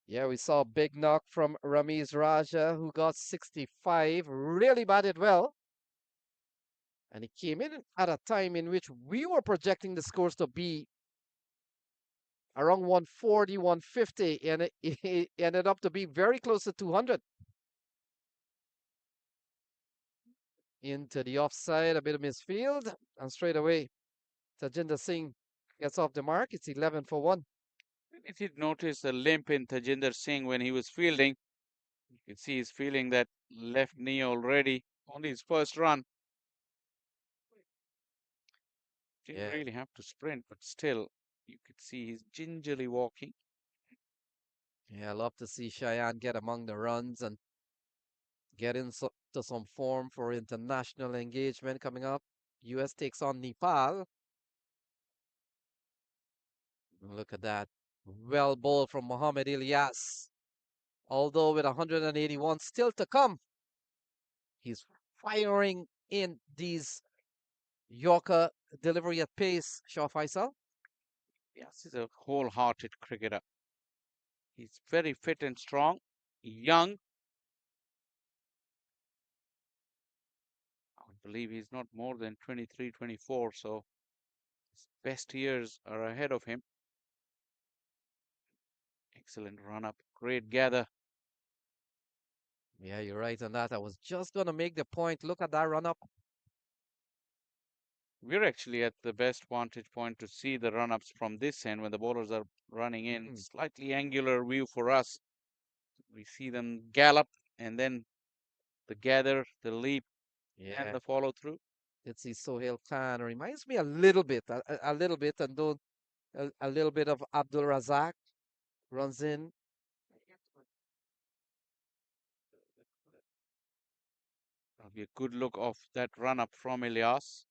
Yeah, we saw a big knock from Ramiz Raja, who got 65, really batted well. And he came in at a time in which we were projecting the scores to be around 140, 150, and it ended up to be very close to 200. Into the offside, a bit of misfield, and straight away, Tajinder Singh gets off the mark. It's 11 for 1. If you notice the limp in Tajinder Singh when he was fielding, you can see he's feeling that left knee already. Only his first run. Didn't really have to sprint, but still, you could see he's gingerly walking. Yeah, I love to see Cheyenne get among the runs and get into some form for international engagement coming up. US takes on Nepal. Look at that. Well bowled from Mohammad Ilyas. Although with 181 still to come, he's firing in these Yorker delivery at pace, Shah Faisal. Yes, he's a wholehearted cricketer. He's very fit and strong, young. I believe he's not more than 23, 24, so his best years are ahead of him. Excellent run up, great gather. Yeah, you're right on that. I was just going to make the point. Look at that run up. We're actually at the best vantage point to see the run-ups from this end when the bowlers are running in. Slightly angular view for us. We see them gallop and then the gather, the leap, and the follow through. Let's see, 𝗂𝗪𝗂𝗀 reminds me a little bit, and don't a little bit of Abdul Razak runs in. That'll be a good look of that run up from Ilyas.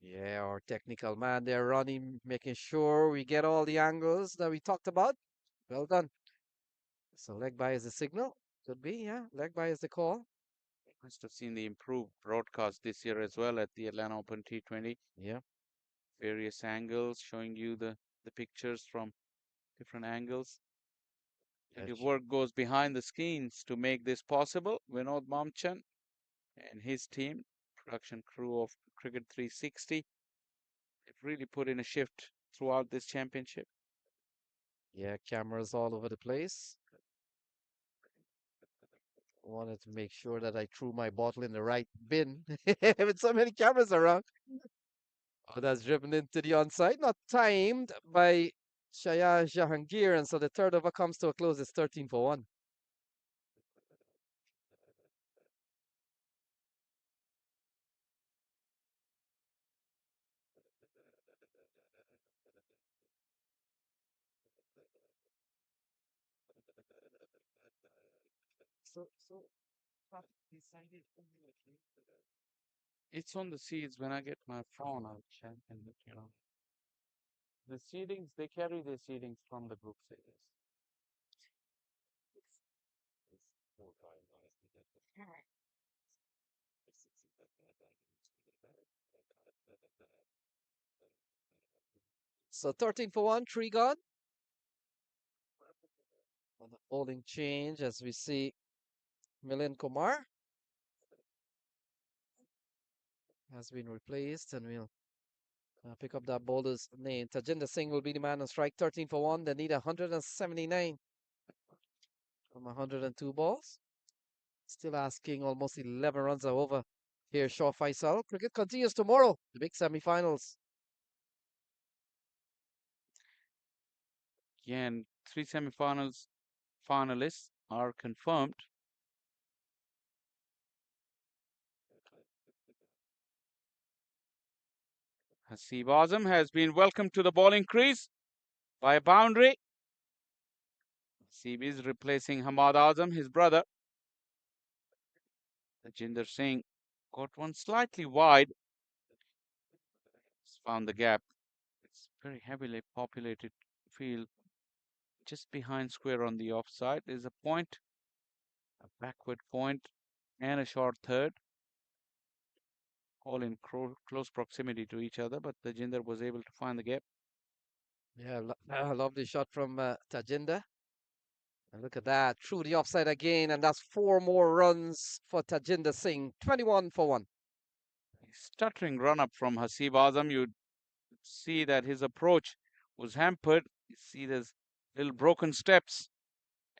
Yeah, our technical man there running, making sure we get all the angles that we talked about. Well done. So leg by is the signal. Could be, yeah. Leg by is the call. Must have seen the improved broadcast this year as well at the Atlanta Open T20. Yeah. Various angles showing you the pictures from different angles. And work goes behind the scenes to make this possible. Vinod Mamchan and his team, production crew of Cricket 360, they've really put in a shift throughout this championship. Yeah, cameras all over the place. Wanted to make sure that I threw my bottle in the right bin with so many cameras around. Oh, that's driven into the onside, not timed by Shaya Jahangir, and so the third over comes to a close. It's 13 for 1. It's on the seeds. When I get my phone, I'll check and let you know. The seedings, they carry the seedings from the group stages. So 13 for 1, 3 gone. On the holding change as we see Milind Kumar has been replaced, and we'll pick up that bowler's name. Tajinder Singh will be the man on strike. 13 for 1. They need 179 from 102 balls. Still asking almost 11 runs are over here, Shah Faisal. Cricket continues tomorrow, the big semi-finals. Again, 3 semi-finals finalists are confirmed. Haseeb Azam has been welcomed to the bowling crease by a boundary. Haseeb is replacing Hamad Azam, his brother. Tajinder Singh got one slightly wide. He's found the gap. It's very heavily populated field just behind square on the offside. There's a point, a backward point, and a short third, all in close proximity to each other, but Tejinder was able to find the gap. Yeah, lovely shot from Tejinder. And look at that, through the offside again, and that's 4 more runs for Tejinder Singh, 21 for 1. Stuttering run up from Haseeb Azam. You'd see that his approach was hampered. You see there's little broken steps,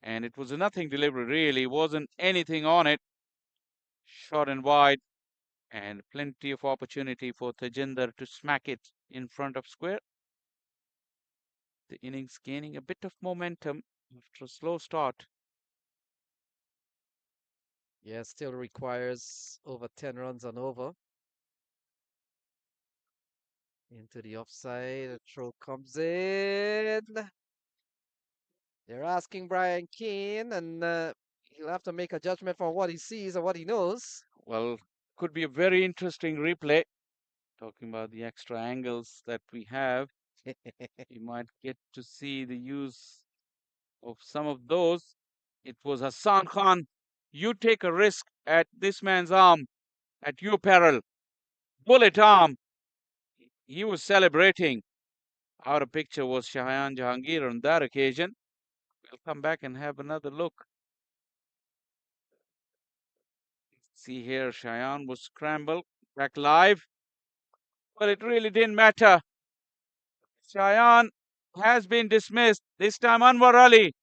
and it was a nothing delivery, really. Wasn't anything on it. Short and wide, and plenty of opportunity for Tejinder to smack it in front of square. The innings gaining a bit of momentum after a slow start. Yeah, still requires over 10 runs and over. Into the offside, a throw comes in. They're asking Brian Keane, and he'll have to make a judgment from what he sees and what he knows. Well, could be a very interesting replay. Talking about the extra angles that we have, you might get to see the use of some of those. It was Hassan Khan. You take a risk at this man's arm, at your peril. Bullet arm. He was celebrating. Out of picture was Shahyan Jahangir on that occasion. We'll come back and have another look. See here, Shahyan was scrambled back live. But it really didn't matter. Shahyan has been dismissed. This time Anwar Ali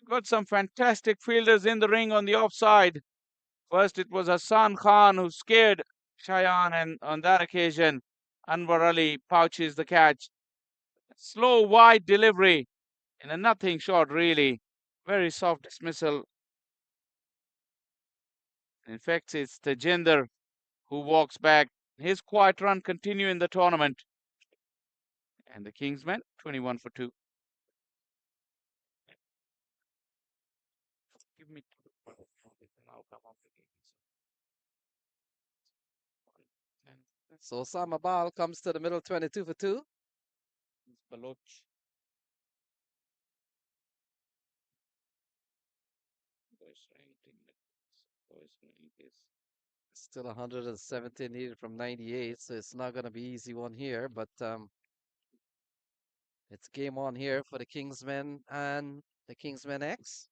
got some fantastic fielders in the ring on the offside. First it was Hassan Khan who scared Shahyan, and on that occasion Anwar Ali pouches the catch. Slow wide delivery and a nothing shot, really. Very soft dismissal. In fact, it's Tejinder who walks back. His quiet run continue in the tournament. And the Kingsmen 21 for 2. Give me So Osama Bal comes to the middle, 22 for 2. Baloch. Still 117 needed from 98, so it's not going to be easy one here, but it's game on here for the Kingsmen and the Kingsmen X.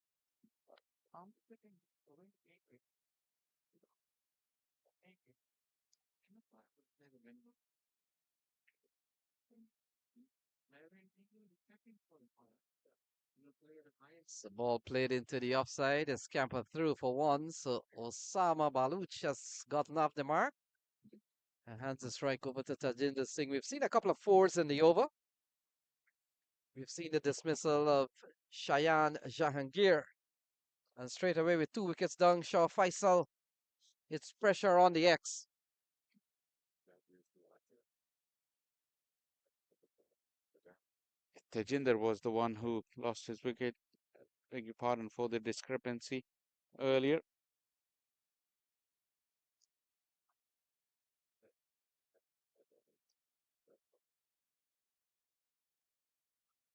The ball played into the offside. It's scampered through for 1. So Osama Baloch has gotten off the mark. And hands the strike over to Tejinder Singh. We've seen a couple of 4s in the over. We've seen the dismissal of Shahyan Jahangir. And straight away with 2 wickets down, Shah Faisal. It's pressure on the X. Tejinder was the one who lost his wicket. Beg your pardon for the discrepancy earlier.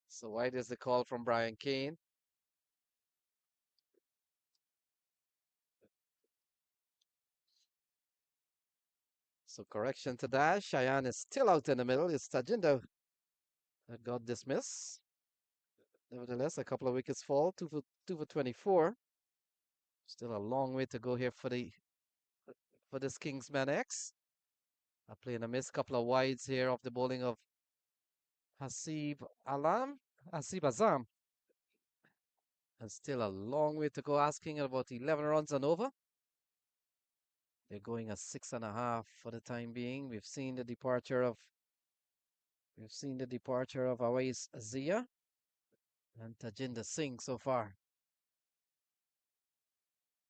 So wide is the call from Brian Keane. So correction to that. Shahyan is still out in the middle. It's Tejinder that got dismissed. Nevertheless, a couple of wickets fall. 2 for 24. Still a long way to go here for this Kingsman X. Playing a miss, couple of wides here off the bowling of Haseeb Azam. And still a long way to go, asking about 11 runs and over. They're going a 6.5 for the time being. We've seen the departure of 𝗿𝗚𝗎𝗄 Zia and Tejinder Singh so far.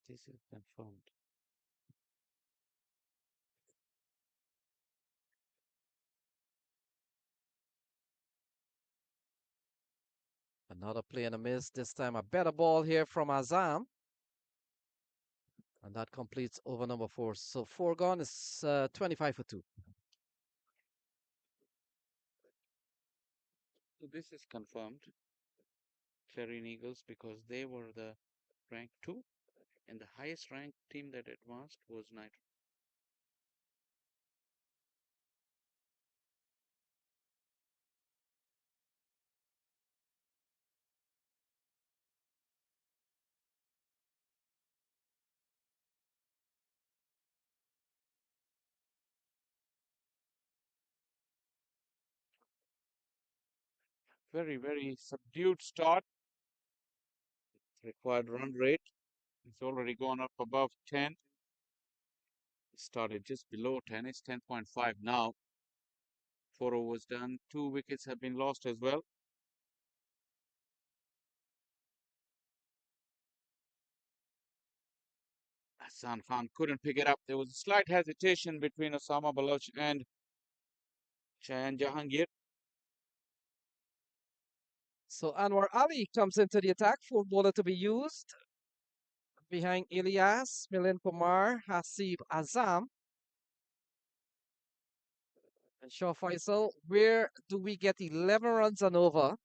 This is confirmed. Another play and a miss. This time a better ball here from Azam. And that completes over number 4. So 4 gone is 25 for 2. So this is confirmed. Clarion Eagles, because they were the rank 2, and the highest ranked team that advanced was Nitro. Very, very subdued start. Required run rate. It's already gone up above 10. It started just below 10. It's 10.5 now. 4 overs done. 2 wickets have been lost as well. Hassan Khan couldn't pick it up. There was a slight hesitation between Osama Baloch and Shayan Jahangir. So Anwar Ali comes into the attack, 4th bowler to be used. Behind Ilyas, Milind Kumar, Hasib Azam, and Shah Faisal. Where do we get 11 runs and over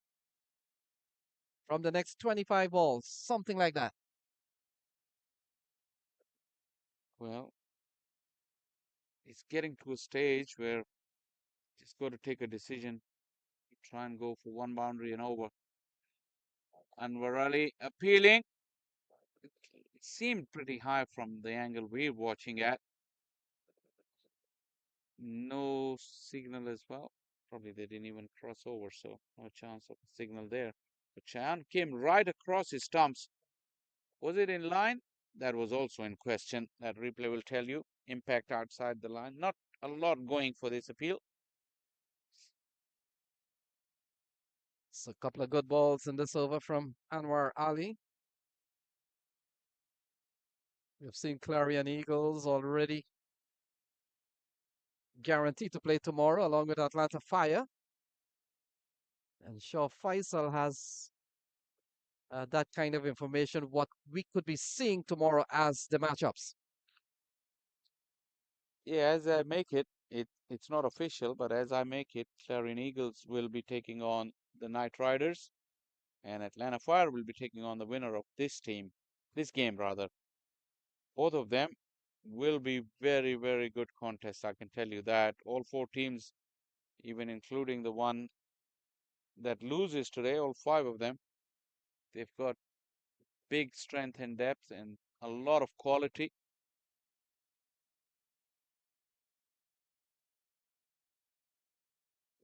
from the next 25 balls? Something like that. Well, it's getting to a stage where just got to take a decision. Try and go for 1 boundary and over. Anwar Ali appealing. It seemed pretty high from the angle we're watching at. No signal as well. Probably they didn't even cross over, so no chance of a signal there. But Shayan came right across his stumps. Was it in line? That was also in question. That replay will tell you. Impact outside the line. Not a lot going for this appeal. So a couple of good balls in this over from Anwar Ali. We've seen Clarion Eagles already guaranteed to play tomorrow along with Atlanta Fire. And Shah Faisal has that kind of information, what we could be seeing tomorrow as the matchups. Yeah, as I make it, it's not official, but as I make it, Clarion Eagles will be taking on the Knight Riders, and Atlanta Fire will be taking on the winner of this game rather. Both of them will be very, very good contests, I can tell you that. All 4 teams, even including the one that loses today, all 5 of them, they've got big strength and depth and a lot of quality.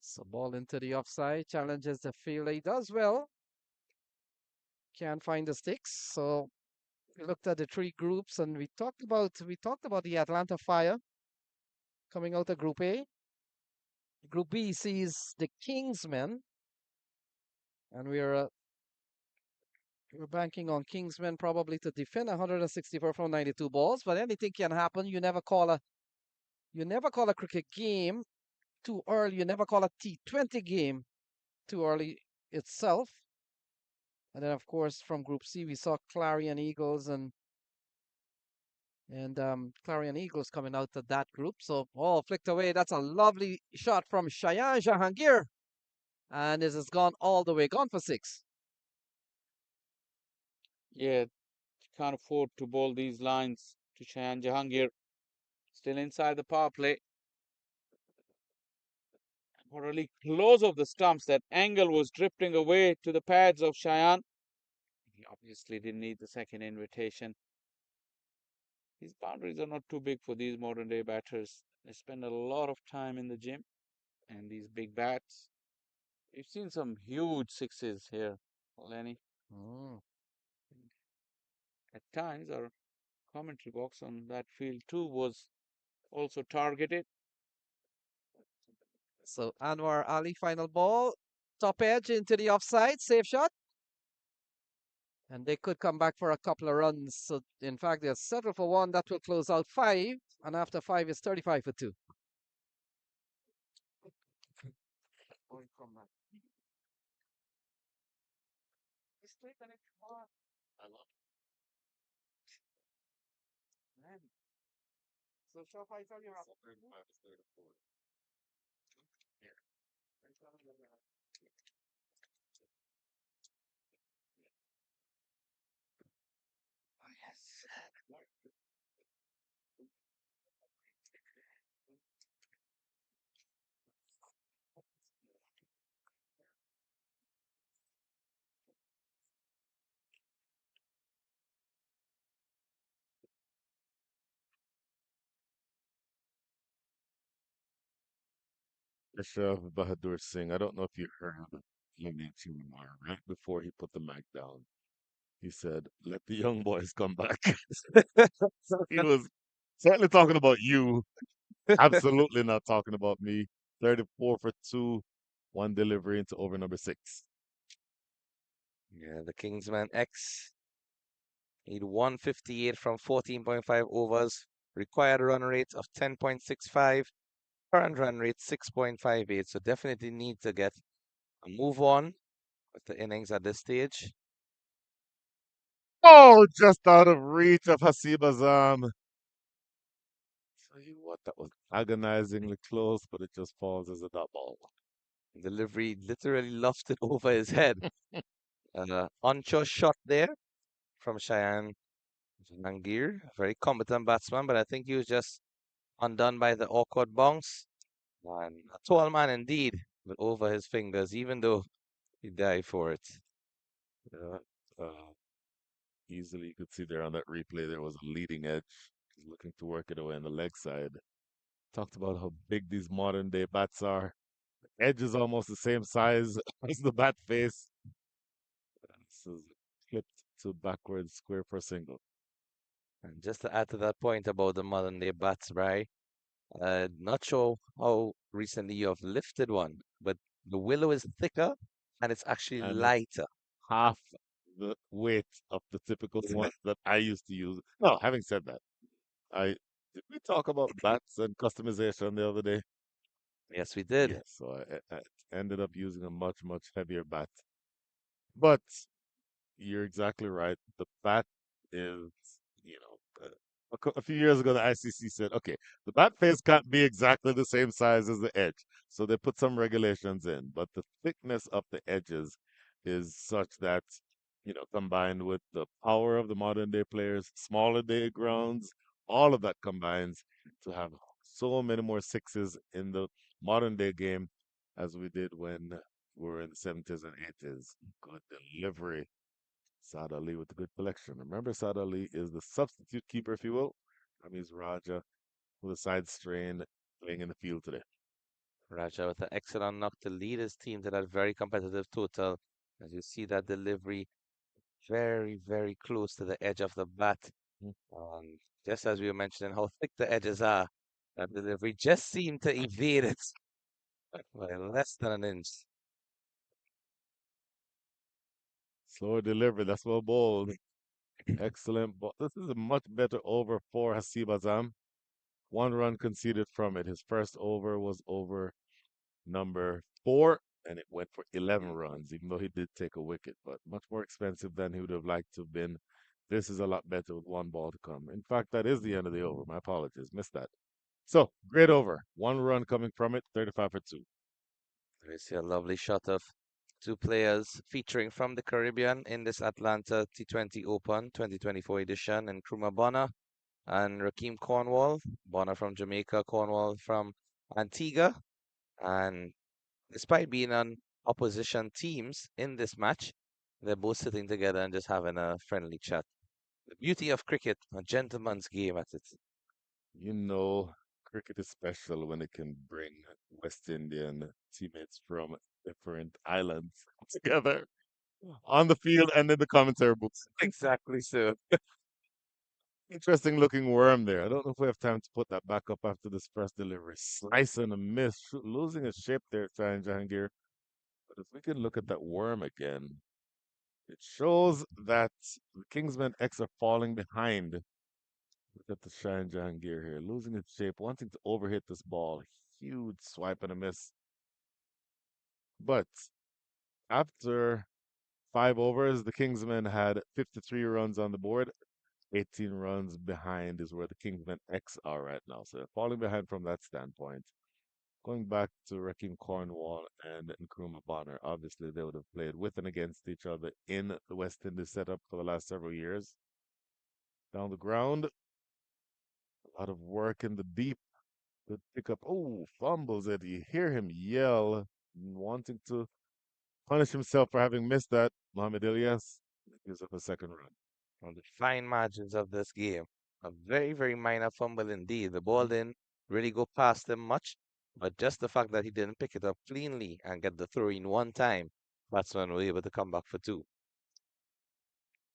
So ball into the offside, challenges the field. He does well. Can't find the sticks. So we looked at the 3 groups and we talked about the Atlanta Fire coming out of Group A. Group B sees the Kingsmen, and we're banking on Kingsmen probably to defend 164 from 92 balls, but anything can happen. You never call a cricket game too early. You never call a T20 game too early itself. And then, of course, from Group C, we saw Clarion Eagles and Clarion Eagles coming out of that group. So, flicked away. That's a lovely shot from Shayan Jahangir. And this has gone all the way, gone for 6. Yeah, can't afford to bowl these lines to Shayan Jahangir. Still inside the power play. Really close of the stumps. That angle was drifting away to the pads of Shayan. He obviously didn't need the second invitation. These boundaries are not too big for these modern day batters. They spend a lot of time in the gym and these big bats. We've seen some huge 6s here, Lenny. At times, our commentary box on that field too was also targeted. So Anwar Ali, final ball, top edge into the offside, safe shot. And they could come back for a couple of runs. So in fact, they'll settle for 1. That will close out 5. And after 5 is 35 for 2. So Shah Faisal, you're up. 𝗵𝗵𝗂𝗃𝗃. I don't know if you heard Lemmy Chimamara right before he put the mic down. He said, "Let the young boys come back." So he was certainly talking about you. Absolutely not talking about me. 34 for 2, one delivery into over number 6. Yeah, the Kingsmen X need 158 from 14.5 overs. Required run rate of 10.65. Current run rate 6.58. So definitely need to get a move on with the innings at this stage. Oh, just out of reach of Hasibazam. Tell you what, that was agonizingly close, but it just falls as a dot ball. Delivery literally lofted over his head. Onshore shot there from Cheyenne Jahangir. Very competent batsman, but I think he was just undone by the awkward bounce. And a tall man indeed, but over his fingers, even though he died for it. Yeah, easily you could see there on that replay there was a leading edge. He's looking to work it away on the leg side. Talked about how big these modern day bats are. The edge is almost the same size as the bat face. This is clipped to backwards square per single. And just to add to that point about the modern day bats, right? Not sure how recently you have lifted one, but the willow is thicker and it's actually And it's lighter. half the weight of the typical one that I used to use. No, having said that, did we talk about bats and customization the other day? Yes, we did. Yes, so I ended up using a much, much heavier bat. But you're exactly right. The bat is, you know, a few years ago, the ICC said, okay, the bat face can't be exactly the same size as the edge. So they put some regulations in, but the thickness of the edges is such that, you know, combined with the power of the modern day players, smaller day grounds, all of that combines to have so many more sixes in the modern day game as we did when we were in the 70s and 80s. Good delivery. 𝗧 𝗦𝗽 with a good collection. Remember, 𝗧 𝗦𝗽 is the substitute keeper, if you will. Ami's Raja with a side strain playing in the field today. Raja with an excellent knock to lead his team to that very competitive total. As you see that delivery very, very close to the edge of the bat. Just as we were mentioning how thick the edges are, that delivery just seemed to evade it by less than an inch. Slower delivery, that's well bowled. Excellent ball. This is a much better over for Hasibazam. 1 run conceded from it. His first over was over number 4, and it went for 11 runs, even though he did take a wicket, but much more expensive than he would have liked to have been. This is a lot better with 1 ball to come. In fact, that is the end of the over. My apologies. Missed that. So, great over. 1 run coming from it, 35 for 2. There is a lovely shot of 2 players featuring from the Caribbean in this Atlanta T20 Open 2024 edition, and Nkrumah Bonner and Rakeem Cornwall. Bonner from Jamaica, Cornwall from Antigua. And despite being on opposition teams in this match, they're both sitting together and just having a friendly chat. The beauty of cricket, a gentleman's game at it. You know, cricket is special when it can bring West Indian teammates from different islands together on the field and in the commentary booths. Exactly so. Interesting looking worm there. I don't know if we have time to put that back up after this first delivery. Slice and a miss, losing his shape there, Cheyenne Jahangir. But if we can look at that worm again, it shows that the Kingsmen X are falling behind. Look at the Cheyenne Jahangir here, losing its shape, wanting to overhit this ball. Huge swipe and a miss. But after 5 overs, the Kingsmen had 53 runs on the board. 18 runs behind is where the Kingsmen X are right now. So they're falling behind from that standpoint. Going back to Rakeem Cornwall and Nkrumah Bonner, obviously they would have played with and against each other in the West Indies setup for the last several years. Down the ground, a lot of work in the deep. Good pickup. Oh, fumbles it. You hear him yell, wanting to punish himself for having missed that. Mohamed Ilyas gives up a second run. On the fine margins of this game, a very, very minor fumble indeed. The ball didn't really go past him much, But just the fact that he didn't pick it up cleanly and get the throw in one time, batsman were able to come back for two.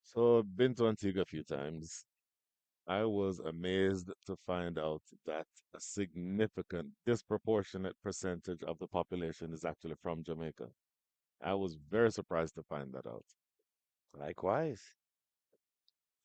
So I've been to Antigua a few times. I was amazed to find out that a significant, disproportionate percentage of the population is actually from Jamaica. I was very surprised to find that out. Likewise.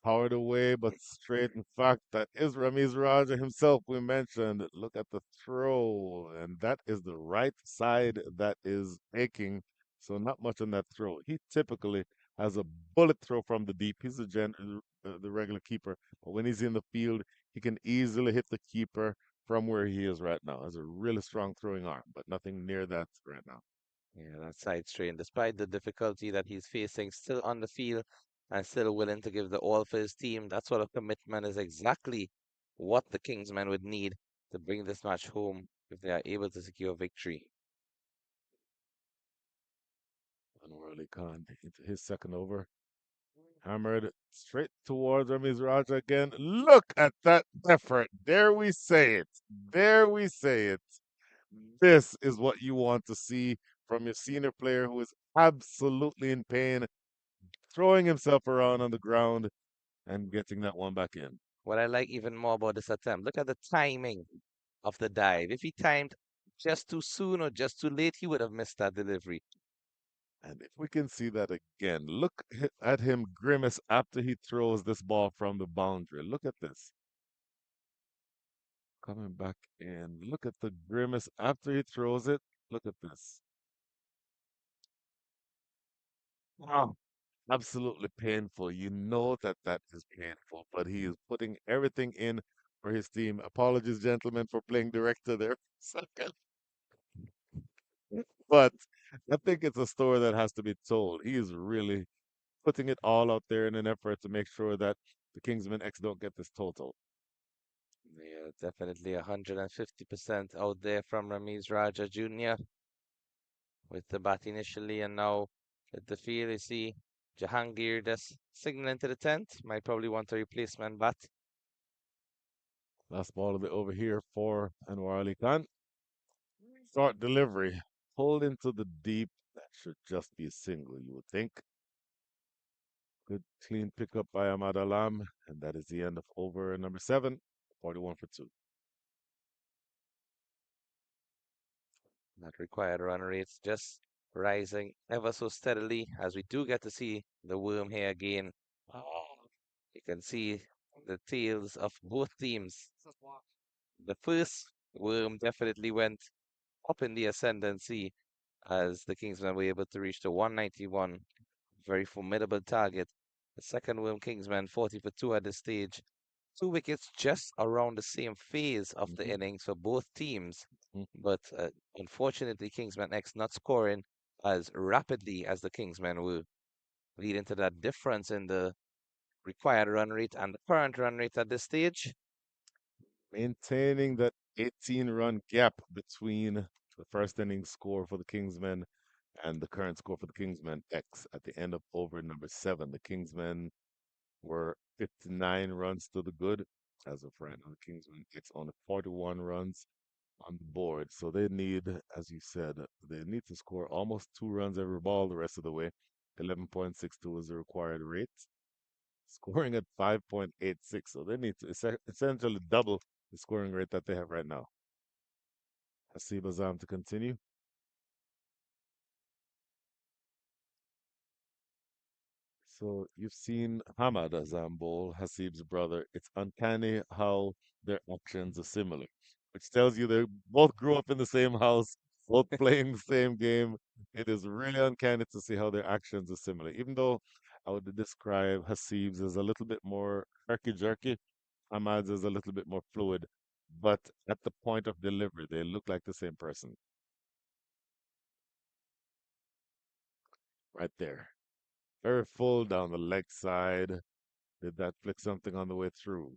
Powered away, but straight. In fact, that is Ramiz Raja himself we mentioned. Look at the throw, and that is the right side that is aching. So not much on that throw. He typically has a bullet throw from the deep. He's the regular keeper, but when he's in the field, he can easily hit the keeper from where he is right now. Has a really strong throwing arm, but nothing near that right now. Yeah, that side strain, despite the difficulty that he's facing, still on the field and still willing to give the all for his team. That sort of commitment is exactly what the Kingsmen would need to bring this match home if they are able to secure victory. Unworldly Khan into his second over. Hammered straight towards Ramiz Raja again. Look at that effort. There we say it. There we say it. This is what you want to see from your senior player who is absolutely in pain, throwing himself around on the ground and getting that one back in. What I like even more about this attempt, look at the timing of the dive. If he timed just too soon or just too late, he would have missed that delivery. And if we can see that again, look at him grimace after he throws this ball from the boundary. Look at this. Coming back in. Look at the grimace after he throws it. Look at this. Wow. Absolutely painful. You know that that is painful, but he is putting everything in for his team. Apologies, gentlemen, for playing director there. Second. But I think it's a story that has to be told. He is really putting it all out there in an effort to make sure that the Kingsmen X don't get this total. Yeah, definitely 150% out there from Ramiz Raja Jr. with the bat initially, and now at the field you see Jahangir just signaling to the tent. Might probably want a replacement bat. Last ball of it over here for 𝗂𝗚𝗏𝗏 Khan. Start delivery. Pulled into the deep. That should just be a single, you would think. Good clean pickup by Ahmad Alam. And that is the end of over number 7. 41 for 2. That required run rates just rising ever so steadily as we do get to see the worm here again. You can see the tails of both teams. The first worm definitely went up in the ascendancy as the Kingsmen were able to reach the 191. Very formidable target. The second worm Kingsmen 40 for 2 at this stage. 2 wickets just around the same phase of the innings for both teams. But unfortunately, Kingsmen X not scoring as rapidly as the Kingsmen were, leading to that difference in the required run rate and the current run rate at this stage. Maintaining that 18-run gap between the first inning score for the Kingsmen and the current score for the Kingsmen X at the end of over number 7. The Kingsmen were 59 runs to the good. As of right now, the Kingsmen X on 41 runs on the board. So they need, as you said, they need to score almost 2 runs every ball the rest of the way. 11.62 is the required rate. Scoring at 5.86. So they need to essentially double the scoring rate that they have right now. Hasib Azam to continue. So you've seen Hamad Azam bowl, Hasib's brother. It's uncanny how their actions are similar, which tells you they both grew up in the same house, both playing the same game. It is really uncanny to see how their actions are similar. Even though I would describe Hasib's as a little bit more herky-jerky, Hamad's is a little bit more fluid. But at the point of delivery, they look like the same person. Right there. Very full down the leg side. Did that flick something on the way through?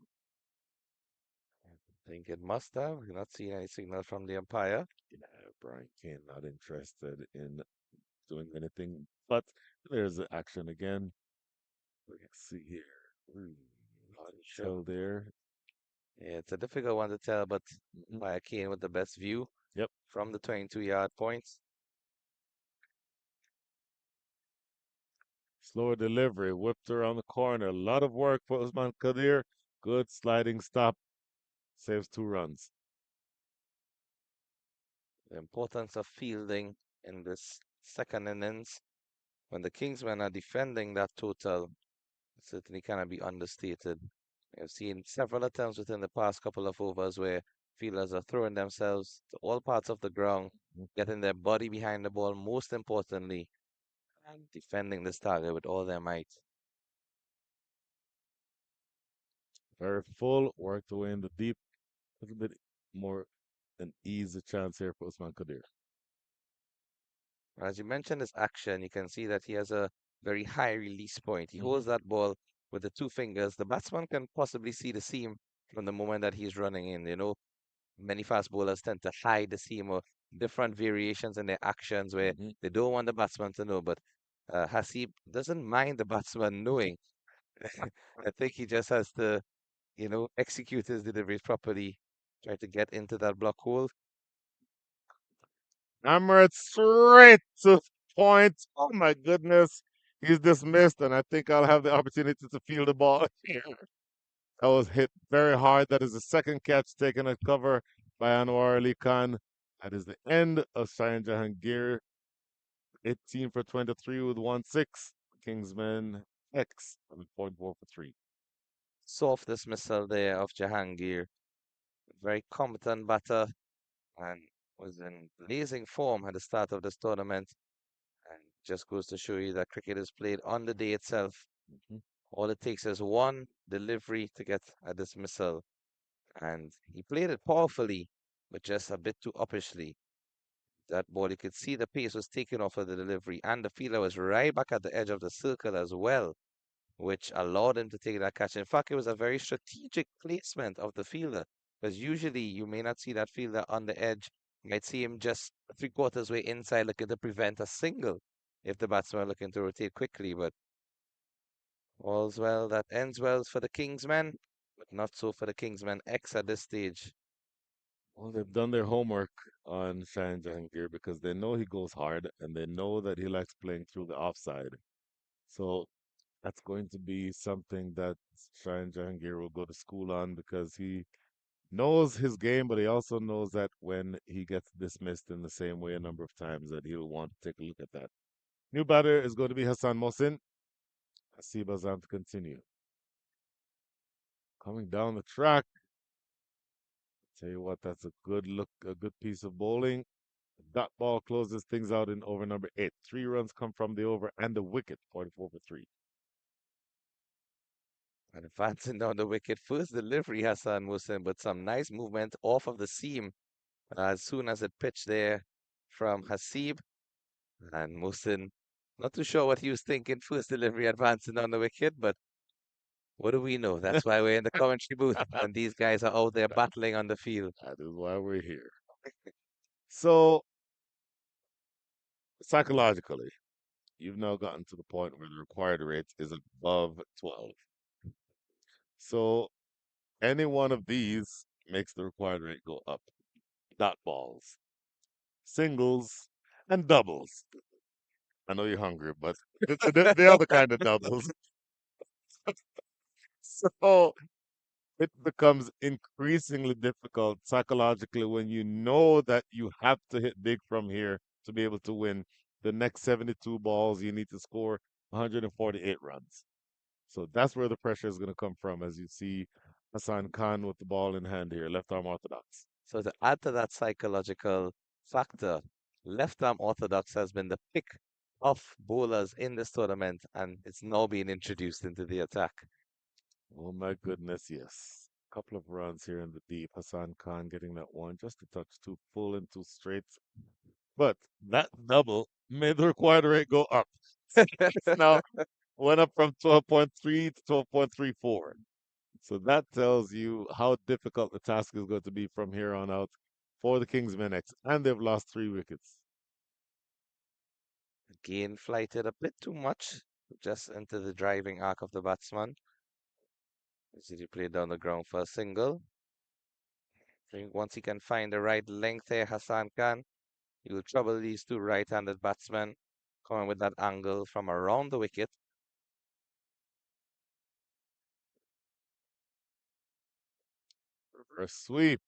I think it must have. We're not seeing any signal from the umpire. Yeah, Brian Kane not interested in doing anything. But there's the action again. Let's see here. Not show there. Yeah, it's a difficult one to tell, but Umpire Kane with the best view. Yep. From the 22-yard points. Slower delivery, whipped around the corner. A lot of work for Usman Kadir. Good sliding stop. Saves 2 runs. The importance of fielding in this second innings when the Kingsmen are defending that total certainly cannot be understated. I've seen several attempts within the past couple of overs where fielders are throwing themselves to all parts of the ground, getting their body behind the ball, most importantly, and defending this target with all their might. Very full, worked away in the deep. A little bit more an easy chance here for Usman Kadir. As you mentioned his action, you can see that he has a very high release point. He holds that ball with the 2 fingers. The batsman can possibly see the seam from the moment that he's running in. You know, many fast bowlers tend to hide the seam or different variations in their actions where they don't want the batsman to know. But Hasib doesn't mind the batsman knowing. I think he just has to, you know, execute his deliveries properly, try to get into that block hole. Hammered straight to point. Oh my goodness. He's dismissed, and I think I'll have the opportunity to field the ball here. That was hit very hard. That is the second catch taken at cover by Anwar Ali Khan. That is the end of Shaheen Jahangir. 18 for 23 with 1-6. Kingsmen X on 0.4 for 3. Soft dismissal there of Jahangir. Very competent batter and was in blazing form at the start of this tournament. And just goes to show you that cricket is played on the day itself. All it takes is one delivery to get a dismissal. And he played it powerfully, but just a bit too uppishly. That ball, you could see the pace was taken off of the delivery, and the fielder was right back at the edge of the circle as well, which allowed him to take that catch. In fact, it was a very strategic placement of the fielder, because usually you may not see that fielder on the edge. You might see him just 3/4 way inside looking to prevent a single if the batsman are looking to rotate quickly. But all's well that ends well for the Kingsmen, but not so for the Kingsmen X at this stage. Well, they've done their homework on Shaheen Jahangir because they know he goes hard and they know that he likes playing through the offside. So that's going to be something that Shaheen Jahangir will go to school on because he knows his game, but he also knows that when he gets dismissed in the same way a number of times, that he'll want to take a look at that. New batter is going to be Hassan Mohsin. Hasib Azam to continue. Coming down the track. Tell you what, that's a good look, a good piece of bowling. That ball closes things out in over number 8. 3 runs come from the over and the wicket, 44 for 3. And advancing down the wicket, first delivery Hassan Mohsin, but some nice movement off of the seam as soon as it pitched there from Hasib. And Mohsin, not too sure what he was thinking, first delivery advancing down the wicket, but what do we know? That's why we're in the commentary booth when these guys are out there battling on the field. That is why we're here. So, psychologically, you've now gotten to the point where the required rate is above 12. So, any one of these makes the required rate go up. Dot balls, singles, and doubles. I know you're hungry, but the other kind of doubles. So, it becomes increasingly difficult psychologically when you know that you have to hit big from here to be able to win. The next 72 balls, you need to score 148 runs. So that's where the pressure is going to come from as you see Hassan Khan with the ball in hand here, left arm orthodox. So to add to that psychological factor, left arm orthodox has been the pick of bowlers in this tournament, and it's now being introduced into the attack. Oh my goodness, yes. Couple of runs here in the deep. Hassan Khan getting that one just a touch too full and too straight. But that double made the required rate go up. Now went up from 12.3 to 12.34. So that tells you how difficult the task is going to be from here on out for the Kingsmen X. And they've lost 3 wickets. Again, flighted a bit too much, just into the driving arc of the batsman. As he played down the ground for a single. I think once he can find the right length here, Hassan Khan, he will trouble these two right-handed batsmen coming with that angle from around the wicket. Reverse sweep.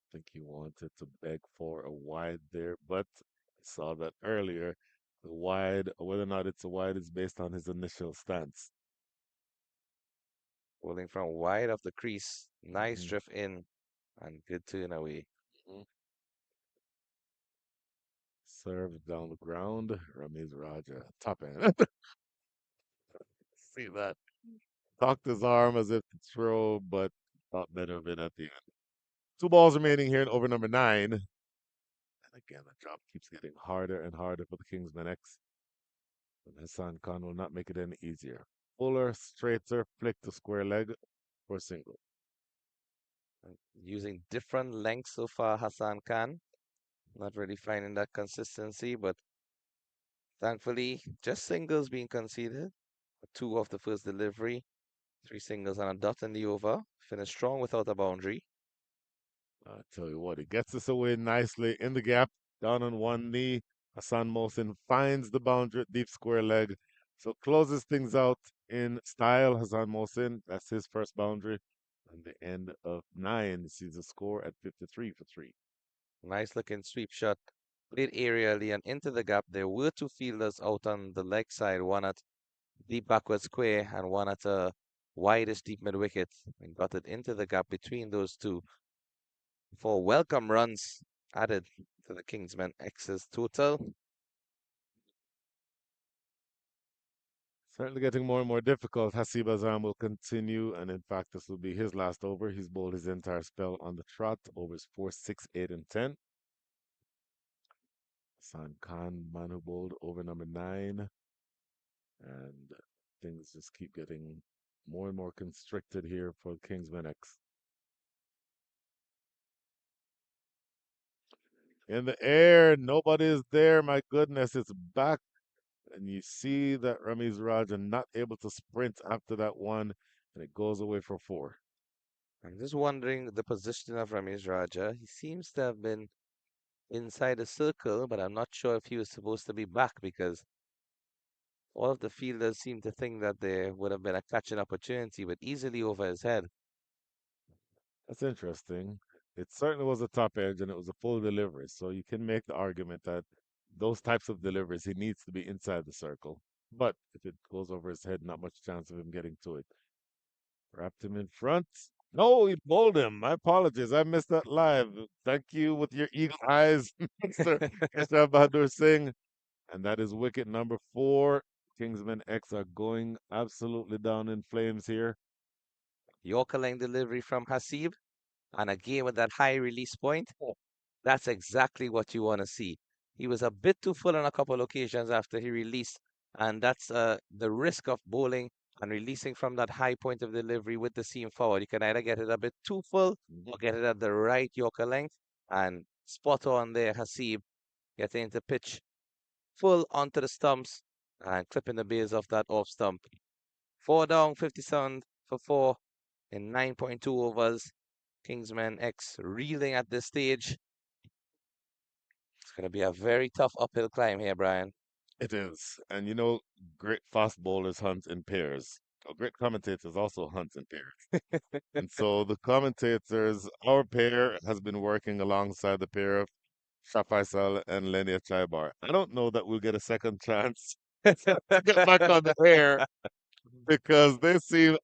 I think he wanted to beg for a wide there, but I saw that earlier. The wide, whether or not it's a wide, is based on his initial stance. Bowling from wide of the crease. Nice Mhm. drift in and good turn away. Served down the ground. Ramiz Raja, top end. See that? Cocked his arm as if to throw, but thought better of it at the end. 2 balls remaining here in over number 9. And again, the job keeps getting harder and harder for the Kingsmen X. And Hassan Khan will not make it any easier. Fuller, straighter, flick to square leg for a single. Using different lengths so far, Hassan Khan. Not really finding that consistency, but thankfully, just singles being conceded. 2 off the first delivery, 3 singles and a dot in the over. Finished strong without a boundary. I tell you what, he gets this away nicely in the gap, down on one knee. Hassan Mohsin finds the boundary at deep square leg, so closes things out in style. Hassan Mohsin, that's his first boundary. And the end of 9 sees a score at 53 for 3. Nice looking sweep shot. Played aerially and into the gap. There were 2 fielders out on the leg side, one at deep backward square and one at a widest deep mid wicket, and got it into the gap between those 2 for welcome runs added to the Kingsmen X's total. Certainly getting more and more difficult. Hasib Azam will continue, and in fact, this will be his last over. He's bowled his entire spell on the trot, overs 4, 6, 8, and 10. Hassan Khan, man who bowled over number 9. And things just keep getting more and more constricted here for Kingsmen X. In the air, nobody is there. My goodness, it's back. And you see that Ramiz Raja not able to sprint after that one, and it goes away for 4. I'm just wondering the position of Ramesh Raja. He seems to have been inside the circle, but I'm not sure if he was supposed to be back because all of the fielders seem to think that there would have been a catching opportunity, but easily over his head. That's interesting. It certainly was a top edge, and it was a full delivery. So you can make the argument that those types of deliveries, he needs to be inside the circle. But if it goes over his head, not much chance of him getting to it. Wrapped him in front. No, he bowled him. My apologies. I missed that live. Thank you with your eagle eyes, Mr. Keshav Bahadur Singh. And that is wicket number 4. Kingsmen X are going absolutely down in flames here. Yorker length delivery from Hasib, and again with that high release point. That's exactly what you want to see. He was a bit too full on a couple of occasions after he released, and that's the risk of bowling and releasing from that high point of delivery with the seam forward. You can either get it a bit too full or get it at the right Yorker length, and spot on there, Hasib getting into pitch full onto the stumps and clipping the base of that off stump. 4 down, 57 for 4 in 9.2 overs. Kingsmen X reeling at this stage. It's going to be a very tough uphill climb here, Brian. It is. And you know, great fast bowlers hunt in pairs. Great commentators also hunt in pairs. And so the commentators, our pair has been working alongside the pair of 𝗏 Faisal and Lenia Chaibar. I don't know that we'll get a second chance to get back on the air because they seem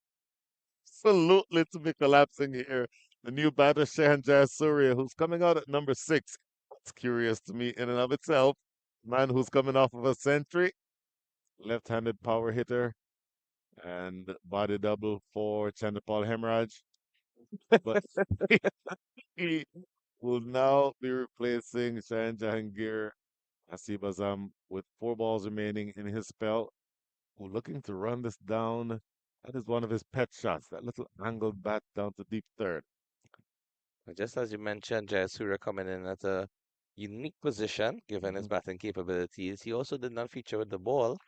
absolutely to be collapsing here. The new batter, Shehan Surya, who's coming out at number 6. It's curious to me in and of itself. Man who's coming off of a century, left-handed power hitter, and body double for 𝗃𝗃𝗃𝗃. But he will now be replacing Shahan Jahangir Hasib Azam with 4 balls remaining in his spell. Who's looking to run this down. That is one of his pet shots, that little angled bat down to deep third. Just as you mentioned, Jayasuriya coming in at a unique position given his batting capabilities. He also did not feature with the ball,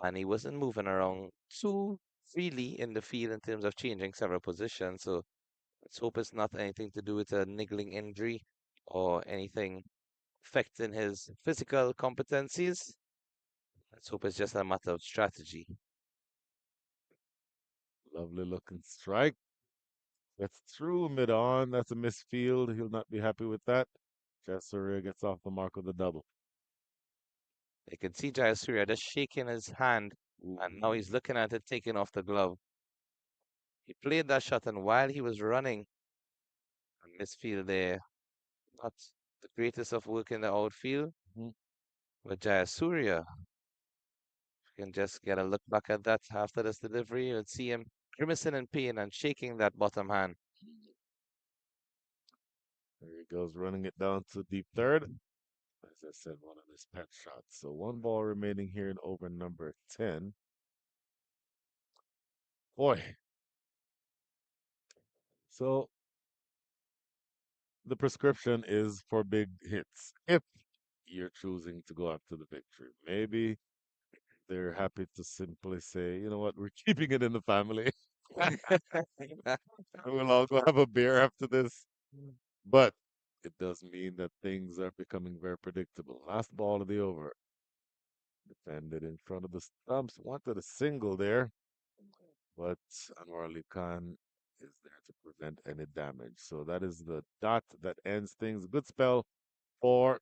and he wasn't moving around too freely in the field in terms of changing several positions. So Let's hope it's not anything to do with a niggling injury or anything affecting his physical competencies. Let's hope it's just a matter of strategy. Lovely looking strike. Gets through mid-on. That's a misfield. He'll not be happy with that. Jayasuriya gets off the mark of the double. You can see Jayasuriya just shaking his hand, and now he's looking at it, taking off the glove. He played that shot, and while he was running, a misfield there. Not the greatest of work in the outfield, but Jayasuriya. You can just get a look back at that after this delivery. You'll see him grimacing in pain and shaking that bottom hand. There he goes, running it down to deep third. As I said, one of his pet shots. So one ball remaining here in over number 10. Boy. So the prescription is for big hits if you're choosing to go after the victory. Maybe they're happy to simply say, you know what, we're keeping it in the family. We'll all go have a beer after this. But it does mean that things are becoming very predictable. Last ball of the over. Defended in front of the stumps. Wanted a single there. But Anwar Ali Khan is there to prevent any damage. So that is the dot that ends things. Good spell for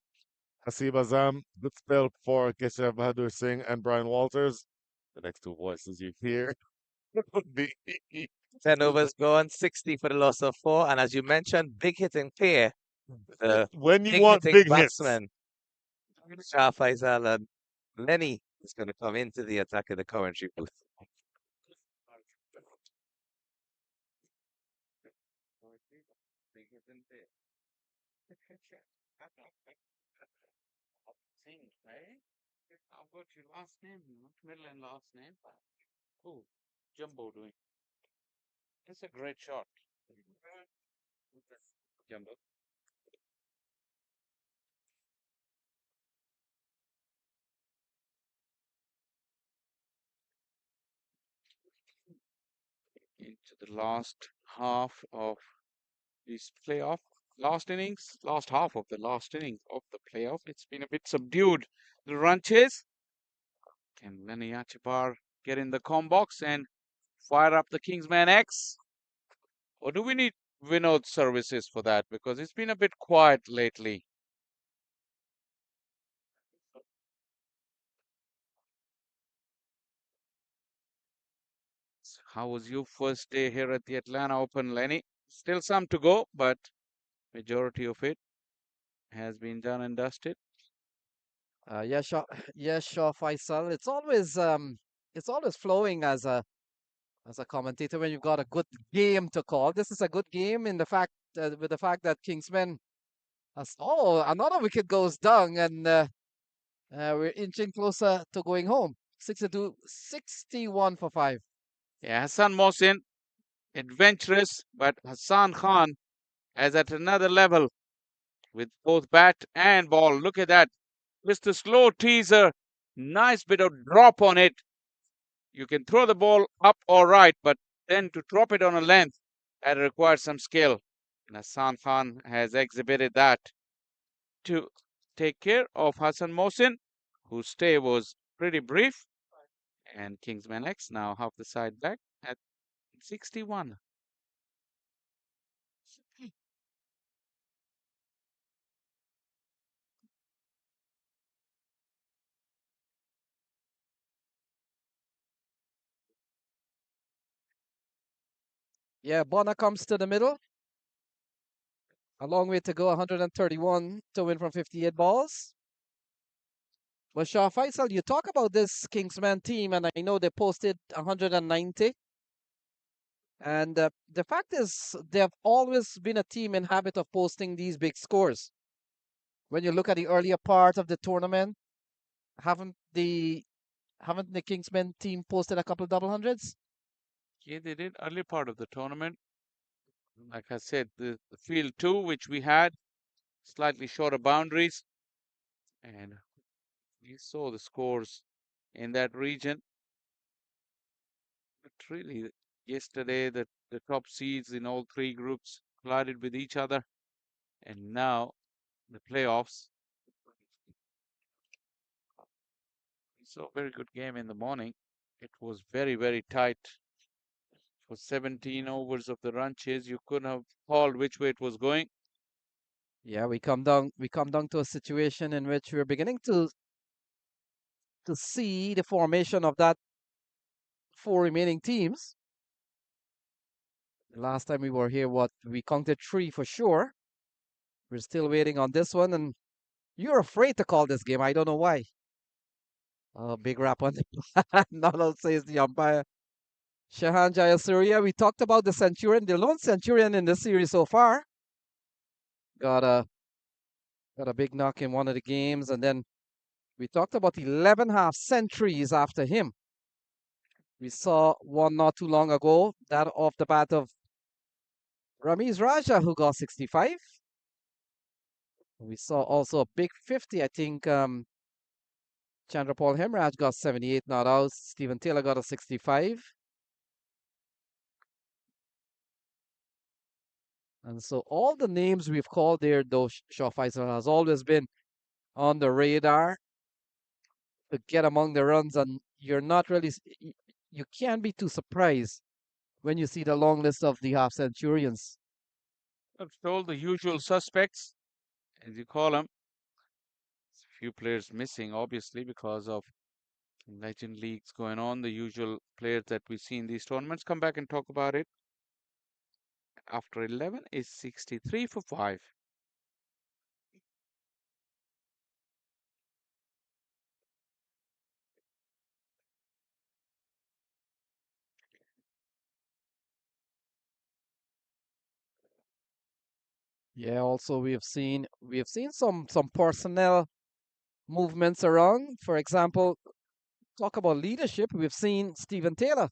Hasib Azam. Good spell for Keshav Bahadur Singh and Brian Walters. The next two voices you hear would be 10 overs gone, 60 for the loss of 4. And as you mentioned, big hitting pair. when you big want hitting big hits. batsman, Shah Faisal and Lenny is going to come into the attack of the commentary booth. I've got your last name, middle and last name. Oh, Jumbo doing. That's a great shot. Jumbo. Into the last half of this playoff. Last innings, last half of the last innings of the playoff. It's been a bit subdued. The run chase. Can Lenny Achipar get in the com box and fire up the Kingsman X? Or do we need Vinod's services for that? Because it's been a bit quiet lately. How was your first day here at the Atlanta Open, Lenny? Still some to go, but majority of it has been done and dusted. Yes, sure, Faisal. It's always flowing as a commentator when you've got a good game to call. This is a good game in the fact with the fact that Kingsmen has another wicket goes down and we're inching closer to going home. 61 for 5. Yeah, Hassan Mohsin, adventurous, but Hassan Khan is at another level with both bat and ball. Look at that. Just a slow teaser. Nice bit of drop on it. You can throw the ball up or right, but then to drop it on a length, that requires some skill. And Hassan Khan has exhibited that to take care of Hassan Mohsin, whose stay was pretty brief. And Kingsman X now half the side back at 61. Yeah, Bonner comes to the middle. A long way to go, 131 to win from 58 balls. But Shah Faisal, you talk about this Kingsman team, and I know they posted 190. And the fact is, they've always been a team in habit of posting these big scores. When you look at the earlier part of the tournament, haven't the Kingsmen team posted a couple double hundreds? Yeah, they did early part of the tournament. Like I said, the field 2, which we had, slightly shorter boundaries. And we saw the scores in that region. But really, yesterday, the the top seeds in all three groups collided with each other. And now the playoffs. So very good game in the morning. It was very, very tight. For 17 overs of the run chase, you couldn't have called which way it was going. Yeah, we come down to a situation in which we're beginning to see the formation of that 4 remaining teams. Last time we were here, we counted 3 for sure. We're still waiting on this one, and you're afraid to call this game. I don't know why. Oh, big rap on the not all says the umpire. 𝗂𝗧 𝗫𝗂𝗃. We talked about the Centurion, the lone Centurion in this series so far. Got a big knock in one of the games, and then we talked about 11 half centuries after him. We saw one not too long ago, that off the bat of Ramiz Raja, who got 65. We saw also a big 50. I think Chandrapal Hemraj got 78 not out. Stephen Taylor got a 65. And so all the names we've called there, though, Shaw has always been on the radar to get among the runs, and you're not really, you can't be too surprised when you see the long list of the half centurions. I've told the usual suspects, as you call them. There's a few players missing, obviously, because of legend leagues going on. The usual players that we see in these tournaments. Come back and talk about it. After 11 is 63 for 5. Yeah, also we have seen some personnel movements around. For example, talk about leadership. We've seen Stephen Taylor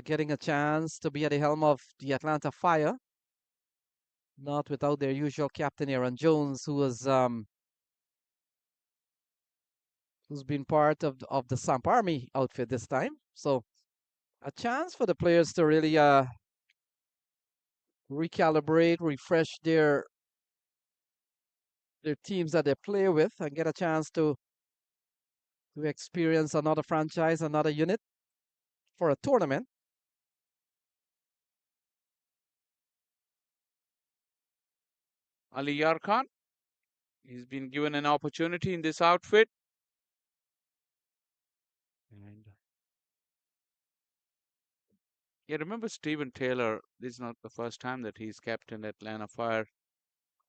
getting a chance to be at the helm of the Atlanta Fire, not without their usual captain Aaron Jones, who's been part of the Samp Army outfit this time. So a chance for the players to really recalibrate, refresh their teams that they play with, and get a chance to experience another franchise, another unit for a tournament. Ali Yar Khan, he's been given an opportunity in this outfit. And yeah, remember Stephen Taylor, this is not the first time that he's captained Atlanta Fire.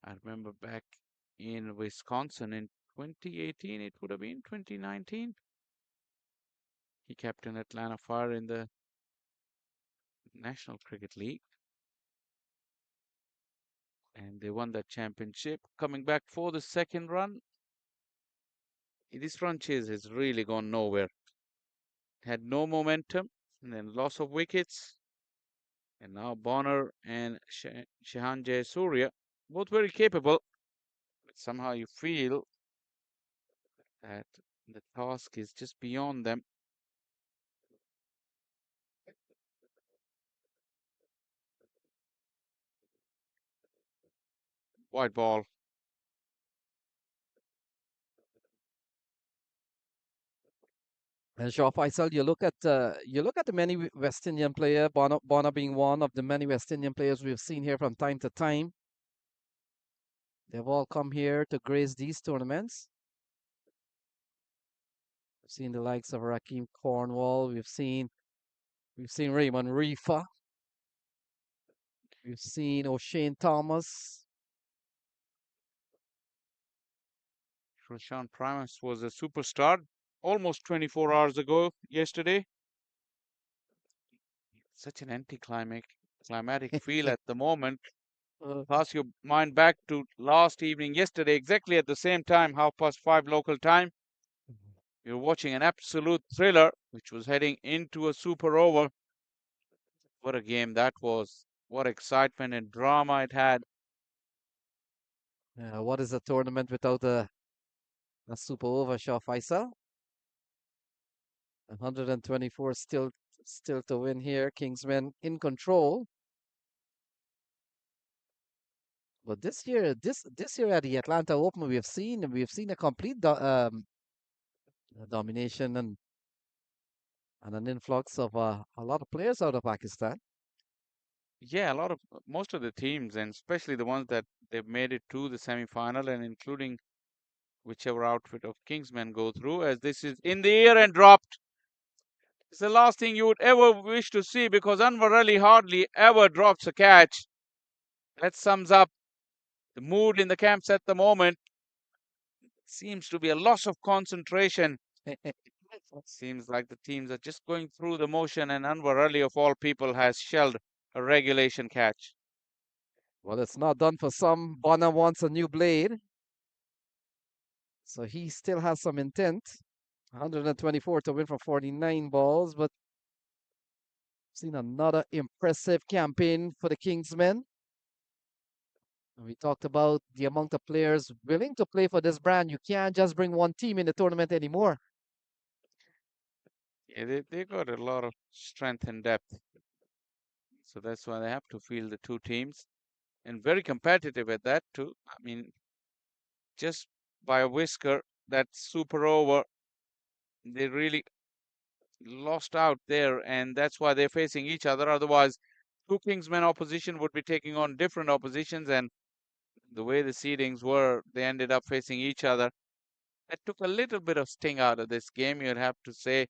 I remember back in Wisconsin in 2018, it would have been 2019. He captained Atlanta Fire in the National Cricket League. And they won that championship. Coming back for the second run. This run chase has really gone nowhere. Had no momentum, and then loss of wickets. And now Bonner and 𝗂𝗧 𝗫𝗂𝗃, both very capable. But somehow you feel that the task is just beyond them. White ball. And Shaw Faisal, you look at the many West Indian players, Bonner being one of the many West Indian players we've seen here from time to time. They've all come here to grace these tournaments. We've seen the likes of Rakeem Cornwall. We've seen Raymond Reifer. We've seen O'Shane Thomas. Prashant Primus was a superstar almost 24 hours ago, yesterday. Such an anticlimactic feel at the moment. Pass your mind back to last evening, yesterday, exactly at the same time, 5:30 local time. You're watching an absolute thriller, which was heading into a super over. What a game that was. What excitement and drama it had. What is a tournament without a super over, Shaw Faisal? 124 still Still to win here. Kingsmen in control. But this year at the Atlanta Open, we've seen a complete domination and an influx of a lot of players out of Pakistan. Yeah, most of the teams, and especially the ones that they've made it to the semi-final, and including whichever outfit of Kingsmen go through, as this is in the air and dropped. It's the last thing you would ever wish to see, because 𝗂𝗏𝗃 hardly ever drops a catch. That sums up the mood in the camps at the moment. Seems to be a loss of concentration. Seems like the teams are just going through the motion, and 𝗂𝗏𝗃, of all people, has shelled a regulation catch. Well, it's not done for some. 𝗂𝗏 wants a new blade. So he still has some intent. 124 to win from 49 balls, but seen another impressive campaign for the Kingsmen. We talked about the amount of players willing to play for this brand. You can't just bring one team in the tournament anymore. Yeah, they got a lot of strength and depth. So that's why they have to field the two teams. And very competitive at that too. I mean, just by a whisker, that super over, they really lost out there, and that's why they're facing each other. Otherwise, two Kingsmen opposition would be taking on different oppositions, and the way the seedings were, they ended up facing each other. That took a little bit of sting out of this game, you'd have to say.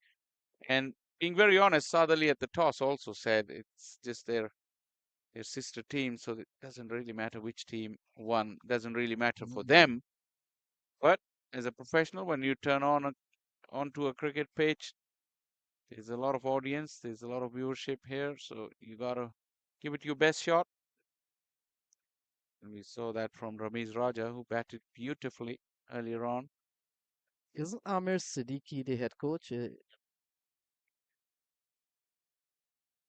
And being very honest, 𝗂 𝗏𝗃 at the toss also said it's just their sister team, so it doesn't really matter which team won. Doesn't really matter for them. But as a professional, when you turn onto a cricket pitch, there's a lot of audience, there's a lot of viewership here, so you gotta give it your best shot. And we saw that from Ramiz Raja, who batted beautifully earlier on. Isn't Amir Siddiqui the head coach?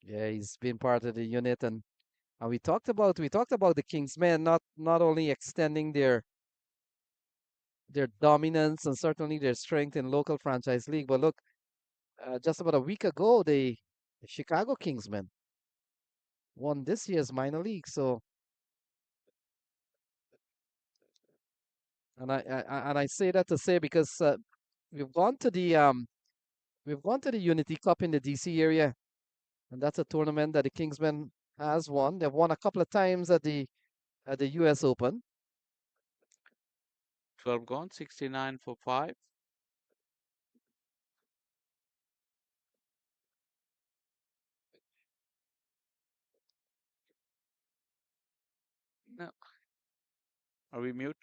Yeah, he's been part of the unit, and we talked about the Kingsmen not only extending their dominance and certainly their strength in local franchise league, but look, just about a week ago, the Chicago Kingsmen won this year's minor league. So, and I say that to say because we've gone to the Unity Cup in the DC area, and that's a tournament that the Kingsmen has won. They've won a couple of times at the US Open. 12 gone, 69 for 5. No. Are we mute?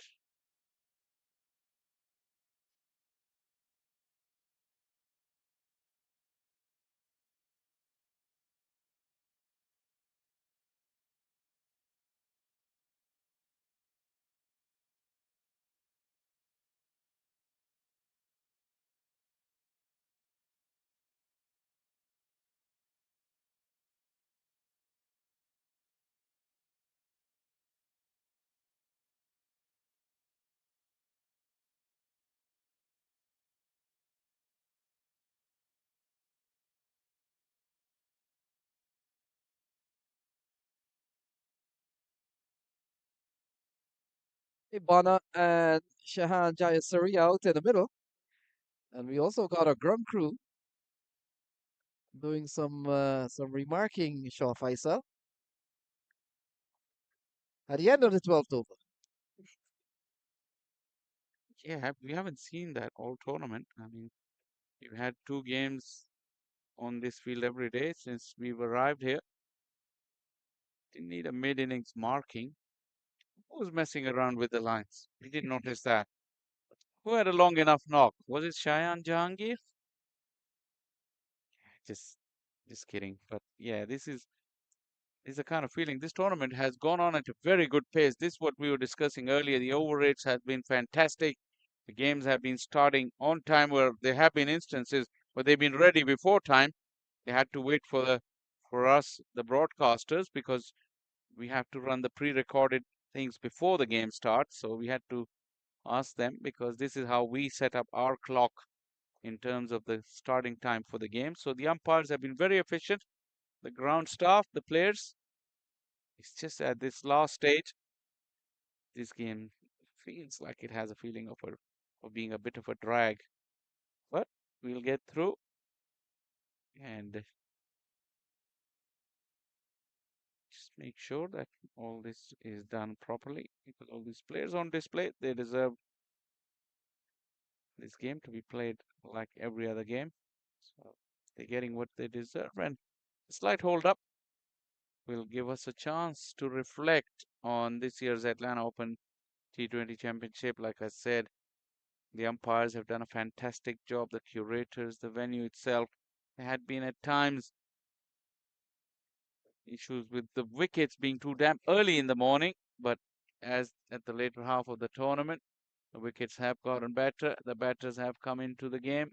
𝗂𝗏𝗃 and 𝗂𝗏𝗃 𝗂𝗏𝗃 out in the middle. And we also got a Grum crew doing some remarking, Shaw Faisal, at the end of the 12th over. Yeah, we haven't seen that all tournament. I mean, we've had 2 games on this field every day since we've arrived here. Didn't need a mid-innings marking. Who was messing around with the lines? We didn't notice that. Who had a long enough knock? Was it Shayan Jahangir? Just kidding. But yeah, this is the kind of feeling. This tournament has gone on at a very good pace. This is what we were discussing earlier. The over rates have been fantastic. The games have been starting on time, where there have been instances where they've been ready before time. They had to wait for us, the broadcasters, because we have to run the pre-recorded things before the game starts. So we had to ask them, because this is how we set up our clock in terms of the starting time for the game. So the umpires have been very efficient. The ground staff, the players. It's just at this last stage, this game feels like it has a feeling of being a bit of a drag. But we'll get through. And just make sure that all this is done properly, because all these players on display, they deserve this game to be played like every other game. So they're getting what they deserve, and a slight hold up will give us a chance to reflect on this year's Atlanta Open T20 Championship. Like I said, the umpires have done a fantastic job. The curators, the venue itself, there had been at times issues with the wickets being too damp early in the morning, but as at the later half of the tournament, the wickets have gotten better. The batters have come into the game.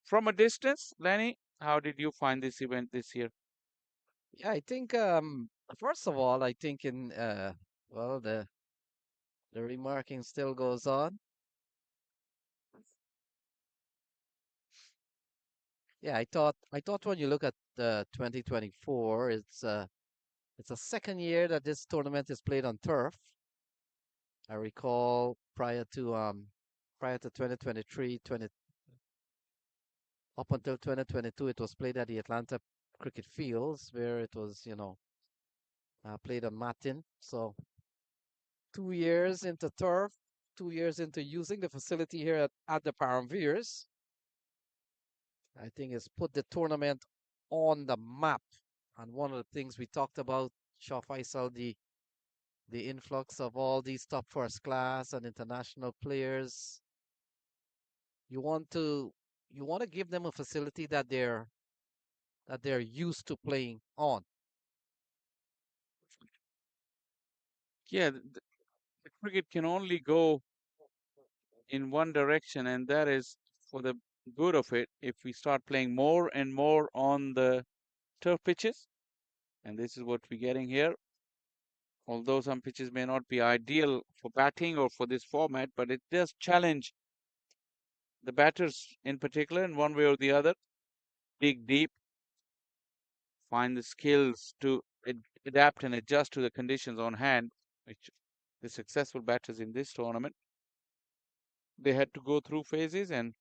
From a distance, Lenny, how did you find this event this year? Yeah, I think first of all, I think in well, the remarking still goes on. Yeah, I thought when you look at 2024, it's a second year that this tournament is played on turf. I recall prior to 2023, up until 2022, it was played at the Atlanta cricket fields, where it was, played on matting. So 2 years into turf, 2 years into using the facility here at the 𝗵𝗃𝗃, I think it's put the tournament on the map. And one of the things we talked about, Shah Faisal, the influx of all these top first class and international players. You want to give them a facility that they're used to playing on. Yeah, the cricket can only go in one direction, and that is for the good of it if we start playing more and more on the turf pitches. And this is what we're getting here. Although some pitches may not be ideal for batting or for this format, but it does challenge the batters in particular in one way or the other. Dig deep, find the skills to adapt and adjust to the conditions on hand, which the successful batters in this tournament, they had to go through phases, and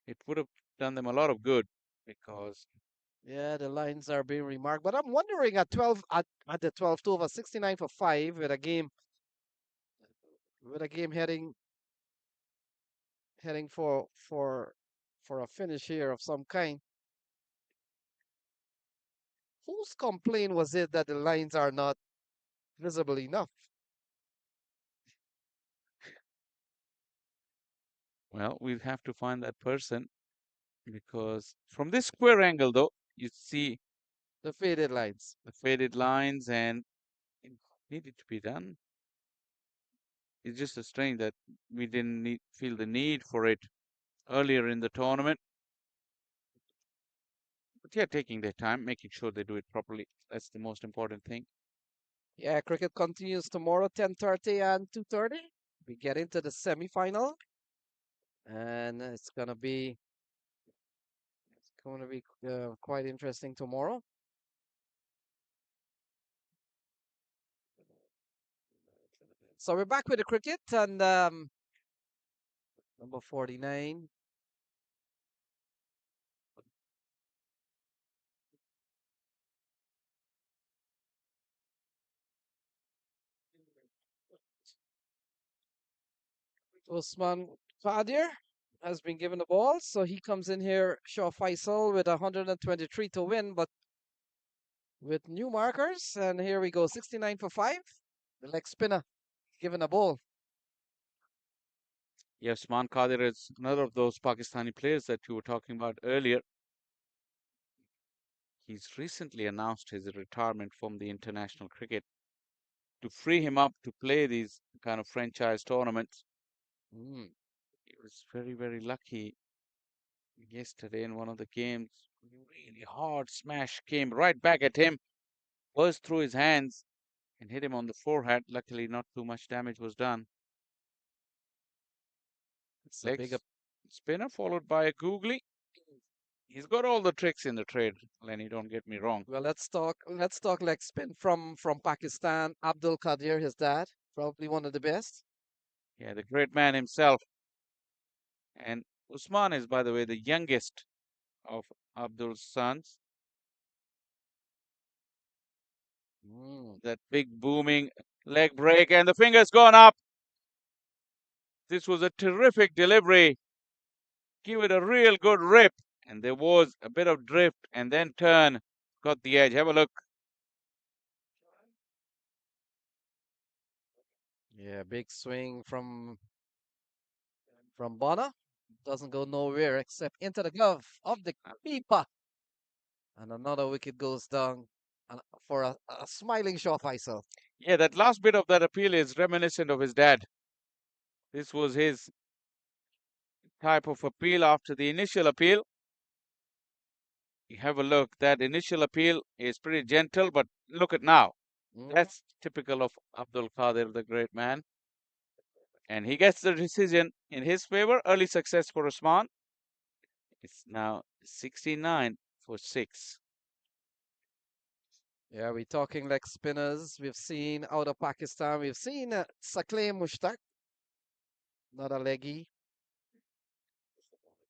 it would have done them a lot of good, because yeah, the lines are being remarked. But I'm wondering at the 12th over 69 for 5 with a game heading for a finish here of some kind. Whose complaint was it that the lines are not visible enough? well, we'll have to find that person, because from this square angle, though, you see The faded lines. the faded lines, and it needed to be done. It's just a strange that we didn't feel the need for it earlier in the tournament. But yeah, taking their time, making sure they do it properly. That's the most important thing. Yeah, cricket continues tomorrow, 10:30 and 2:30. We get into the semi-final, and it's gonna be quite interesting tomorrow. So we're back with the cricket, and number 49. Usman Khadir has been given the ball, so he comes in here. Shah Faisal with 123 to win, but with new markers. And here we go, 69 for 5. The leg spinner given a ball. Yes, Usman Khadir is another of those Pakistani players that you were talking about earlier. He's recently announced his retirement from the international cricket to free him up to play these kind of franchise tournaments. He was very, very lucky yesterday in one of the games. Really hard smash came right back at him, burst through his hands and hit him on the forehead. Luckily, not too much damage was done. It's a big Spinner followed by a googly. He's got all the tricks in the trade, Lenny, don't get me wrong. Well, let's talk leg spin from Pakistan. 𝗵𝗪𝗂𝐻𝗃, his dad, probably one of the best. Yeah, the great man himself. And Usman is, by the way, the youngest of Abdul's sons. That big booming leg break, and the finger's gone up. This was a terrific delivery. Give it a real good rip. And there was a bit of drift and then turn. Got the edge. Have a look. Yeah, big swing from Bonner. Doesn't go nowhere except into the glove of the keeper. And another wicket goes down for a smiling Shaw Faisal. Yeah, that last bit of that appeal is reminiscent of his dad. This was his type of appeal after the initial appeal. You have a look. That initial appeal is pretty gentle, but look at now. That's typical of Abdul Qadir, the great man. And he gets the decision in his favor. Early success for Usman. It's now 69 for 6. Yeah, we're talking leg spinners. We've seen out of Pakistan. We've seen 𝗂𝗪𝗪𝗂𝗪, not a leggy.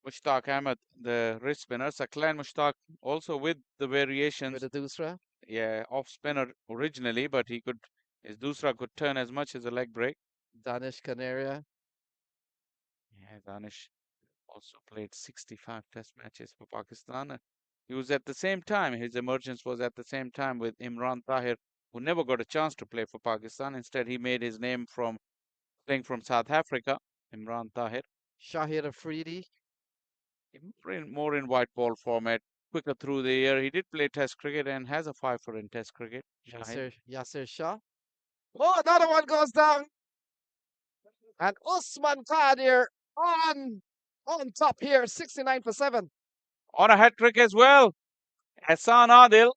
Mushtaq Ahmed, the wrist spinner. 𝗂𝗪𝗪𝗂𝗪 also with the variations. With the 𝗬𝗓. Yeah, off spinner originally, but his 𝗬𝗓 could turn as much as a leg break. Danish Canaria. Yeah, Danish also played 65 test matches for Pakistan. He was at the same time, his emergence was at the same time with Imran Tahir, who never got a chance to play for Pakistan. Instead, he made his name from playing from South Africa, Imran Tahir. Shahid Afridi. More in white ball format, quicker through the air. He did play test cricket and has a 5-4 in test cricket. Yasir Shah. Oh, another one goes down. And Usman Qadir on top here, 69 for 7. On a hat trick as well. Ehsan Adil,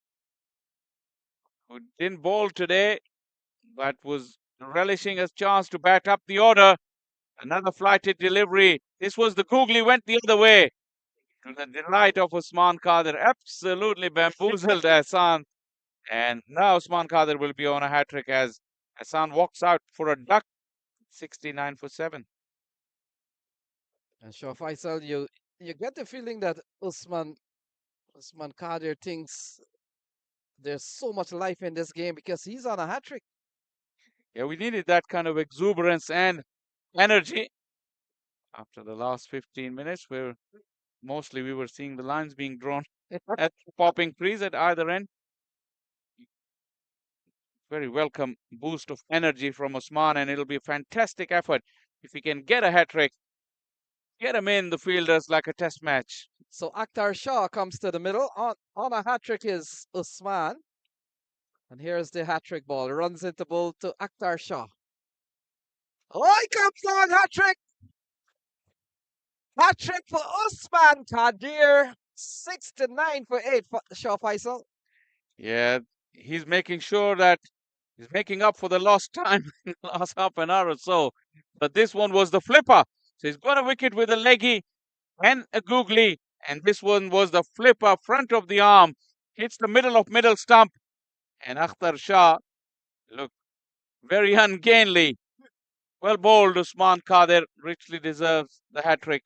who didn't bowl today, but was relishing a chance to bat up the order. Another flighted delivery. This was the googly, went the other way. To the delight of Usman Qadir. Absolutely bamboozled Ehsan. And now Usman Qadir will be on a hat trick as Ehsan walks out for a duck. 69 for 7. And Shaw Faisal, you get the feeling that Usman Qadir thinks there's so much life in this game because he's on a hat trick. Yeah, we needed that kind of exuberance and energy after the last 15 minutes, where mostly we were seeing the lines being drawn at popping trees at either end. Very welcome boost of energy from Usman, and it'll be a fantastic effort if he can get a hat trick. Get him in the fielders like a test match. So Akhtar Shah comes to the middle. On a hat trick is Usman. And here's the hat trick ball. Runs into ball to Akhtar Shah. Oh, he comes on hat trick. Hat trick for Usman Qadir. 69 for 8 for Shaw Faisal. Yeah, he's making sure that he's making up for the lost time in the last half an hour or so. But this one was the flipper. So he's got a wicket with a leggy and a googly. And this one was the flipper, front of the arm. Hits the middle of middle stump. And Akhtar Shah, look, very ungainly. Well bowled, Usman Qadir richly deserves the hat trick.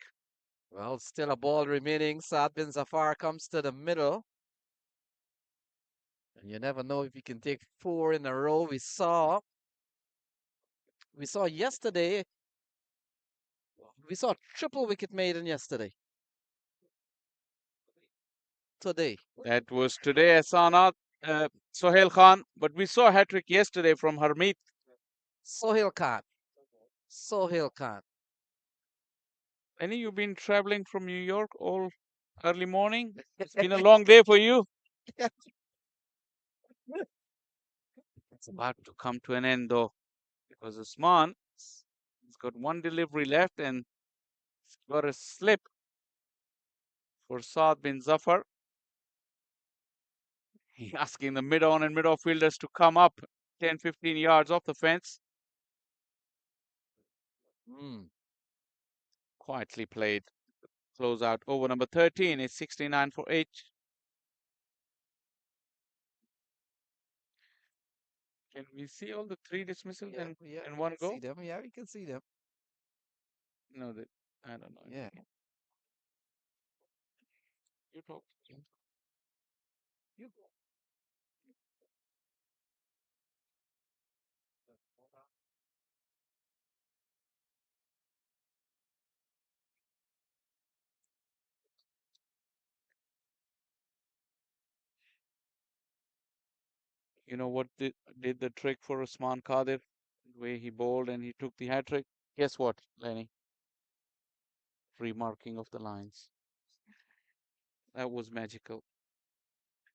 Well, still a ball remaining. Saad bin Zafar comes to the middle. And you never know if he can take 4 in a row. We saw yesterday. We saw triple wicket maiden yesterday. Today. That was today, Ehsan Sohail Khan. But we saw a hat trick yesterday from Harmeet. Sohail Khan. Any, you've been traveling from New York all early morning? It's been a long day for you. It's about to come to an end though, because Usman has got one delivery left and he's got a slip for Saad bin Zafar. He's asking the mid-on and mid-off fielders to come up 10-15 yards off the fence. quietly played. Close out over number 13 is 69 for H. Can we see all the 3 dismissals in one we go? see them. Yeah, we can see them. No, I don't know. Yeah. You talk. You go. You know what did the trick for Usman Qadir? The way he bowled and he took the hat trick. Guess what, Lenny? Remarking of the lines. That was magical.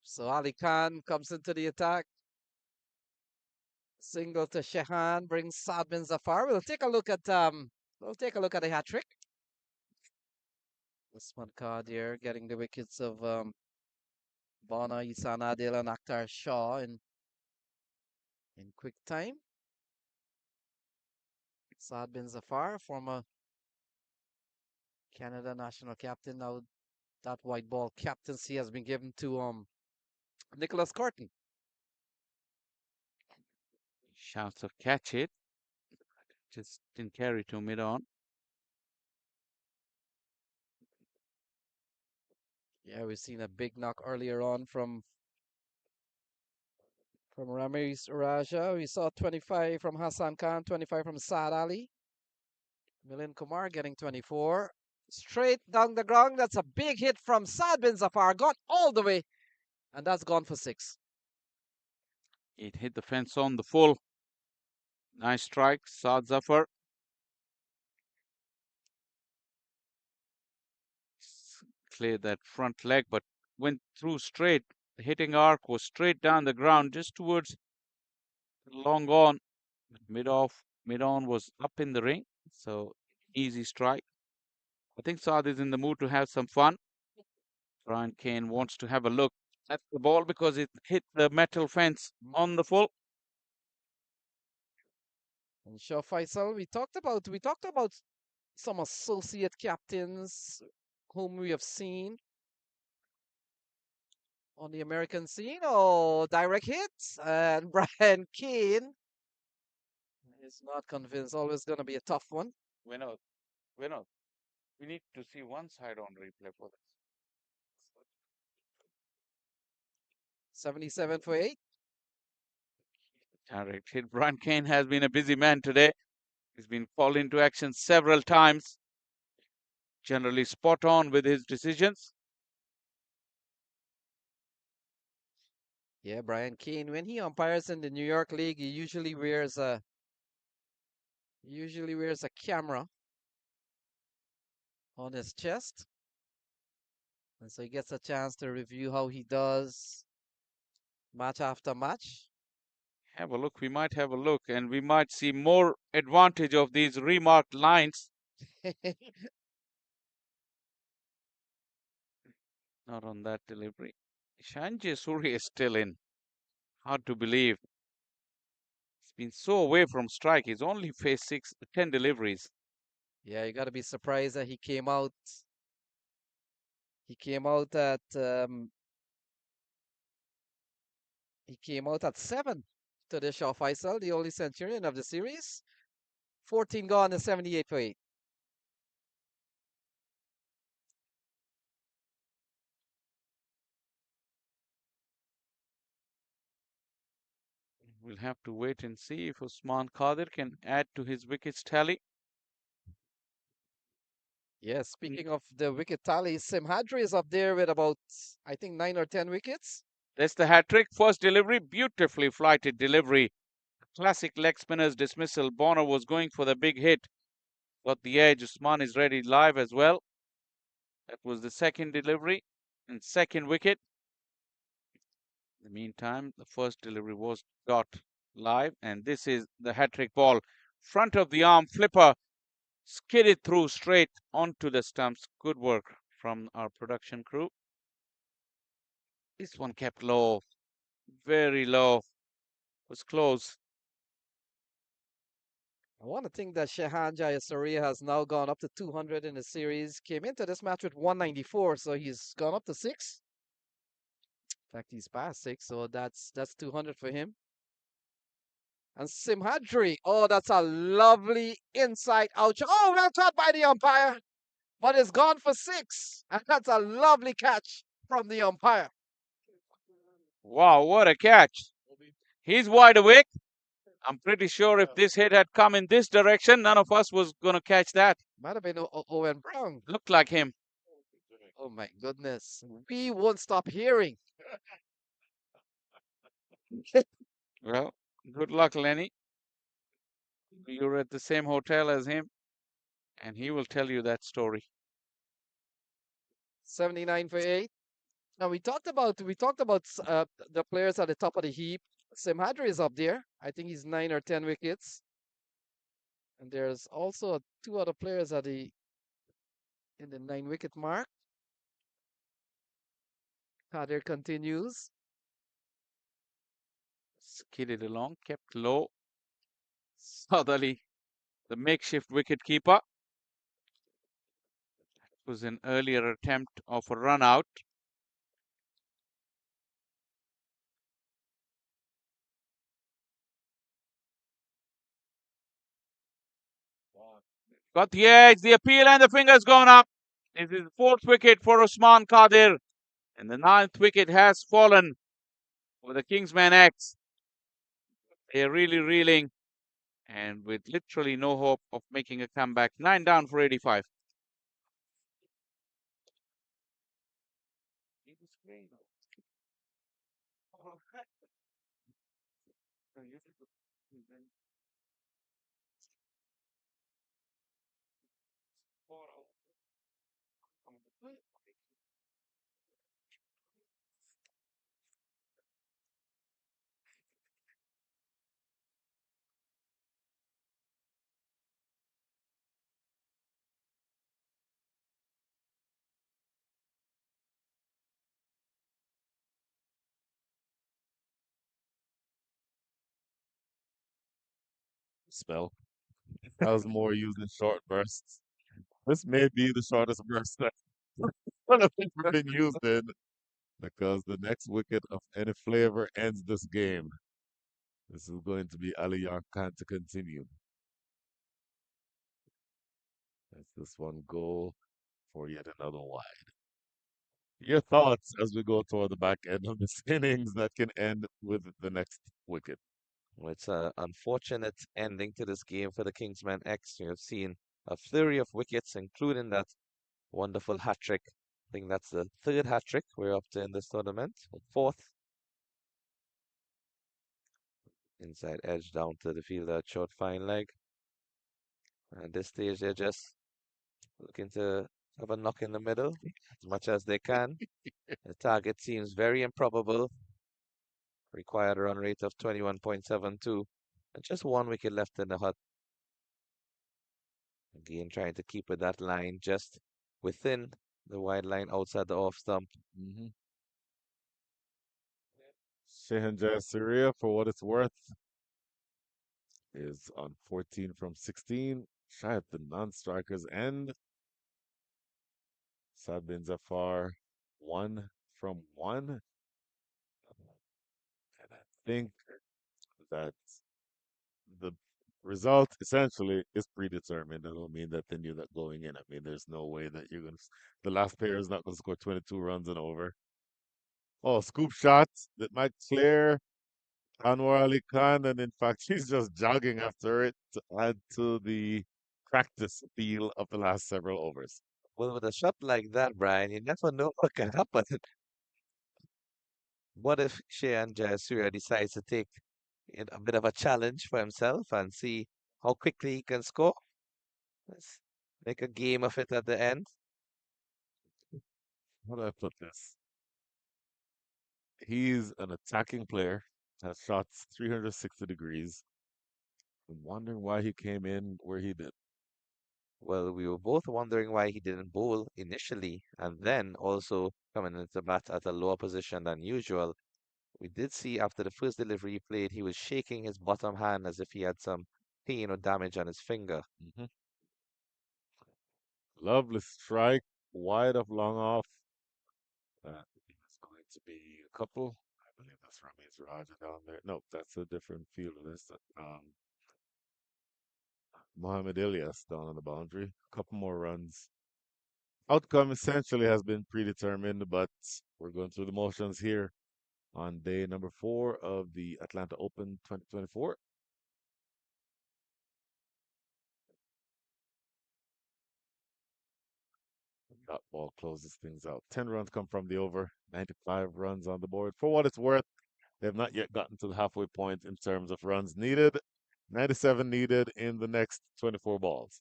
So Ali Khan comes into the attack. Single to Shehan brings Saad bin Zafar. We'll take a look at the hat trick. Usman Qadir getting the wickets of Bana, Ihsan Adil, and Akhtar Shah in quick time. Saad bin Zafar, former Canada national captain, now that white ball captaincy has been given to Nicholas Corton. Shouts to catch it. Just didn't carry to mid-on. Yeah, we've seen a big knock earlier on from Ramesh Raja. We saw 25 from Hassan Khan, 25 from Saad Ali. Milind Kumar getting 24. Straight down the ground. That's a big hit from Saad bin Zafar. Got all the way. And that's gone for 6. It hit the fence on the full. Nice strike, Saad Zafar. Cleared that front leg, but went through straight. The hitting arc was straight down the ground, just towards long on. Mid-on was up in the ring, so easy strike. I think Saad is in the mood to have some fun. Brian Kane wants to have a look at the ball because it hit the metal fence on the full. And Shah Faisal, we talked about some associate captains whom we have seen on the American scene. Oh, direct hits, and Brian Kane is not convinced. Always going to be a tough one. Vinod, we need to see one side on replay for this. 77 for 8. Direct hit. Brian Kane has been a busy man today. He's been called into action several times. Generally spot on with his decisions. Yeah, Brian Kane, when he umpires in the New York League, he usually wears a camera on his chest. And so he gets a chance to review how he does match after match. Have a look. We might have a look, and we might see more advantage of these remarked lines. Not on that delivery. Sanjay Surya is still in. Hard to believe. He's been so away from strike. He's only faced 10 deliveries. Yeah, you got to be surprised that he came out. He came out at 7 to the Shah Faisal, the only centurion of the series. 14 gone and 78 for 8. We'll have to wait and see if Usman Qadir can add to his wickets tally. Yes, speaking of the wicket tally, Simhadri is up there with about, I think, 9 or 10 wickets. That's the hat trick. First delivery, beautifully flighted delivery. Classic leg spinner's dismissal. Bonner was going for the big hit. Got the edge. Usman is ready live as well. That was the second delivery and second wicket. In the meantime, the first delivery was got live, and this is the hat-trick ball. Front of the arm flipper, skidded through straight onto the stumps. Good work from our production crew. This one kept low, very low. Was close. I want to think that 𝗂𝗲𝗃𝗂𝐽𝗂 has now gone up to 200 in the series. Came into this match with 194, so he's gone up to 6. In fact, he's past 6, so that's 200 for him. And 𝗬𝗃𝗃𝗂𝐽𝗂, oh, that's a lovely inside out. Oh, well caught by the umpire, but it's gone for 6. And that's a lovely catch from the umpire. Wow, what a catch. He's wide awake. I'm pretty sure if this hit had come in this direction, none of us was going to catch that. Might have been Owen Brown. Looked like him. Oh, my goodness. We won't stop hearing. Well, good luck, Lenny. You're at the same hotel as him, and he will tell you that story. 79 for 8. Now we talked about the players at the top of the heap. 𝗬𝗃𝗃𝗂𝐽𝗂 is up there. I think he's 9 or 10 wickets. And there's also 2 other players at in the 9-wicket mark. 𝗂𝗃𝗃𝗂𝐽𝗂 continues. Skidded along, kept low. Suddenly, the makeshift wicketkeeper. It was an earlier attempt of a run out. Got the edge, the appeal, and the fingers gone up. This is the 4th wicket for Usman Qadir. And the 9th wicket has fallen for the Kingsmen X. They're really reeling and with literally no hope of making a comeback. 9 down for 85. Spell. I was more using short bursts. This may be the shortest burst that one of ever been used in, because the next wicket of any flavor ends this game. This is going to be Ali Khan to continue. Let's this one go for yet another wide. Your thoughts as we go toward the back end of this innings that can end with the next wicket? Well, it's an unfortunate ending to this game for the Kingsmen X. You have seen a flurry of wickets, including that wonderful hat trick. I think that's the 3rd hat trick we're up to in this tournament. 4th. Inside edge down to the fielder, short fine leg. At this stage, they're just looking to have a knock in the middle as much as they can. The target seems very improbable. Required run rate of 21.72. And just 1 wicket left in the hut. Again, trying to keep with that line just within the wide line outside the off stump. 𝗂𝗃𝗃𝗂𝐽𝗂, for what it's worth, is on 14 from 16, shy at the non-strikers end. Saad bin Zafar, 1 from 1. And I think that the result essentially is predetermined. That don't mean that they knew that going in. I mean, there's no way that you're going to, the last player is not going to score 22 runs and over. Oh, scoop shot that might clear Anwar Ali Khan, and in fact, he's just jogging after it to add to the practice feel of the last several overs. Well, with a shot like that, Brian, you never know what can happen. What if 𝗂𝗃𝗃𝗂𝐽𝗂 decides to take a bit of a challenge for himself and see how quickly he can score? Let's make a game of it at the end. How do I put this? He's an attacking player, has shots 360 degrees. I'm wondering why he came in where he did. Well, we were both wondering why he didn't bowl initially and then also coming into bat at a lower position than usual. We did see after the first delivery he played, he was shaking his bottom hand as if he had some pain or damage on his finger. Mhm. Lovely strike, wide of long off. That is going to be a couple. I believe that's 𝗲𝗵𝗻 Raja down there. No, that's a different fielder. That's Mohamed Ilyas down on the boundary. A couple more runs. Outcome essentially has been predetermined, but we're going through the motions here on day number 4 of the Atlanta Open 2024. That ball closes things out. 10 runs come from the over, 95 runs on the board. For what it's worth, they have not yet gotten to the halfway point in terms of runs needed. 97 needed in the next 24 balls.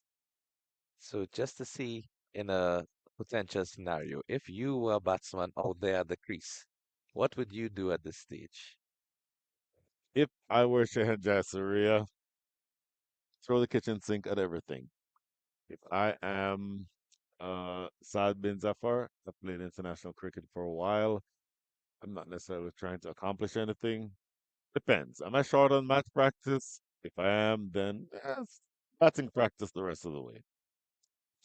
So just to see in a potential scenario, if you were a batsman out there at the crease, what would you do at this stage? If I were 𝗂𝗲𝗃𝗃, throw the kitchen sink at everything. If I am Saad bin Zafar, I've played international cricket for a while. I'm not necessarily trying to accomplish anything. Depends. Am I short on match practice? If I am, then batting practice the rest of the way.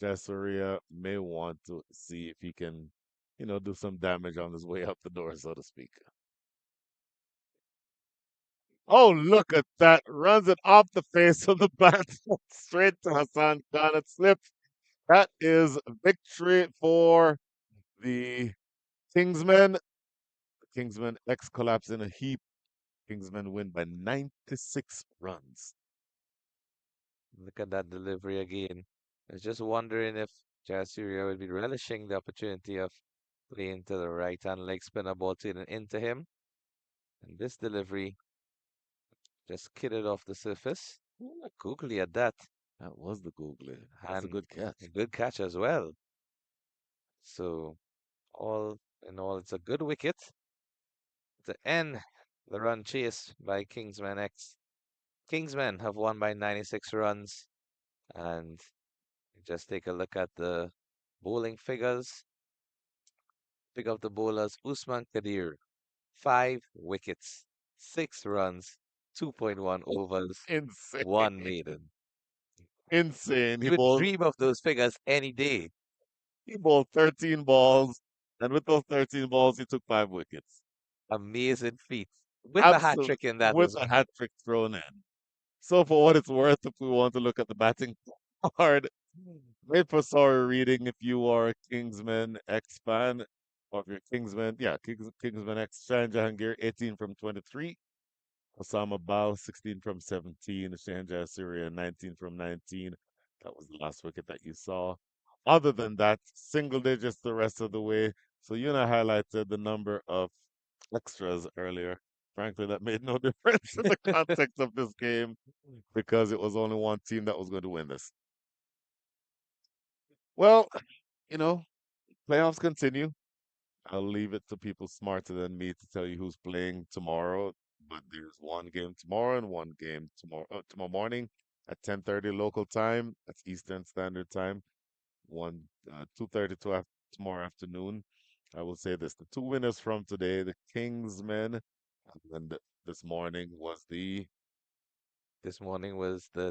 𝗂𝗲𝗃𝗃 may want to see if he can, do some damage on his way out the door, so to speak. Oh, look at that. Runs it off the face of the bat straight to Hassan Khan. It slipped. That is victory for the Kingsmen. The Kingsmen X collapse in a heap. Kingsmen win by 96 runs. Look at that delivery again. I was just wondering if 𝗂𝗲𝗃𝗃 would be relishing the opportunity of playing to the right-hand leg spinner ball to into him. And this delivery just kidded off the surface. Googly at that. That was the googly. That's a And good catch. a good catch as well. So all in all, it's a good wicket to end the run chase by Kingsmen X. Kingsmen have won by 96 runs. And just take a look at the bowling figures. Pick up the bowlers. Usman Khadir, 5 wickets, 6 runs, 2.1 overs, Insane. 1 maiden. Insane. You would dream of those figures any day. He bowled 13 balls, and with those 13 balls, he took 5 wickets. Amazing feat. With a hat trick in that with as a well. hat trick thrown in. So for what it's worth, if we want to look at the batting card, wait for sorry reading if you are a Kingsman X fan, or if you're Kingsman, Kingsman X, Shahan Jahangir, 18 from 23. Osama Bal, 16 from 17. Shahan Syria, 19 from 19. That was the last wicket that you saw. Other than that, single digits the rest of the way. So you and I highlighted the number of extras earlier. Frankly, that made no difference in the context of this game because it was only one team that was going to win this. Well, playoffs continue. I'll leave it to people smarter than me to tell you who's playing tomorrow. But there's one game tomorrow and one game tomorrow morning at 10:30 local time. That's Eastern Standard Time. 2:30 tomorrow afternoon. I will say this: the 2 winners from today, the Kingsmen, and this morning was the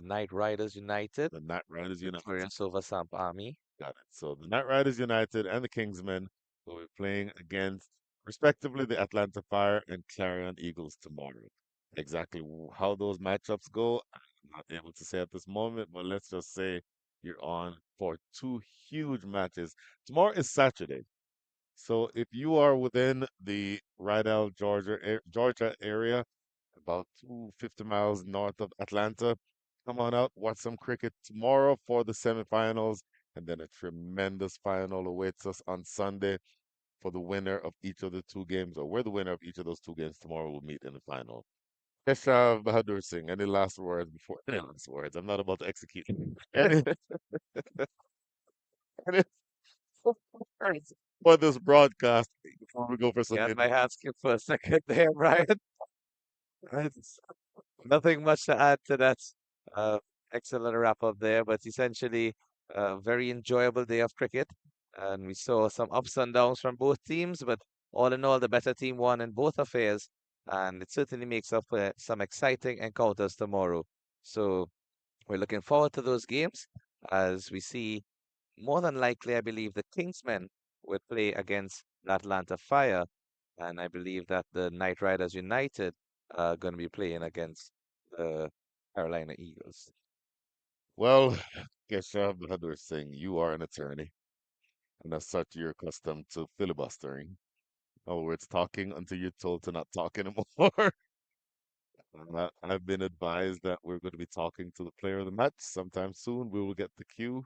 Knight Riders United. The Knight Riders United. Victorious over Samp Army. Got it. So the Knight Riders United and the Kingsmen will be playing against, respectively, the Atlanta Fire and Clarion Eagles tomorrow. Exactly how those matchups go, I'm not able to say at this moment, but let's just say you're on for 2 huge matches. Tomorrow is Saturday. So if you are within the Rydell, Georgia area, about 250 miles north of Atlanta, come on out, watch some cricket tomorrow for the semifinals, and then a tremendous final awaits us on Sunday for the winner of each of the 2 games, or where the winner of each of those 2 games tomorrow will meet in the final. Keshav Bahadur Singh, any last words before any last words? I'm not about to execute. Any, any words for this broadcast before we go for some Got my hands skipped for a second there, Brian. Nothing much to add to that. Excellent wrap up there, but essentially a very enjoyable day of cricket. And we saw some ups and downs from both teams, but all in all, the better team won in both affairs. And it certainly makes up for some exciting encounters tomorrow. So we're looking forward to those games as we see more than likely, I believe the Kingsmen would play against the Atlanta Fire, and I believe that the Knight Riders United are going to be playing against the Carolina Eagles. Well, 𝗂𝗃𝗃𝗃𝗃𝗃𝗃𝗃𝗃 you are an attorney, and as such, you're accustomed to filibustering. In other words, talking until you're told to not talk anymore. I've been advised that we're going to be talking to the player of the match sometime soon. We will get the cue.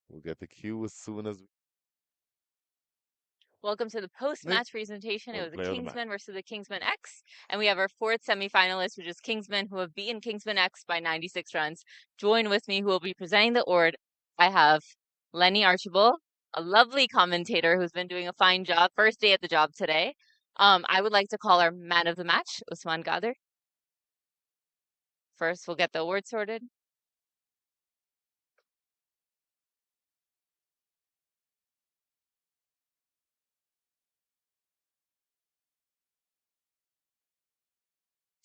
We'll get the cue as soon as Welcome to the post-match presentation. It the was the player of the match. Kingsmen versus the Kingsmen X. And we have our fourth semifinalist, which is Kingsmen, who have beaten Kingsmen X by 96 runs. Join with me, who will be presenting the award. I have Lenny Archibald, a lovely commentator who's been doing a fine job. First day at the job today. I would like to call our man of the match, Usman Gadir. First, we'll get the award sorted.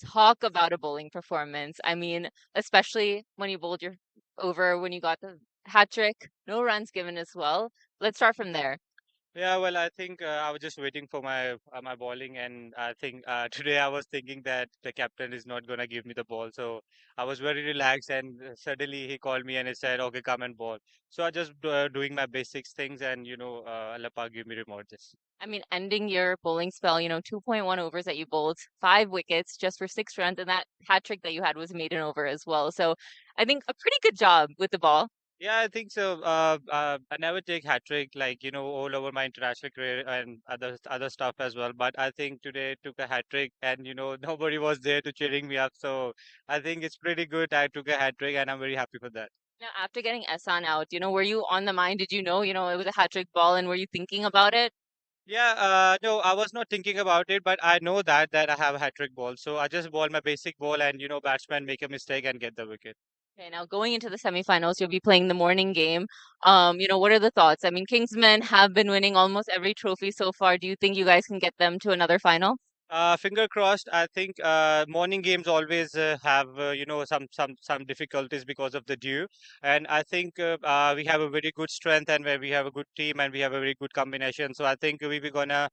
Talk about a bowling performance. I mean, especially when you bowled your over, when you got the hat trick, no runs given as well. Let's start from there. Yeah, well, I think I was just waiting for my bowling, and I think today I was thinking that the captain is not gonna give me the ball, so I was very relaxed. And suddenly he called me and he said, "Okay, come and bowl." So I just doing my basics things, and Allah Pak give me remote this. I mean, ending your bowling spell, 2.1 overs that you bowled, 5 wickets just for 6 runs, and that hat trick that you had was maiden over as well. So I think a pretty good job with the ball. Yeah, I think so. I never take hat trick all over my international career and other stuff as well. But I think today took a hat trick, and nobody was there to cheering me up. So I think it's pretty good. I took a hat trick, and I'm very happy for that. Now, after getting Ehsan out, were you on the mind? Did you know, it was a hat trick ball, and were you thinking about it? Yeah, no, I was not thinking about it, but I know that I have a hat trick ball. So I just ball my basic ball, and batsman make a mistake and get the wicket. Okay, now going into the semifinals, you'll be playing the morning game. What are the thoughts? I mean, Kingsmen have been winning almost every trophy so far. Do you think you guys can get them to another final? Finger crossed. I think morning games always have some difficulties because of the dew, and I think we have a very good strength, and where we have a good team, and we have a very good combination. So I think we're gonna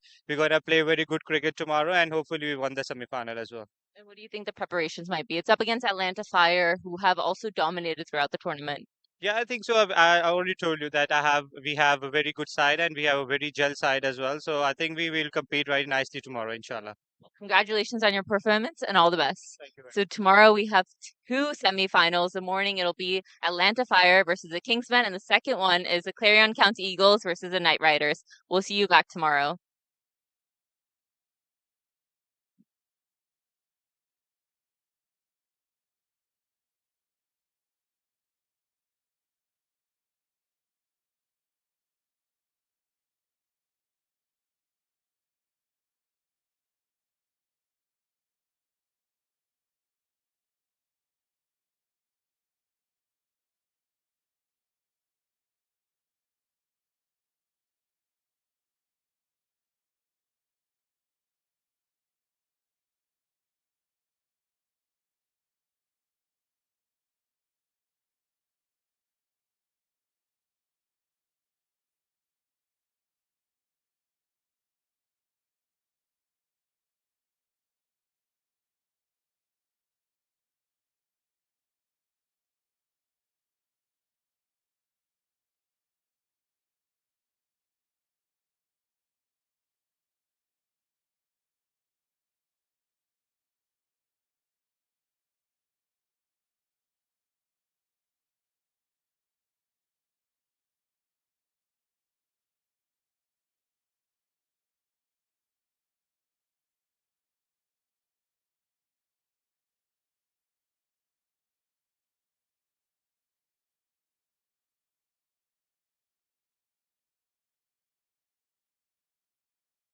play very good cricket tomorrow, and hopefully we won the semi-final as well. And what do you think the preparations might be? It's up against Atlanta Fire, who have also dominated throughout the tournament. Yeah, I think so. I already told you that we have a very good side, and we have a very gel side as well. So I think we will compete very nicely tomorrow, inshallah. Congratulations on your performance and all the best. Thank you. So tomorrow we have 2 semifinals. The morning it'll be Atlanta Fire versus the Kingsmen, and the second one is the Clarion County Eagles versus the Knight Riders. We'll see you back tomorrow.